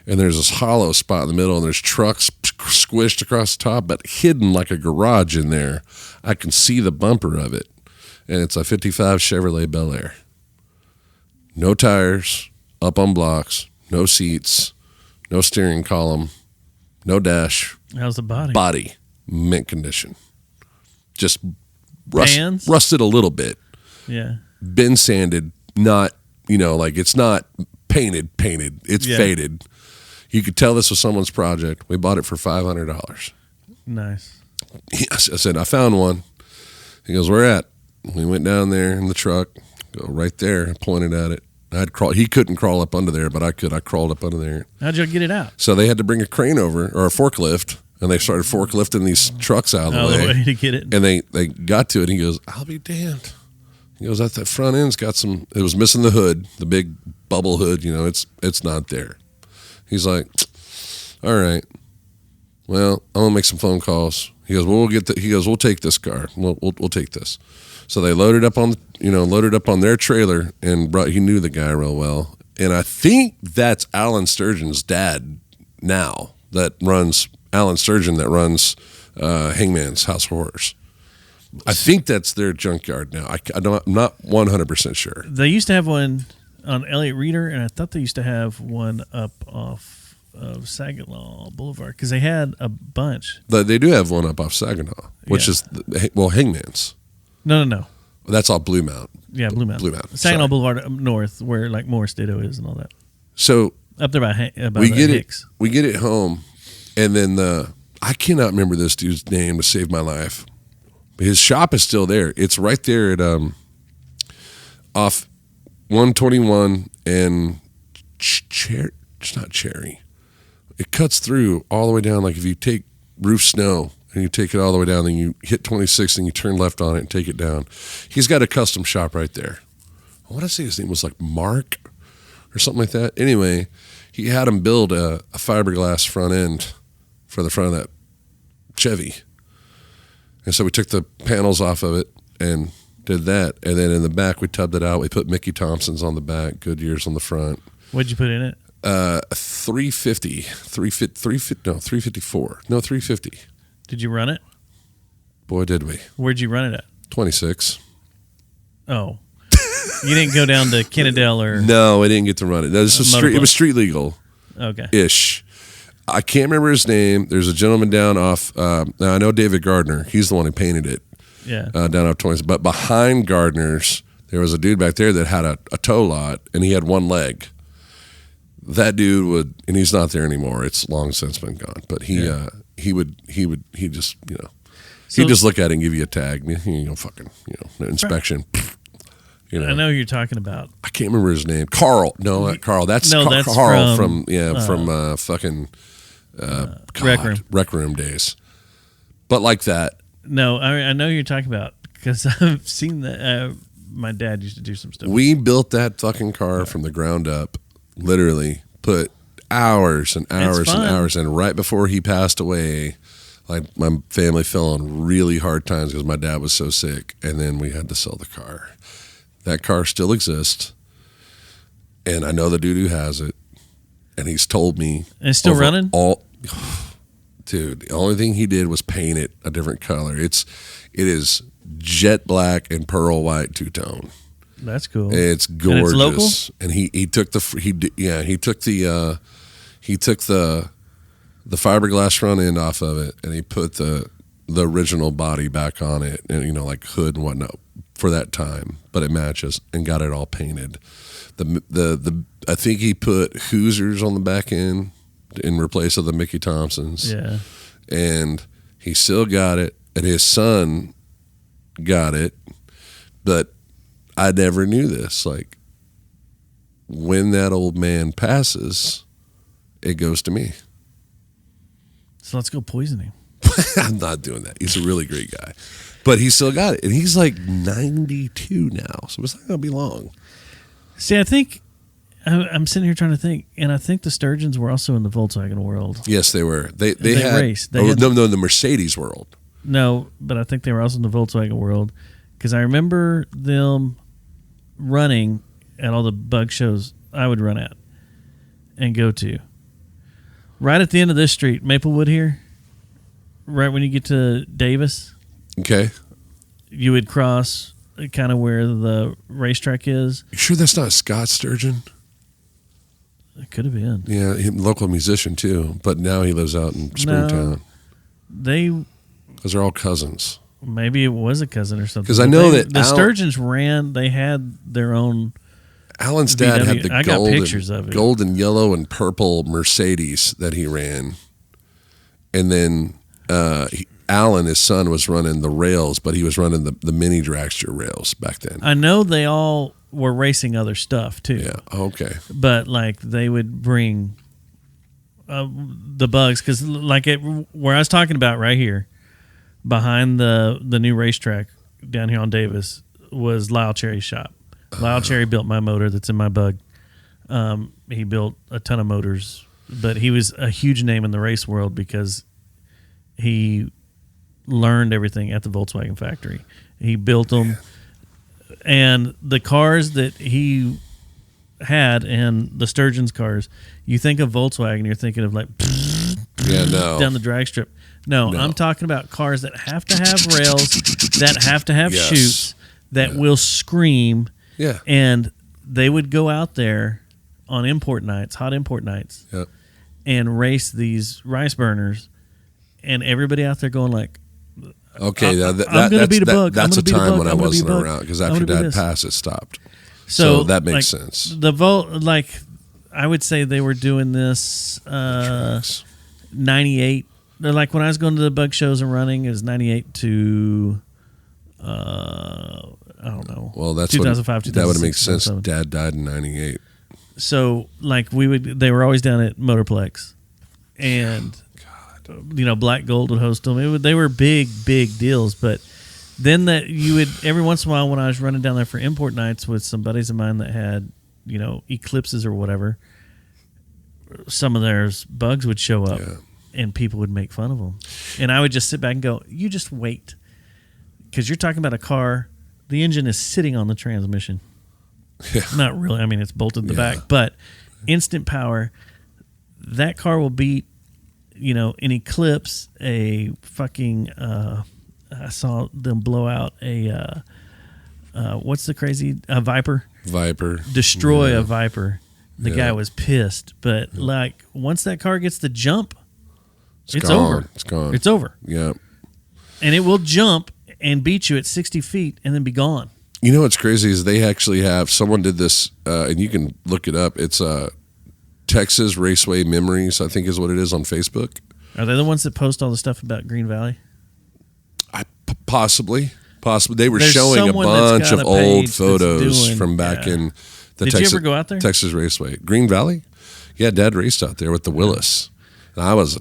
and there's this hollow spot in the middle, and there's trucks squished across the top, but hidden like a garage in there. I can see the bumper of it, and it's a 55 Chevrolet Bel Air. No tires, up on blocks, no seats, no steering column, no dash. How's the body? Body, mint condition. Just rusted a little bit. Yeah. Been sanded, not, like it's not painted. It's faded. You could tell this was someone's project. We bought it for $500. Nice. Yes, I said, I found one. He goes, where at? We went down there in the truck, go right there. I pointed at it. He couldn't crawl up under there, but I could. I crawled up under there. How'd you get it out? So they had to bring a crane over, or a forklift, and they started forklifting these trucks out of the way to get it. And they got to it. And he goes, "I'll be damned." He goes, "That front end's got some. It was missing the hood, the big bubble hood. You know, it's not there." He's like, "All right, well, I'm gonna make some phone calls." He goes, "Well, we'll get the." He goes, "We'll take this car. We'll take this." So they loaded up on their trailer and brought. He knew the guy real well, and I think that's Alan Sturgeon's dad now. That runs Alan Sturgeon that runs Hangman's House of Horrors. I think that's their junkyard now. I'm not 100% sure. They used to have one on Elliott Reader, and I thought they used to have one up off of Saginaw Boulevard because they had a bunch. They do have one up off Saginaw, which is Hangman's. No. That's all Blue Mount. Yeah, Blue Mount. Saginaw Boulevard up north, where like Morris Ditto is and all that. So up there by Hicks. We get it home, and then I cannot remember this dude's name to save my life. His shop is still there. It's right there at off 121 and it's not Cherry. It cuts through all the way down. Like if you take Roof Snow and you take it all the way down, then you hit 26 and you turn left on it and take it down. He's got a custom shop right there. I want to say his name was like Mark or something like that. Anyway, he had him build a fiberglass front end for the front of that Chevy. And so we took the panels off of it and did that. And then in the back, we tubbed it out. We put Mickey Thompson's on the back, Goodyear's on the front. What'd you put in it? 354. No, 350. Did you run it? Boy, did we. Where'd you run it at? 26. Oh. You didn't go down to Kennedale or... No, I didn't get to run it. No, it was street legal. Okay. Ish. I can't remember his name. There's a gentleman down off... now, I know David Gardner. He's the one who painted it. Yeah. Down off 20. But behind Gardner's, there was a dude back there that had a tow lot, and he had one leg. That dude would... And he's not there anymore. It's long since been gone. But he just, he'd just look at it and give you a tag. Fucking, inspection. I know who you're talking about. I can't remember his name. Carl. No, not Carl. That's Carl from fucking Rec Room days. But like that. No, I know who you're talking about because I've seen that. My dad used to do some stuff. We built that fucking car from the ground up. Literally put hours and hours and hours. And right before he passed away, like my family fell on really hard times because my dad was so sick. And then we had to sell the car. That car still exists, and I know the dude who has it, and he's told me. And it's still running? Dude, the only thing he did was paint it a different color. It is jet black and pearl white two-tone. That's cool. It's gorgeous. And it's local? And he took the fiberglass front end off of it, and he put the original body back on it, and like hood and whatnot. For that time, but it matches and got it all painted. I think he put Hoosiers on the back end in place of the Mickey Thompsons. Yeah, and he still got it, and his son got it, but I never knew this. Like when that old man passes, it goes to me. So let's go poison him. I'm not doing that. He's a really great guy. But he still got it. And he's like 92 now. So it's not going to be long. See, I think, I'm sitting here trying to think, and I think the Sturgeons were also in the Volkswagen world. Yes, they were. They raced. The Mercedes world. No, but I think they were also in the Volkswagen world because I remember them running at all the bug shows I would run at and go to. Right at the end of this street, Maplewood here, right when you get to Davis. Okay. You would cross kind of where the racetrack is. You sure that's not Scott Sturgeon? It could have been. Yeah, local musician too, but now he lives out in Springtown. Because they're all cousins. Maybe it was a cousin or something. Because I know that the Sturgeons ran. They had their own. Alan's dad had the got pictures of it. Gold and yellow and purple Mercedes that he ran, and then Alan, his son, was running the rails, but he was running the mini dragster rails back then. I know they all were racing other stuff too. Yeah. Okay. But like they would bring the bugs, because like where I was talking about right here, behind the new racetrack down here on Davis, was Lyle Cherry's shop. Lyle Cherry built my motor that's in my bug. He built a ton of motors, but he was a huge name in the race world because he learned everything at the Volkswagen factory. He built them, and the cars that he had and the Sturgeon's cars, you think of Volkswagen, you're thinking of like down the drag strip. No, I'm talking about cars that have to have rails, that have to have chutes, that will scream. Yeah. And they would go out there on import nights, hot import nights, and race these rice burners, and everybody out there going like, okay, I'm going to beat a bug. That's a time when I wasn't around, because after Dad passed, it stopped. So that makes sense. I would say they were doing this 98. Like when I was going to the bug shows and running, it was 98 to I don't know. Well, that's 2005, 2006. That would make sense. Dad died in 98. So like they were always down at Motorplex, and Black Gold would host them. They were big deals, but then that you would every once in a while when I was running down there for import nights with some buddies of mine that had Eclipses or whatever, some of their bugs would show up, and people would make fun of them, and I would just sit back and go, "You just wait," because you're talking about a car. The engine is sitting on the transmission. Yeah. Not really. I mean, it's bolted in the back, but instant power. That car will beat, an Eclipse, a fucking. I saw them blow out a. What's the crazy Viper? Destroy a Viper. The guy was pissed, but like once that car gets the jump, it's over. It's gone. It's over. Yeah. And it will jump and beat you at 60 feet and then be gone. You know what's crazy is they actually have, someone did this, and you can look it up. It's Texas Raceway Memories, I think is what it is on Facebook. Are they the ones that post all the stuff about Green Valley? Possibly. They were showing a bunch of old photos from back in the Did you ever go out there? Texas Raceway. Green Valley? Yeah, Dad raced out there with the Willis. And I was a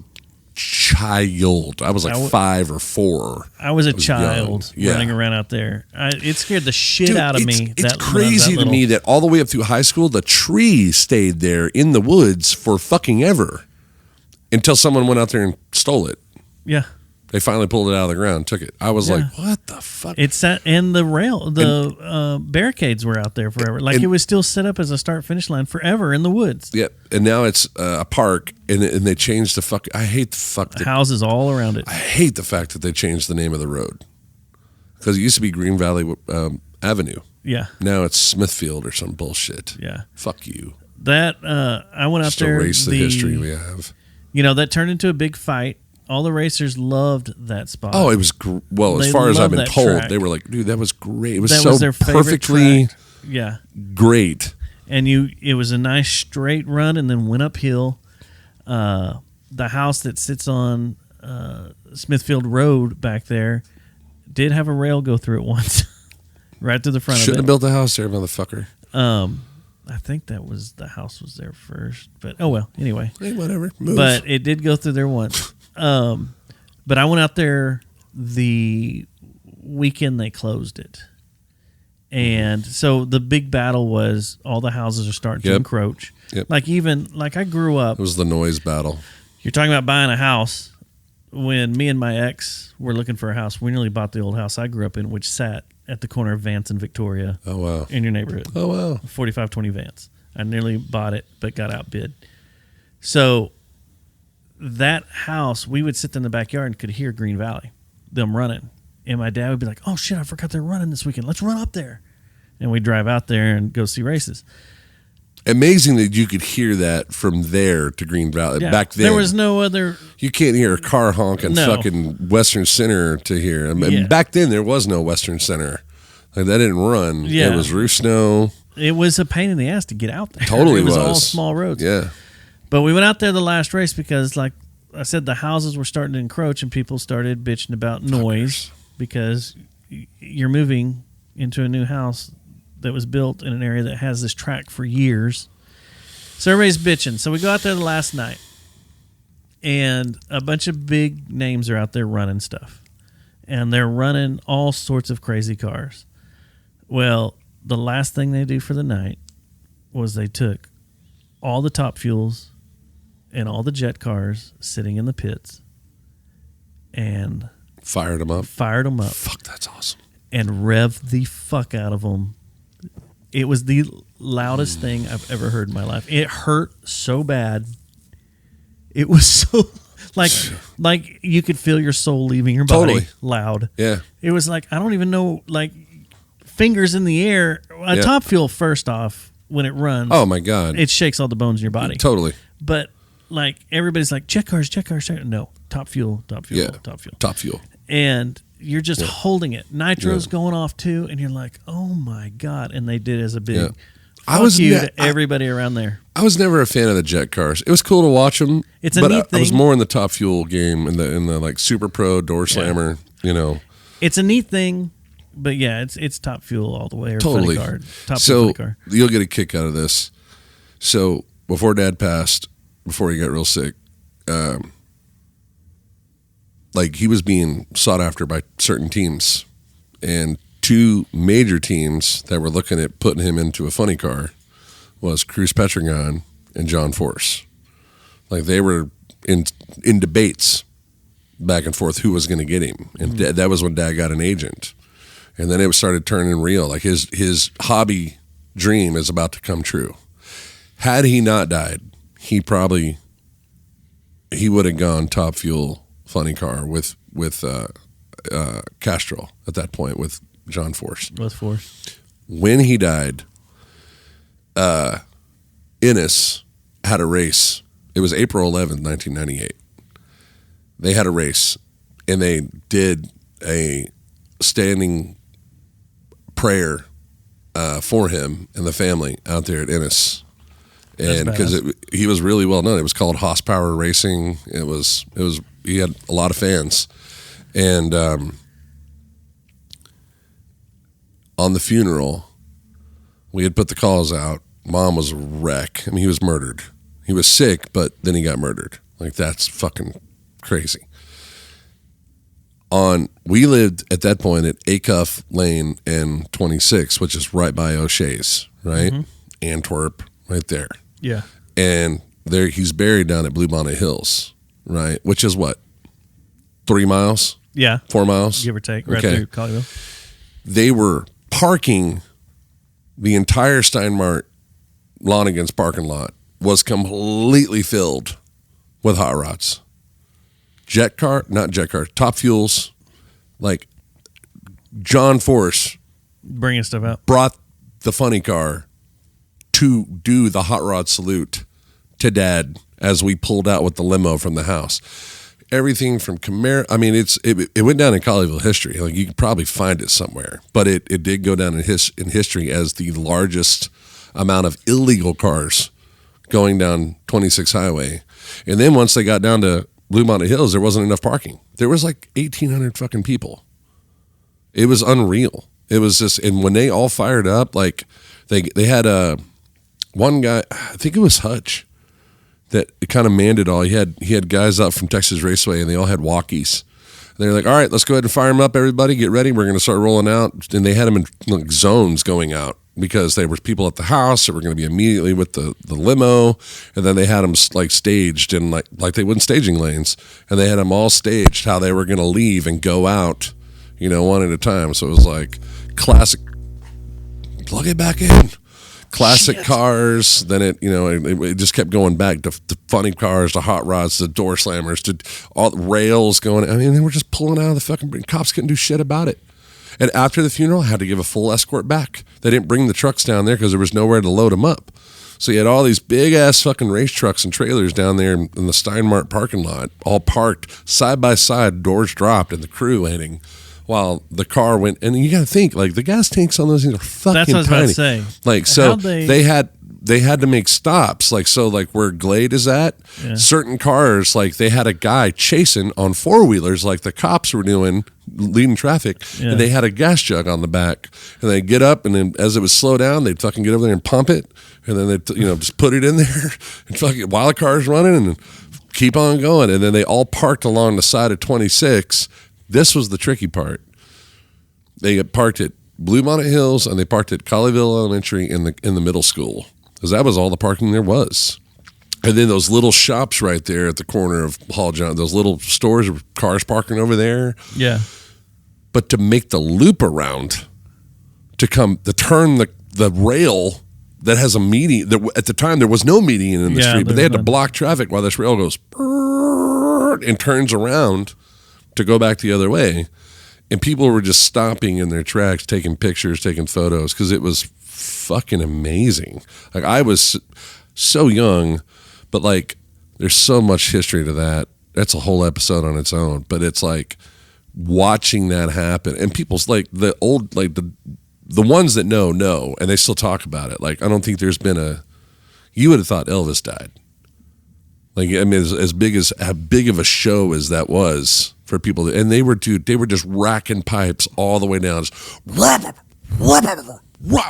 child. I was like 5 or 4. I was a child running around out there. It scared the shit out of me. It's crazy to me that all the way up through high school, the tree stayed there in the woods for fucking ever until someone went out there and stole it. Yeah. They finally pulled it out of the ground and took it. I was like, what the fuck? It's sat, and the barricades were out there forever. Like it was still set up as a start-finish line forever in the woods. Yep. And now it's a park, and they changed the fuck. I hate the fuck. Houses all around it. I hate the fact that they changed the name of the road. Because it used to be Green Valley Avenue. Yeah. Now it's Smithfield or some bullshit. Yeah. Fuck you. That, I went out there. Erase the history we have. That turned into a big fight. All the racers loved that spot. Oh, it was as far as I've been told, track. They were like, "Dude, that was great. It was so their perfectly, great." And it was a nice straight run, and then went uphill. The house that sits on Smithfield Road back there did have a rail go through it once, right to the front. Shouldn't have built the house there, motherfucker. I think the house was there first, but oh well. Anyway, hey, whatever. Move. But it did go through there once. But I went out there the weekend they closed it. And so the big battle was all the houses are starting to encroach. Yep. Like I grew up. It was the noise battle. You're talking about buying a house. When me and my ex were looking for a house, we nearly bought the old house I grew up in, which sat at the corner of Vance and Victoria. Oh, wow. In your neighborhood. Oh, wow. 4520 Vance. I nearly bought it, but got outbid. So that house, we would sit in the backyard and could hear Green Valley, them running. And my dad would be like, "Oh shit, I forgot they're running this weekend. Let's run up there." And we'd drive out there and go see races. Amazing that you could hear that from there to Green Valley. Yeah. Back then, there was no other. You can't hear a car honking fucking Western Center to hear. I mean, back then, there was no Western Center. Like that didn't run. Yeah. It was roof snow. It was a pain in the ass to get out there. Totally it was all small roads. Yeah. But we went out there the last race because, like I said, the houses were starting to encroach and people started bitching about noise because you're moving into a new house that was built in an area that has this track for years. So everybody's bitching. So we go out there the last night And a bunch of big names are out there running stuff. And they're running all sorts of crazy cars. Well, the last thing they do for the night was they took all the top fuels and all the jet cars sitting in the pits and fired them up. Fuck, that's awesome. And revved the fuck out of them. It was the loudest thing I've ever heard in my life. It hurt so bad. It was so like you could feel your soul leaving your body. Totally. Loud. Yeah. It was like, I don't even know, like fingers in the air. Top fuel, first off, when it runs. Oh my God. It shakes all the bones in your body. Totally. But like everybody's like, jet cars. No, top fuel. Yeah. Top fuel. And you're just holding it. Nitro's going off too, and you're like, oh my God. And they did as a big fuck you to everybody around there. I was never a fan of the jet cars. It was cool to watch them. It's a neat thing. I was more in the top fuel game in the like super pro door slammer, It's a neat thing, but yeah, it's top fuel all the way. Or totally. Funny car. Top so funny car. You'll get a kick out of this. So before Dad passed, before he got real sick, like he was being sought after by certain teams, and two major teams that were looking at putting him into a funny car was Cruz Petragon and John Force. Like they were in debates back and forth who was going to get him, and that was when Dad got an agent, and then it started turning real. Like his hobby dream is about to come true. Had he not died, he would have gone top fuel funny car with Castrol at that point with John Force. With Force. When he died, Innis had a race. It was April 11th, 1998. They had a race, and they did a standing prayer for him and the family out there at Innis. And because he was really well known, it was called Hoss Power Racing. He had a lot of fans, and on the funeral, we had put the calls out. Mom was a wreck. I mean, he was murdered. He was sick, but then he got murdered. Like that's fucking crazy. We lived at that point at Acuff Lane and 26, which is right by O'Shea's, right? Mm-hmm. Antwerp, right there. Yeah. And there he's buried down at Bluebonnet Hills, right? Which is what? 3 miles? Yeah. 4 miles? Give or take. Right through Colleyville. They were parking the entire Steinmart Lonigan's parking lot was completely filled with hot rods. Top fuels. Like John Force bringing stuff out. Brought the funny car to do the hot rod salute to Dad as we pulled out with the limo from the house. Everything from Camaro. I mean, it went down in Colleyville history. Like you could probably find it somewhere, but it did go down in history as the largest amount of illegal cars going down 26 Highway. And then once they got down to Bluebonnet Hills, there wasn't enough parking. There was like 1,800 fucking people. It was unreal. It was just, and when they all fired up, like they had one guy, I think it was Hutch, that kind of manned it all. He had guys up from Texas Raceway, and they all had walkies. And they were like, all right, let's go ahead and fire them up, everybody. Get ready. We're going to start rolling out. And they had them in like zones going out because there were people at the house that were going to be immediately with the limo. And then they had them like staged in like they went staging lanes. And they had them all staged how they were going to leave and go out, one at a time. So it was like classic, plug it back in. Classic cars, then it just kept going back to funny cars, to hot rods, to door slammers, to all the rails going. I mean, they were just pulling out of the fucking. Cops couldn't do shit about it. And after the funeral, I had to give a full escort back. They didn't bring the trucks down there because there was nowhere to load them up. So you had all these big ass fucking race trucks and trailers down there in the Steinmart parking lot, all parked side by side, doors dropped, and the crew waiting. While the car went, and you got to think, like the gas tanks on those things are fucking tiny. That's what I was tiny. about to say. Like so, they had to make stops. Like so, like where Glade is at, certain cars, like they had a guy chasing on 4-wheelers, like the cops were doing, leading traffic, and they had a gas jug on the back, and they'd get up, and then as it would slow down, they'd fucking get over there and pump it, and then they'd just put it in there, and fucking while the car's running, and keep on going. And then they all parked along the side of 26. This was the tricky part. They got parked at Bluebonnet Hills and they parked at Colleyville Elementary in the middle school, because that was all the parking there was. And then those little shops right there at the corner of Hall John, those little stores with cars parking over there. Yeah. But to make the loop around, to turn the rail that has a median. At the time, there was no median in the street, but they had to block traffic while this rail goes and turns around to go back the other way. And people were just stopping in their tracks, taking pictures, taking photos, because it was fucking amazing. Like, I was so young, but like, there's so much history to that. That's a whole episode on its own. But it's like watching that happen, and people's like the old, like the ones that know, and they still talk about it. Like, I don't think there's been you would have thought Elvis died. Like, I mean, how big of a show as that was for people, and they were just racking pipes all the way down. I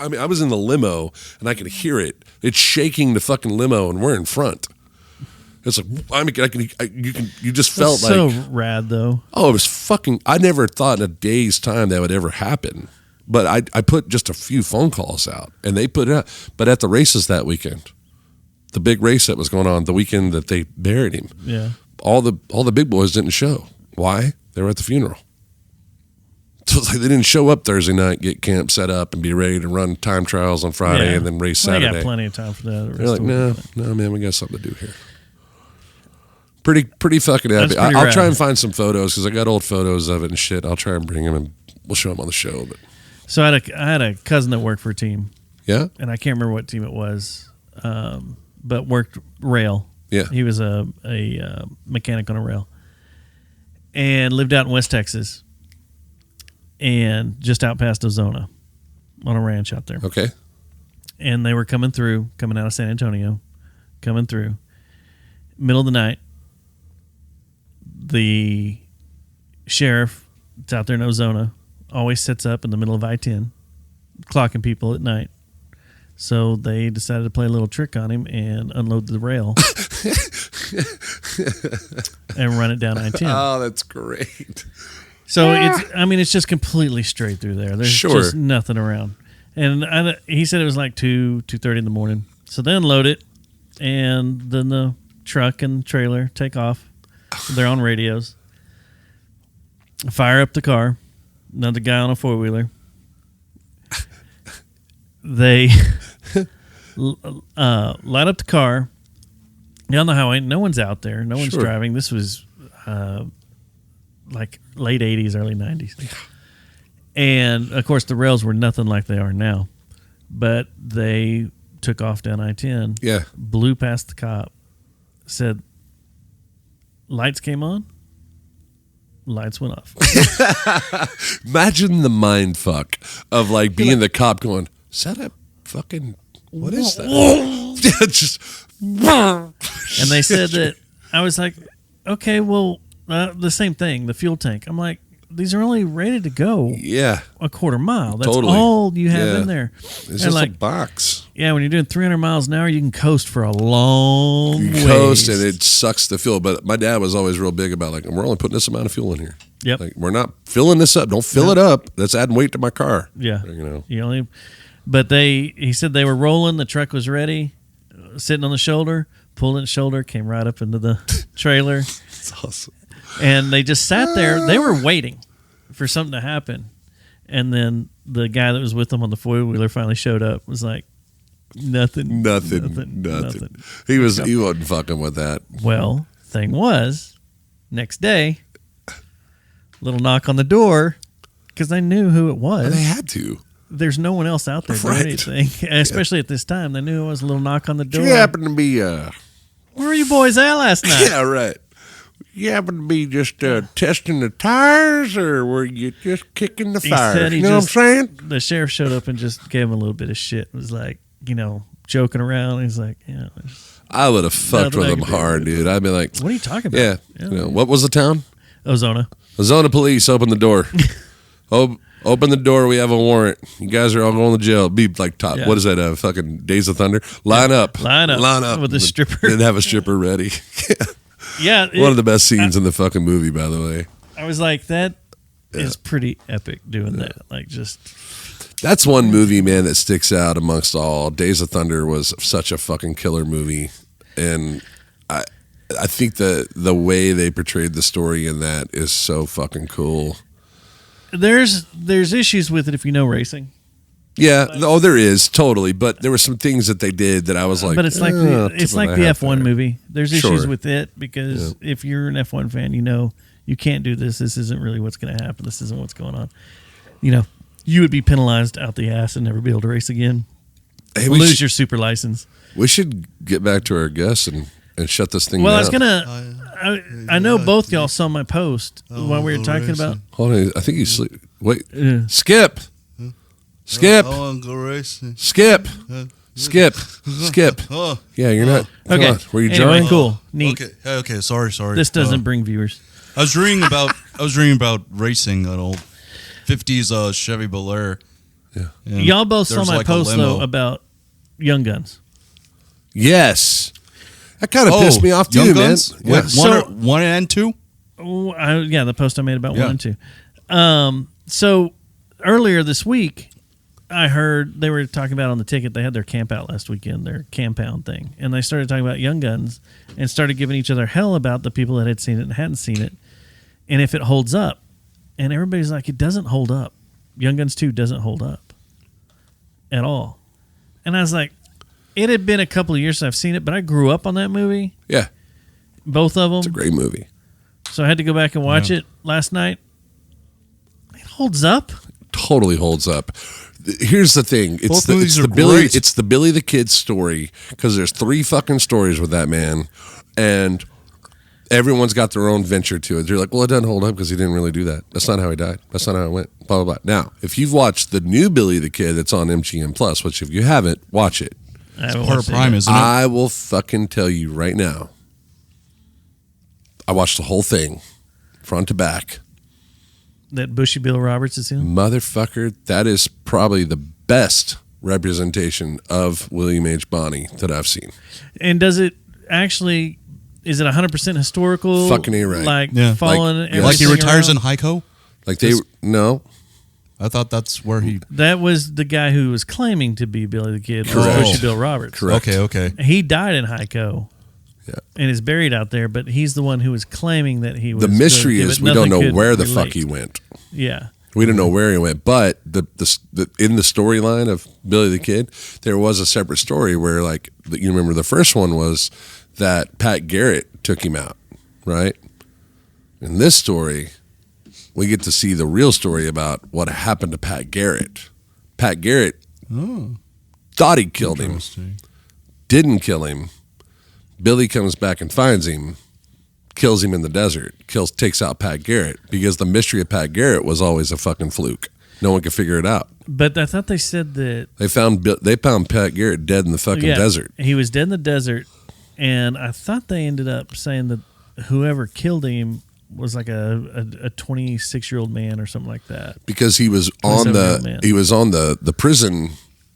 mean, I was in the limo and I could hear it. It's shaking the fucking limo, and we're in front. It's like, I mean, you just felt like so rad though. Oh, it was fucking. I never thought in a day's time that would ever happen. But I put just a few phone calls out, and they put it out. But at the races that weekend, the big race that was going on the weekend that they buried him, yeah, all the big boys didn't show. Why? They were at the funeral. So it's like they didn't show up Thursday night, get camp set up, and be ready to run time trials on Friday and then race Saturday. They got plenty of time for that. They're like, no, man, we got something to do here. Pretty fucking happy. I'll try and find some photos, because I got old photos of it and shit. I'll try and bring them, and we'll show them on the show. But so I had a cousin that worked for a team. Yeah, and I can't remember what team it was, but worked rail. Yeah, he was a mechanic on a rail, and lived out in West Texas, and just out past Ozona, on a ranch out there. Okay, and they were coming out of San Antonio, coming through, middle of the night. The sheriff, it's out there in Ozona, always sits up in the middle of I-10, clocking people at night. So they decided to play a little trick on him and unload the rail and run it down I-10. Oh, that's great. So it's just completely straight through there. There's just nothing around. And he said it was like 2:30 in the morning. So they unload it, and then the truck and trailer take off. They're on radios. Fire up the car. Another guy on a four-wheeler. They light up the car down the highway. No one's out there. No one's driving. This was like late 80s, early 90s. And, of course, the rails were nothing like they are now. But they took off down I-10. Yeah. Blew past the cop. Said, lights came on. Lights went off. Imagine the mind fuck of like being the cop going, is that a fucking, what is that? And they said that, I was like, okay, well, the same thing, the fuel tank. I'm like, these are only rated to go a quarter mile. That's all you have in there. It's just like a box. Yeah, when you're doing 300 miles an hour, you can coast for a long way. Coast, and it sucks the fuel. But my dad was always real big about, like, we're only putting this amount of fuel in here. Yep. Like, we're not filling this up. Don't fill it up. That's adding weight to my car. Yeah. You know. But he said they were rolling. The truck was ready, sitting on the shoulder, pulled in the shoulder, came right up into the trailer. That's awesome. And they just sat there. They were waiting for something to happen. And then the guy that was with them on the four-wheeler finally showed up. Was like, nothing. He wasn't fucking with that. Well, thing was, next day, little knock on the door, because they knew who it was. Well, they had to. There's no one else out there doing anything, especially at this time. They knew it was a little knock on the door. You happened to be where were you boys at last night? Yeah, right. You happen to be just testing the tires, or were you just kicking the fire? You know what I'm saying? The sheriff showed up and just gave him a little bit of shit. It was like, joking around. He's like, yeah. I would have fucked with him hard, dude. I'd be like, what are you talking about? Yeah. What was the town? Ozona. Ozona police, open the door. Open the door. We have a warrant. You guys are all going to jail. Be like top. Yeah. What is that? Fucking Days of Thunder. Line up with a stripper. Didn't have a stripper ready. Yeah, One of the best scenes in the fucking movie, by the way. I was like, that is pretty epic doing that. Like, just that's one movie, man, that sticks out amongst all. Days of Thunder was such a fucking killer movie, and I think the way they portrayed the story in that is so fucking cool. There's issues with it if you know racing. Yeah, there is totally, but there were some things that they did that I was like, but it's like the F1 movie. There's issues Sure. with it because if you're an F1 fan, you know you can't do this. This isn't really what's going to happen. This isn't what's going on. You know, you would be penalized out the ass and never be able to race again. Hey, lose your super license. We should get back to our guests and shut this thing down. Well, I was gonna. I know both y'all saw my post while we were talking about. Hold on, I think you sleep. Wait, Skip. Skip. I want to go racing. Skip. Skip. Yeah, you're not. Okay. On. Were you anyway, drawing? Cool. Neat. Okay. Sorry. This doesn't bring viewers. I was reading about racing an old 50s Chevy Bel Air. Yeah. Y'all both saw my post though about Young Guns. Yes. That kind of pissed me off too, Young man. Guns? Yeah. One and two? Yeah, the post I made about 1 and 2. So earlier this week, I heard they were talking about on the ticket, they had their camp out last weekend, their campound thing. And they started talking about Young Guns and started giving each other hell about the people that had seen it and hadn't seen it. And if it holds up. And everybody's like, it doesn't hold up. Young Guns 2 doesn't hold up at all. And I was like, it had been a couple of years since I've seen it, but I grew up on that movie. Yeah. Both of them. It's a great movie. So I had to go back and watch it last night. It holds up. Totally holds up. Here's the thing. It's the Billy the Kid story, because there's 3 fucking stories with that man, and everyone's got their own venture to it. They're like, well, it doesn't hold up because he didn't really do that. That's not how he died. That's not how it went. Blah, blah, blah. Now, if you've watched the new Billy the Kid that's on MGM Plus, which if you haven't, watch it. It's part of Prime, isn't it? I will fucking tell you right now. I watched the whole thing, front to back. That Bushy Bill Roberts is in? Motherfucker, that is probably the best representation of William H. Bonney that I've seen. And does it actually... Is it 100% historical? Fucking A-right. Like following everything Like he retires around? in Heiko? Like no. I thought that's where he... That was the guy who was claiming to be Billy the Kid. Correct. Bushy Bill Roberts. Correct. Okay. He died in Heiko. Yeah. And is buried out there, but he's the one who was claiming that he was... The mystery Billy the Kid, is but we don't nothing know could where the relate. fuck he went. Yeah. We don't know where he went, but the in the storyline of Billy the Kid, there was a separate story where, like, you remember the first one was that Pat Garrett took him out, right? In this story, we get to see the real story about what happened to Pat Garrett. Pat Garrett thought he killed him, didn't kill him. Billy comes back and finds him, kills him in the desert, takes out Pat Garrett, because the mystery of Pat Garrett was always a fucking fluke. No one could figure it out. But I thought they said that... They found Pat Garrett dead in the fucking desert. He was dead in the desert, and I thought they ended up saying that whoever killed him was like a 26-year-old man or something like that. Because he was on the prison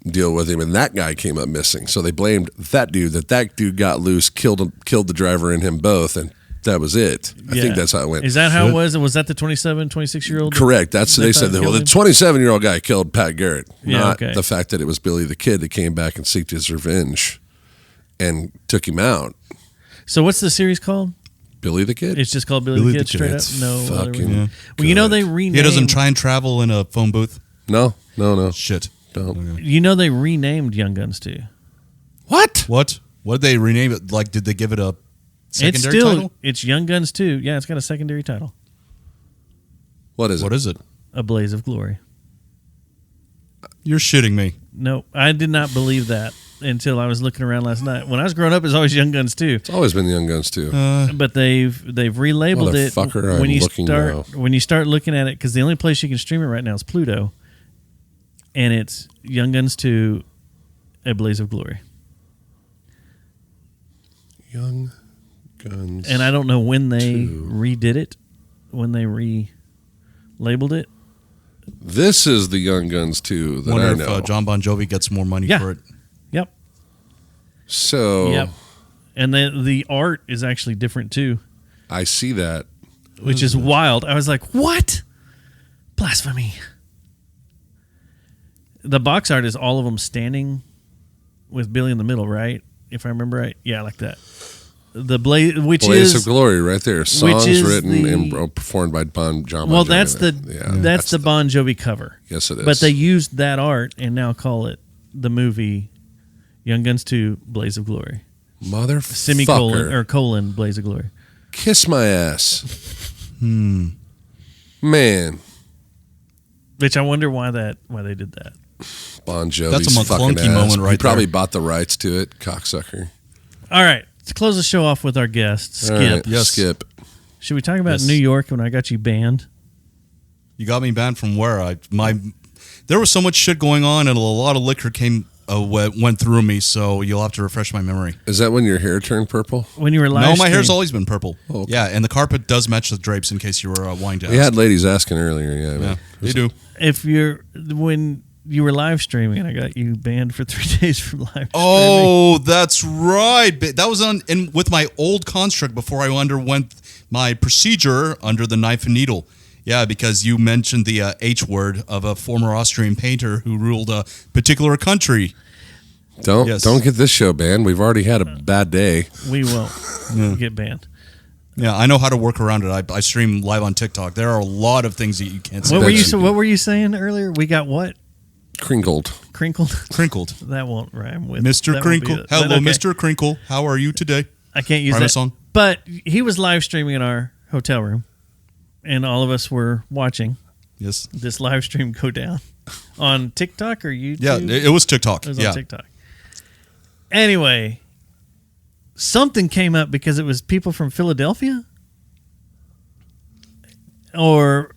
deal with him, and that guy came up missing. So they blamed that dude. That dude got loose, killed the driver and him both, and that was it. I think that's how it went. Is that how it was? And was that the 26-year-old? Correct. That's they said. Well, the 27-year-old guy killed Pat Garrett, not okay. the fact that it was Billy the Kid that came back and seeked his revenge and took him out. So what's the series called? Billy the Kid. It's just called Billy the Kid, straight up. It's No other fucking reason. Well, you know they renamed. He doesn't try and travel in a phone booth? No. Shit. Don't. Okay. You know they renamed Young Guns too. What? What did they rename it? Like, did they give it a secondary title? It's Young Guns 2. Yeah, it's got a secondary title. What is it? A Blaze of Glory. You're shitting me. No, I did not believe that until I was looking around last night. When I was growing up, it was always Young Guns 2. It's always been Young Guns 2. But they've relabeled it Motherfucker, when you start looking at it, because the only place you can stream it right now is Pluto, and it's Young Guns 2, A Blaze of Glory. Young Guns. And I don't know when they 2. redid it, when they relabeled it. This is the Young Guns 2 that Wonder I know. if John Bon Jovi gets more money for it. Yep. So. Yep. And the art is actually different too. I see that. Which is wild. I was like, what? Blasphemy. The box art is all of them standing with Billy in the middle, right? If I remember right. Yeah, like that. The Blaze of Glory right there. Songs written and performed by John Bon Jovi. Well, that's the Bon Jovi cover. Yes, it is. But they used that art and now call it the movie Young Guns 2 Blaze of Glory. Motherfucker. Semicolon or colon Blaze of Glory. Kiss my ass. Man. Which I wonder why they did that. Bon Jovi's That's a fucking McClunky ass. moment right He probably there. bought the rights to it, cocksucker. All right. To close the show off with our guest, Skip. Right, Yes. Skip. Should we talk about New York when I got you banned? You got me banned from where? There was so much shit going on, and a lot of liquor went through me. So you'll have to refresh my memory. Is that when your hair turned purple? When you were live No, my hair's stream? always been purple. Oh, okay. Yeah, and the carpet does match the drapes. In case you were wanting to ask. We had ladies asking earlier. Yeah, man. They do. When you were live streaming, I got you banned for 3 days from live streaming. Oh, that's right. That was with my old construct before I underwent my procedure under the knife and needle. Yeah, because you mentioned the H word of a former Austrian painter who ruled a particular country. Don't get this show banned. We've already had a bad day. We won't get banned. Yeah, I know how to work around it. I stream live on TikTok. There are a lot of things that you can't say. What were you saying earlier? We got what? Crinkled. Crinkled? Crinkled. That won't rhyme with Mr. Crinkle. Hello, Mr. Crinkle. How are you today? I can't use Prime that song. But he was live streaming in our hotel room, and all of us were watching this live stream go down on TikTok or YouTube. Yeah, it was TikTok. It was on TikTok. Anyway, something came up because it was people from Philadelphia, or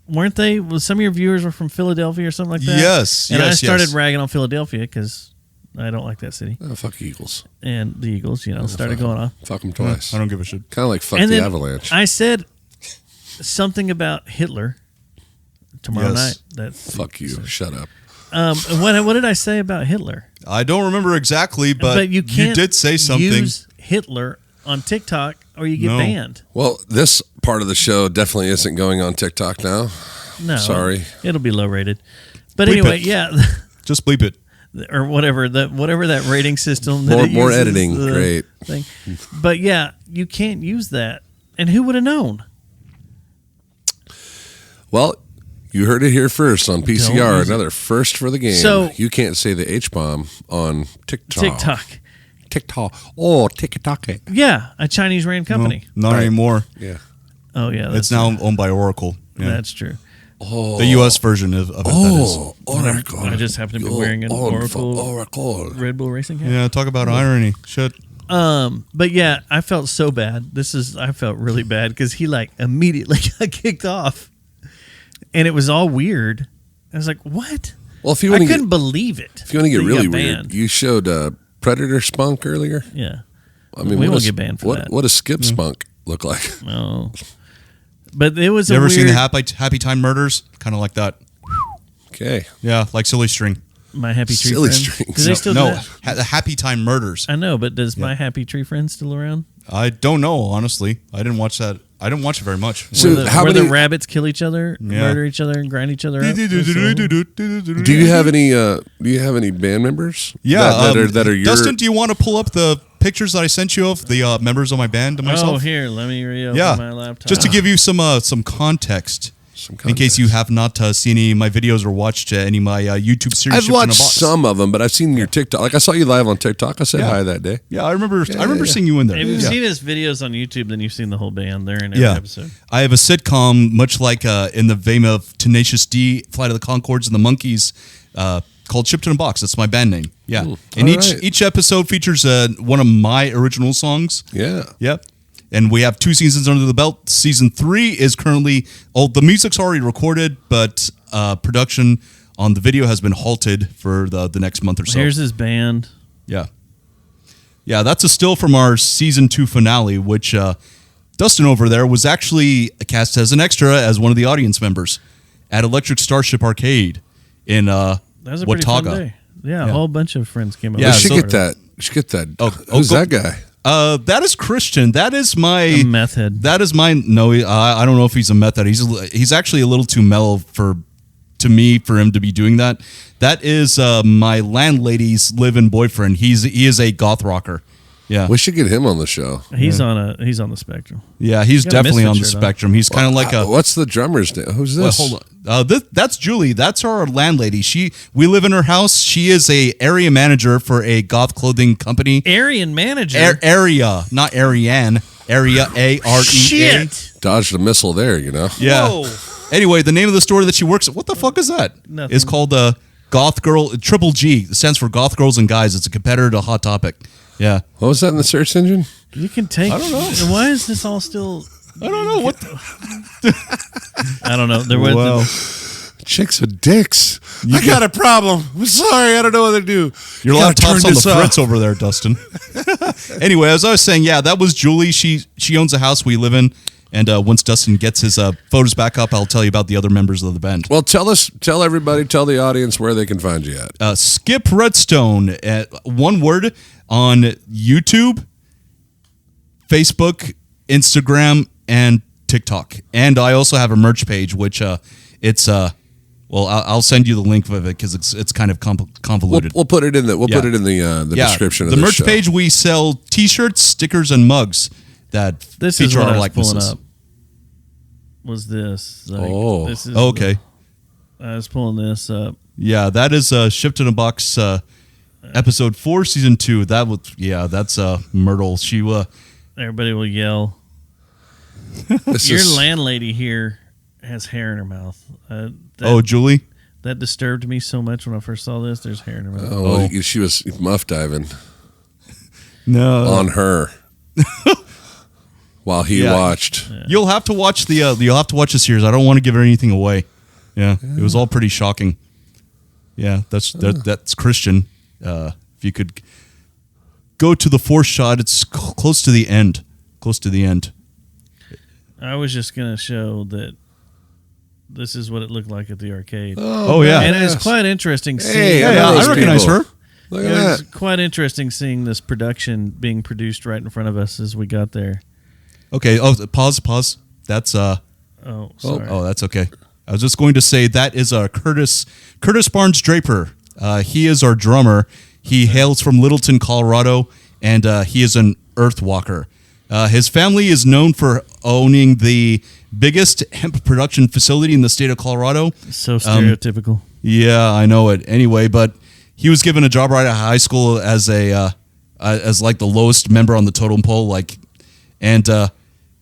weren't they? Well, some of your viewers were from Philadelphia or something like that. Yes, and I started ragging on Philadelphia because I don't like that city. Oh, fuck Eagles. And the Eagles, started going off. Fuck them twice. I don't give a shit. Kind of like fuck and the then Avalanche. I said something about Hitler tomorrow night. Fuck you. Shut up. What did I say about Hitler? I don't remember exactly, but you did say something. Use Hitler on TikTok or you get banned. Well, this part of the show definitely isn't going on TikTok now. No. Sorry. It'll be low rated. But Bleep anyway, it. yeah. Just bleep it. Or whatever that rating system. More editing. Great. Thing. But yeah, you can't use that. And who would have known? Well, you heard it here first on PCR. Another first for the game. So, you can't say the H-bomb on TikTok. TikTok. Oh, TikTok. Yeah, a Chinese ran company. Not anymore. Yeah. Oh, yeah. It's now owned by Oracle. Yeah. That's true. Oh. The U.S. version of it. Oh, Oracle. I just happen to be wearing an Oracle Red Bull racing cap. Yeah, talk about irony. Shit. But yeah, I felt so bad. I felt really bad because he immediately got kicked off. And it was all weird. I was like, what? Well, if you I couldn't believe it. If you want to get really weird, you showed Predator Spunk earlier. Yeah. I mean, we won't get banned for that. What does Skip Spunk look like? No. But it was you ever seen weird... the Happy Time Murders? Kind of like that. Okay. Yeah, like Silly String. My Happy Tree Silly Friends. Strings. Do they still do that? The Happy Time Murders. I know, but does My Happy Tree Friends still around? I don't know, honestly. I didn't watch that. I didn't watch it very much. So where the rabbits kill each other, murder each other, and grind each other up? Do you have any band members? Yeah, that are your... Dustin, do you want to pull up the pictures that I sent you of the members of my band and myself? Oh, here, let me reopen my laptop. Just to give you some context. In case you have not seen any of my videos or watched any of my YouTube series. I've watched some of them, but I've seen your TikTok. Like I saw you live on TikTok. I said hi that day. Yeah, I remember. I remember seeing you in there. If you've seen his videos on YouTube, then you've seen the whole band. They're in every episode. I have a sitcom, much like in the vein of Tenacious D, Flight of the Conchords, and the Monkees, called Shipped in a Box. That's my band name. Yeah, Ooh, and each episode features one of my original songs. Yeah. Yep. And we have 2 seasons under the belt. Season 3 is currently... the music's already recorded, but production on the video has been halted for the next month or so. Here's his band. Yeah. Yeah, that's a still from our Season 2 finale, which Dustin over there was actually cast as an extra as one of the audience members at Electric Starship Arcade in that was a pretty fun day. Yeah, a whole bunch of friends came up. Yeah, we should get that. Oh, who's that guy? That is Christian. That is my meth head. That is my no. I don't know if he's a meth head. He's actually a little too mellow for him to be doing that. That is my landlady's live-in boyfriend. He is a goth rocker. Yeah, we should get him on the show. He's on the spectrum. Yeah, he's definitely on the spectrum. He's kind of like a. What's the drummer's name? Who's this? Well, hold on. That's Julie. That's our landlady. We live in her house. She is a area manager for a goth clothing company. Aryan manager. Area, not Ariane. Area AREA. Shit. Dodged a missile there. Yeah. Whoa. Anyway, the name of the store that she works at. What the fuck is that? Nothing. It's called Goth Girl Triple G. It stands for Goth Girls and Guys. It's a competitor to Hot Topic. Yeah. What was that in the search engine? You can take. I don't know. Why is this all still? I don't know what. I don't know. There was chicks with dicks. I got a problem. I'm sorry. I don't know what to do. Your laptop's on the fritz over there, Dustin. Anyway, as I was saying, yeah, that was Julie. She owns a house we live in. And once Dustin gets his photos back up, I'll tell you about the other members of the band. Well, tell everybody, tell the audience where they can find you at. Skip Redstone, one word, on YouTube, Facebook, Instagram, and TikTok. And I also have a merch page, which it's I'll send you the link of it because it's kind of convoluted. We'll put it in put it in the description of the merch show. page. We sell T-shirts, stickers, and mugs. That this feature is what our I was likenesses. pulling up. Was this? This is okay. I was pulling this up. Yeah, that is Shipped in a Box, episode 4, season 2. That's Myrtle. She everybody will yell. Your landlady here has hair in her mouth. Julie. That disturbed me so much when I first saw this. There's hair in her mouth. Oh, she was muff diving. No, on her. While he watched. Yeah. You'll have to watch the series. I don't want to give anything away. Yeah. It was all pretty shocking. Yeah, that's Christian. If you could go to the fourth shot, it's close to the end. I was just going to show that this is what it looked like at the arcade. Oh yeah. And it was quite interesting seeing. Hey, I recognize her. Look at it was that. quite interesting seeing this production being produced right in front of us as we got there. Okay. Oh, pause. That's sorry. Oh, that's okay. I was just going to say that is Curtis Barnes Draper. He is our drummer. He hails from Littleton, Colorado, and he is an earth walker. His family is known for owning the biggest hemp production facility in the state of Colorado. So stereotypical. Yeah, I know it. Anyway, but he was given a job right out of high school as as like the lowest member on the totem pole, and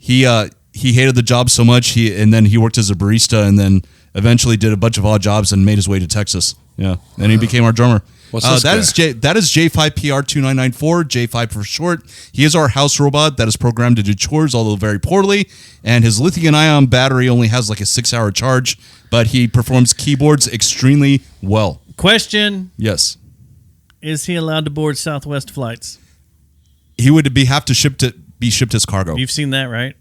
he hated the job so much and then he worked as a barista and then eventually did a bunch of odd jobs and made his way to Texas. Yeah, and he became our drummer. What's this guy? That is J5PR2994, J5 for short. He is our house robot that is programmed to do chores, although very poorly. And his lithium-ion battery only has like a 6-hour charge, but he performs keyboards extremely well. Question: Yes, is he allowed to board Southwest flights? he would have to be shipped as cargo. You've seen that, right?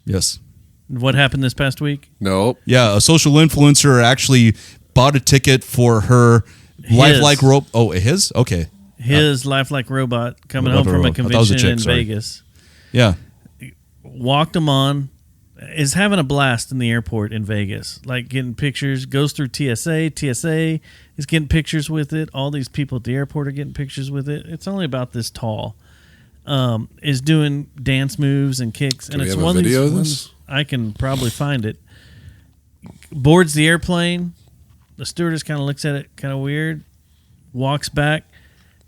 Yes. What happened this past week? Nope. Yeah, a social influencer actually bought a ticket for her lifelike rope. Oh, his? Okay. His lifelike robot coming home from a convention in Vegas. Yeah. Walked him on, is having a blast in the airport in Vegas. Like getting pictures, goes through TSA. TSA is getting pictures with it. All these people at the airport are getting pictures with it. It's only about this tall. Is doing dance moves and kicks. Do and we it's have a one of video these of ones, this? I can probably find it. Boards the airplane. The stewardess kind of looks at it kind of weird. Walks back.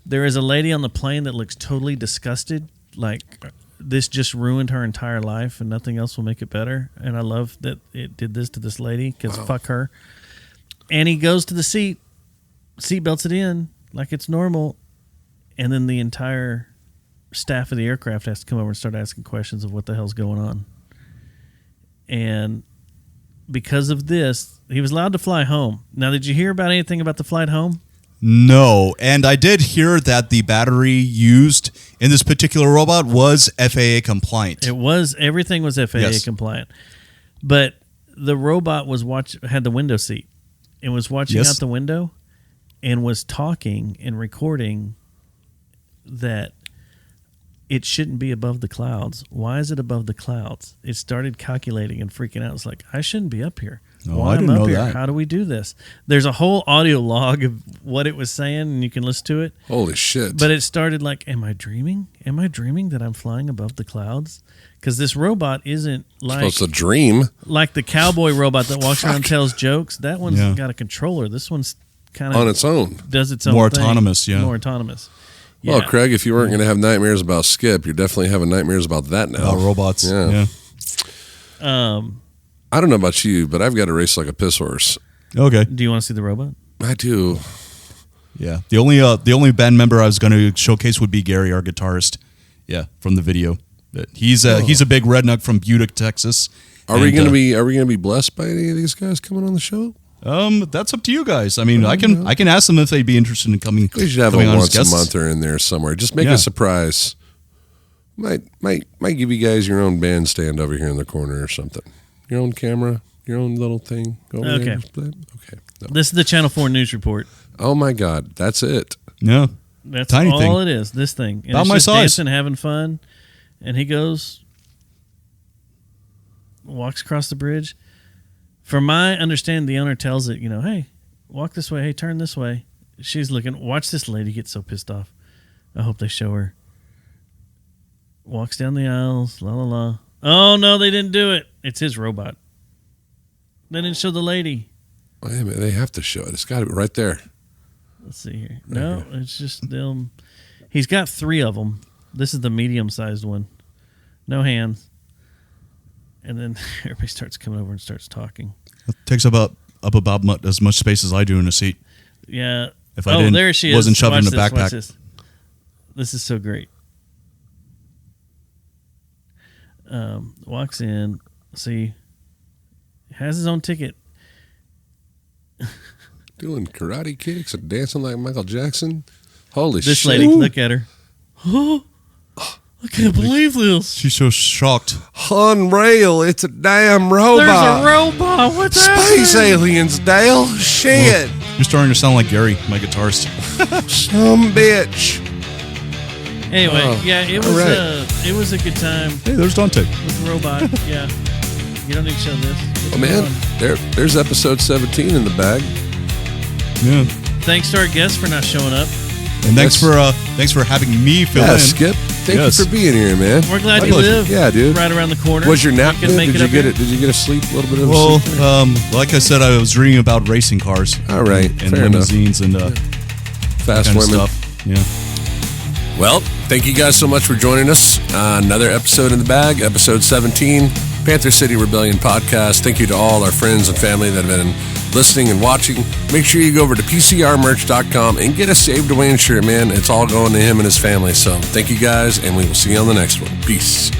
There is a lady on the plane that looks totally disgusted. Like, this just ruined her entire life and nothing else will make it better. And I love that it did this to this lady because fuck her. And he goes to the seat belts it in like it's normal. And then the entire staff of the aircraft has to come over and start asking questions of what the hell's going on. And because of this, he was allowed to fly home. Now, did you hear about anything about the flight home? No, and I did hear that the battery used in this particular robot was FAA compliant. It was. Everything was FAA compliant. But the robot had the window seat and was watching out the window and was talking and recording that it shouldn't be above the clouds. Why is it above the clouds? It started calculating and freaking out. It's like, I shouldn't be up here. No, Why I didn't am I up know here? that. How do we do this? There's a whole audio log of what it was saying, and you can listen to it. Holy shit. But it started like, am I dreaming? Am I dreaming that I'm flying above the clouds? Because this robot isn't like supposed to dream. Like the cowboy robot that walks around and tells jokes. That one's got a controller. This one's kind of on its own. Does its own More thing. autonomous, yeah. More autonomous. Well, Craig, if you weren't going to have nightmares about Skip, you're definitely having nightmares about that now. About robots. Yeah. I don't know about you, but I've got to race like a piss horse. Okay. Do you want to see the robot? I do. Yeah. The only band member I was going to showcase would be Gary, our guitarist. Yeah, from the video. He's a big redneck from Butte, Texas. Are we going to be blessed by any of these guys coming on the show? That's up to you guys. I mean, I can ask them if they'd be interested in coming. We should have them once a month or in there somewhere. Just make a surprise. Might give you guys your own bandstand over here in the corner or something. Your own camera, your own little thing. Go over there. Okay. No. This is the Channel 4 news report. Oh my God, that's it. Yeah. That's Tiny all thing. it is. This thing. And about it's my just size. dancing, having fun, and he walks across the bridge. From my understanding, the owner tells it, hey, walk this way. Hey, turn this way. She's looking. Watch this lady get so pissed off. I hope they show her. Walks down the aisles. La la la. Oh no, they didn't do it. It's his robot. They didn't show the lady. Wait a minute, they have to show it. It's got to be right there. Let's see here. No, it's just them. He's got 3 of them. This is the medium-sized one. No hands. And then everybody starts coming over and starts talking. It takes up about as much space as I do in a seat. Yeah. If I there she is. wasn't shoved in a Watch backpack. This is so great. Walks in. See. Has his own ticket. Doing karate kicks and dancing like Michael Jackson. Holy shit. This lady, look at her. Oh, I can't believe this. She's so shocked. Unreal, it's a damn robot. There's a robot. What's Space happening? Aliens, Dale. Shit. You're starting to sound like Gary, my guitarist. Some bitch. Anyway, it was a good time. Hey, there's Dante. With the robot, yeah. You don't need to show this. Oh man, there's episode 17 in the bag. Yeah. Thanks to our guests for not showing up. And thanks for having me fill in. Skip. Thank you for being here, man. We're glad you live. Yeah, dude. Right around the corner. Was your nap You can good? make Did it you up get here. it? Did you get a sleep? A little bit of Well, a sleep? like I said, I was reading about racing cars. All right, and fair limousines enough. and fast kind of women. stuff. Yeah. Well, thank you guys so much for joining us. Another episode in the bag, episode 17, Panther City Rebellion podcast. Thank you to all our friends and family that have been listening and watching. Make sure you go over to PCRmerch.com and get a Save Dwayne shirt, man. It's all going to him and his family. So thank you guys, and we will see you on the next one. Peace.